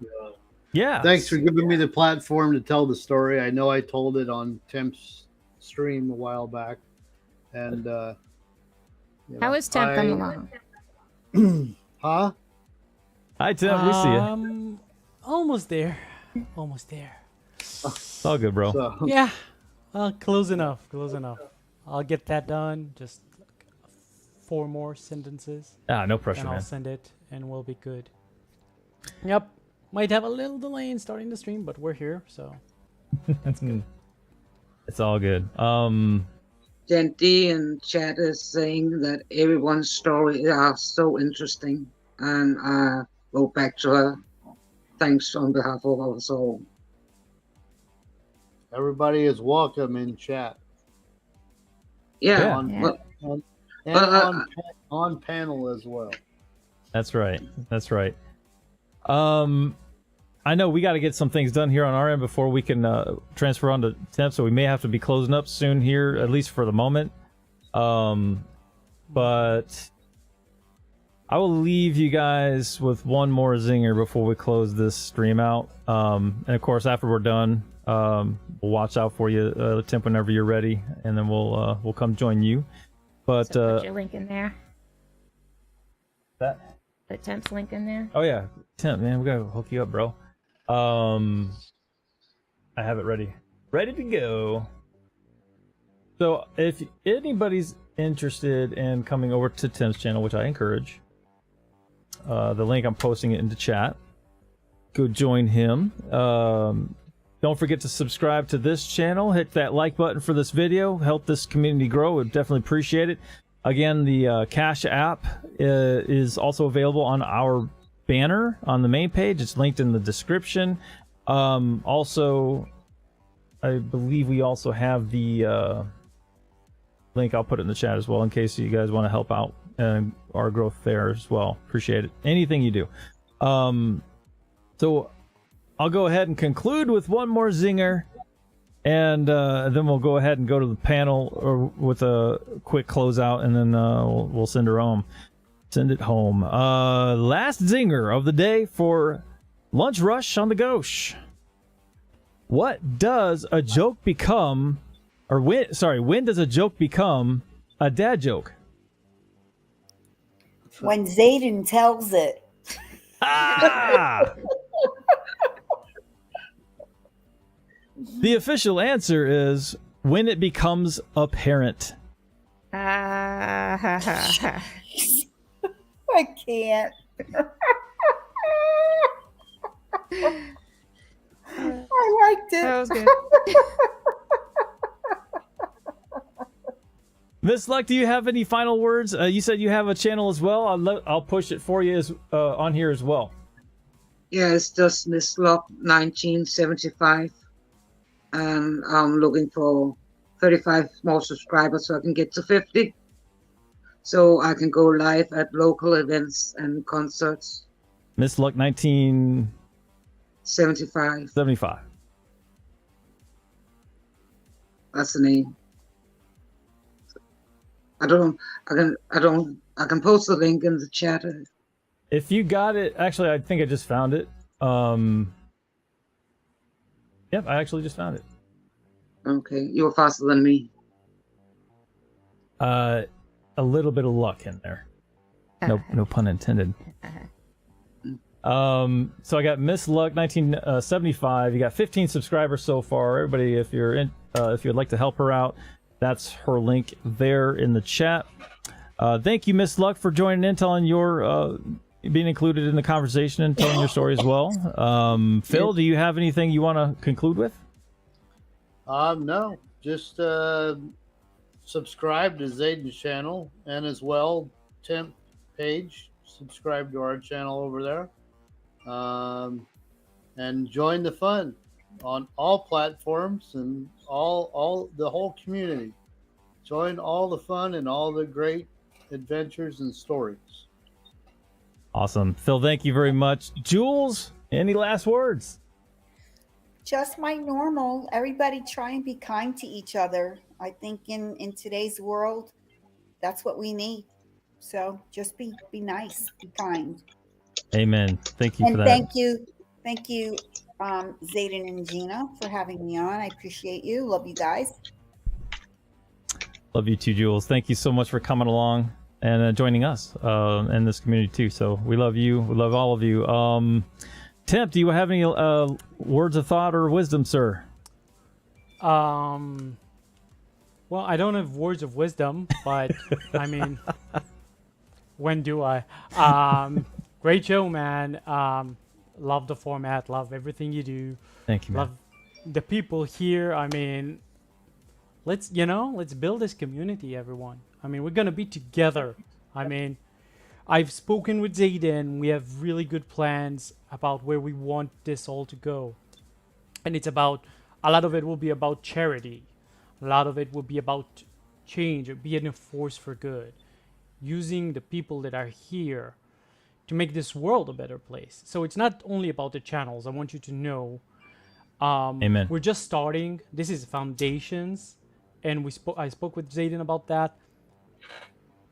Yeah. Thanks for giving me the platform to tell the story. I know I told it on Temp's stream a while back. And how is Temp coming along? Huh? Hi, Temp. We see you. Almost there. It's all good, bro. So, Yeah. Close enough. I'll get that done. Just 4 more sentences. No pressure, and man. I'll send it, and we'll be good. Yep. Might have a little delay in starting the stream, but we're here, so that's good. It's all good. Genty in chat is saying that everyone's story are so interesting, and go back to her. Thanks on behalf of us all. everybody is welcome in chat. Yeah. On panel as well. That's right. I know we got to get some things done here on our end before we can transfer on to Temp, so we may have to be closing up soon here, at least for the moment. But I will leave you guys with one more zinger before we close this stream out. And of course, after we're done, we'll watch out for you, Temp, whenever you're ready, and then we'll come join you. But so put your link in there. That. Put Temp's link in there. Oh yeah, Temp, man, we gotta hook you up, bro. I have it ready to go. So if anybody's interested in coming over to Tim's channel, which I encourage, the link, I'm posting it into chat. Go join him. Don't forget to subscribe to this channel. Hit that like button for this video. Help this community grow. We'd definitely appreciate it. Again, the Cash app is also available on our banner on the main page. It's linked in the description. Also, I believe we also have the link. I'll put it in the chat as well in case you guys want to help out our growth there as well. Appreciate it. Anything you do. So I'll go ahead and conclude with one more zinger, and then we'll go ahead and go to the panel or with a quick closeout, and then we'll send her home. Send it home. Last zinger of the day for Lunch Rush on the Gauche. What does a joke become, or when does a joke become a dad joke? When Zaiden tells it. Ah! The official answer is when it becomes apparent. Ah, I can't. I liked it. that was good. Miss Luck, do you have any final words? You said you have a channel as well. I'll push it for you on here as well. Yeah, it's just Miss Luck 1975. And I'm looking for 35 more subscribers so I can get to 50. So I can go live at local events and concerts. Miss Luck 1975. That's the name. I can post the link in the chat. If you got it, actually, I think I just found it. Yep, I actually just found it. Okay, you were faster than me. A little bit of luck in there. No pun intended. So I got Miss Luck 1975. You got 15 subscribers so far. Everybody, if you'd like to help her out, that's her link there in the chat. Thank you, Miss Luck, for joining in, telling your being included in the conversation and telling your story as well. Phil, do you have anything you want to conclude with? No, just subscribe to Zaiden's channel, and as well, Temp page, subscribe to our channel over there, and join the fun on all platforms and all the whole community. Join all the fun and all the great adventures and stories. Awesome. Phil, thank you very much. Jules, any last words? Just my normal. Everybody try and be kind to each other. I think in today's world, that's what we need. So just be nice, be kind. Amen. Thank you and for that. Thank you, Zaiden and Gina, for having me on. I appreciate you. Love you guys. Love you too, Jules. Thank you so much for coming along and joining us in this community too. So we love you. We love all of you. Temp, do you have any words of thought or wisdom, sir? Well, I don't have words of wisdom, but I mean, when do I? Great show, man. Love the format. Love everything you do. Thank you, man. Love the people here. I mean, let's build this community, everyone. I mean, we're gonna be together. I mean, I've spoken with Zaiden. We have really good plans about where we want this all to go. And it's about, a lot of it will be about charity. A lot of it will be about change, or being a force for good. Using the people that are here to make this world a better place. So it's not only about the channels. I want you to know. Amen. We're just starting. This is foundations. And I spoke with Zaiden about that.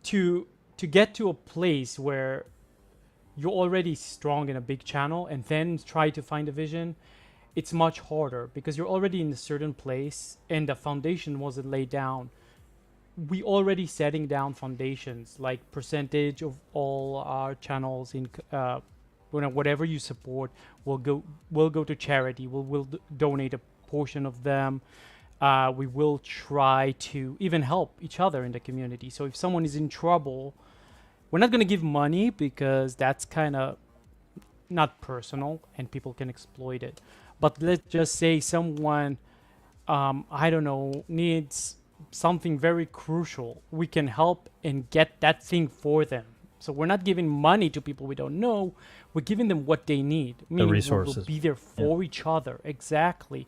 To get to a place where you're already strong in a big channel and then try to find a vision, it's much harder because you're already in a certain place and the foundation wasn't laid down. We already setting down foundations, like percentage of all our channels in whatever you support will go to charity. We'll donate a portion of them. We will try to even help each other in the community. So if someone is in trouble, we're not going to give money because that's kind of not personal and people can exploit it. But let's just say someone, I don't know, needs something very crucial. We can help and get that thing for them. So we're not giving money to people we don't know. We're giving them what they need. Meaning The resources. We'll be there for each other. Exactly.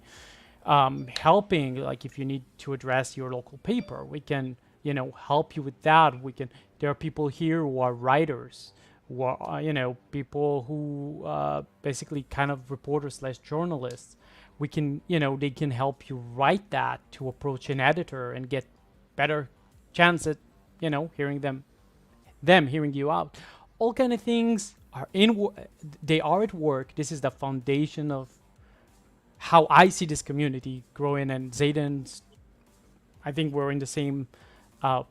Helping, like if you need to address your local paper, we can, help you with that. There are people here who are writers, who are, people who basically kind of reporters/journalists. We can, they can help you write that to approach an editor and get better chance at, hearing them them hearing you out. All kind of things are they are at work. This is the foundation of how I see this community growing, and Zaiden's, I think we're in the same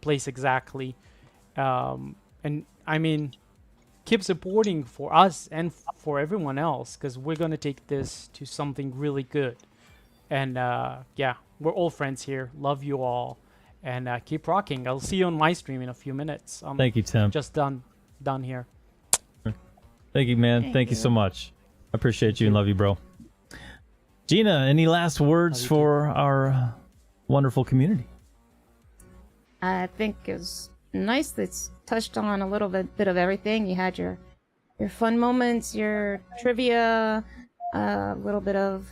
place exactly. And I mean, keep supporting for us and for everyone else, because we're going to take this to something really good. And yeah, we're all friends here. Love you all. And keep rocking. I'll see you on my stream in a few minutes. Thank you, Tim. Just done here. Thank you, man. Thank you so much. I appreciate you and love you, bro. Gina, any last words for our wonderful community? I think it was nice that it's touched on a little bit of everything. You had your fun moments, your trivia, a little bit of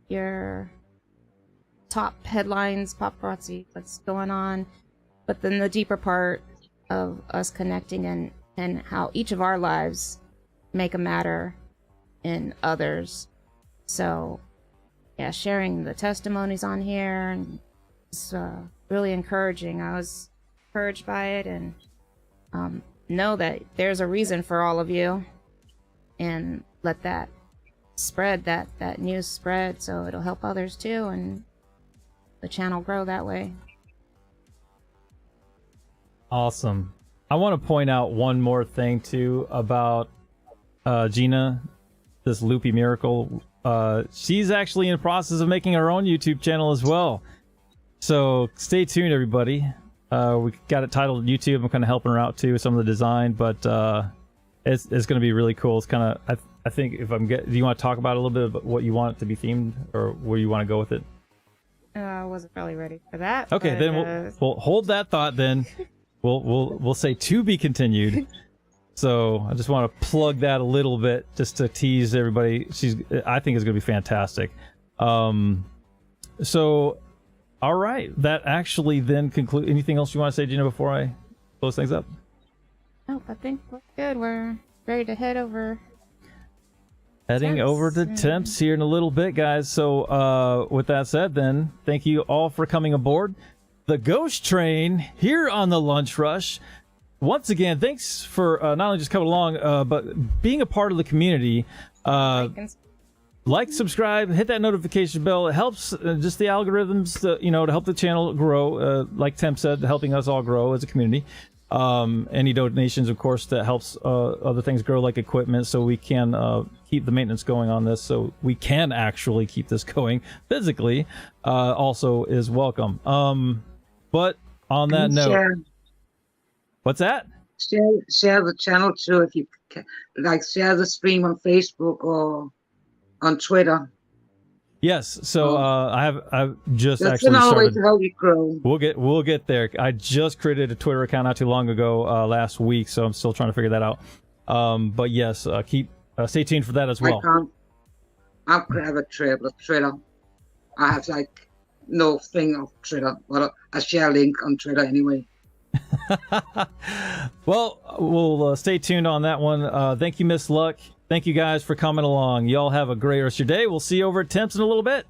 your top headlines, paparazzi, what's going on, but then the deeper part of us connecting and how each of our lives make a matter in others. So yeah, sharing the testimonies on here, and it's really encouraging. I was encouraged by it, and know that there's a reason for all of you, and let that spread, that news spread, so it'll help others too, and the channel grow that way. Awesome. I want to point out one more thing too about Gina, this Loopy Miracle. She's actually in the process of making her own YouTube channel as well. So stay tuned, everybody. We got it titled YouTube. I'm kind of helping her out too with some of the design, but it's going to be really cool. It's kind of, I think if do you want to talk about a little bit about what you want it to be themed, or where you want to go with it? I wasn't really ready for that. Okay, but, then we'll hold that thought. Then we'll say to be continued. So I just want to plug that a little bit, just to tease everybody. I think it's going to be fantastic. So, all right, that actually then conclude. Anything else you want to say, Gina, before I close things up? No, I think we're good. We're ready to head over. Heading over to Temps here in a little bit, guys. So with that said, then, thank you all for coming aboard the Gauche train here on the Lunch Rush. Once again, thanks for not only just coming along, but being a part of the community. Like, subscribe, hit that notification bell. It helps just the algorithms, to help the channel grow. Like Temp said, helping us all grow as a community. Any donations, of course, that helps other things grow, like equipment, so we can keep the maintenance going on this, so we can actually keep this going physically, also is welcome. But on that note, what's that? Share the channel too, if you can, like share the stream on Facebook or on Twitter. Yes, so I've just That's actually another way started. to help you grow. We'll get there. I just created a Twitter account not too long ago, last week, so I'm still trying to figure that out. But yes, stay tuned for that as well. I'll grab a Twitter. I have like no thing of Twitter, but I share a link on Twitter anyway. Well, we'll stay tuned on that one. Thank you, Miss Luck. Thank you guys for coming along. Y'all have a great rest of your day. We'll see you over at Temps in a little bit.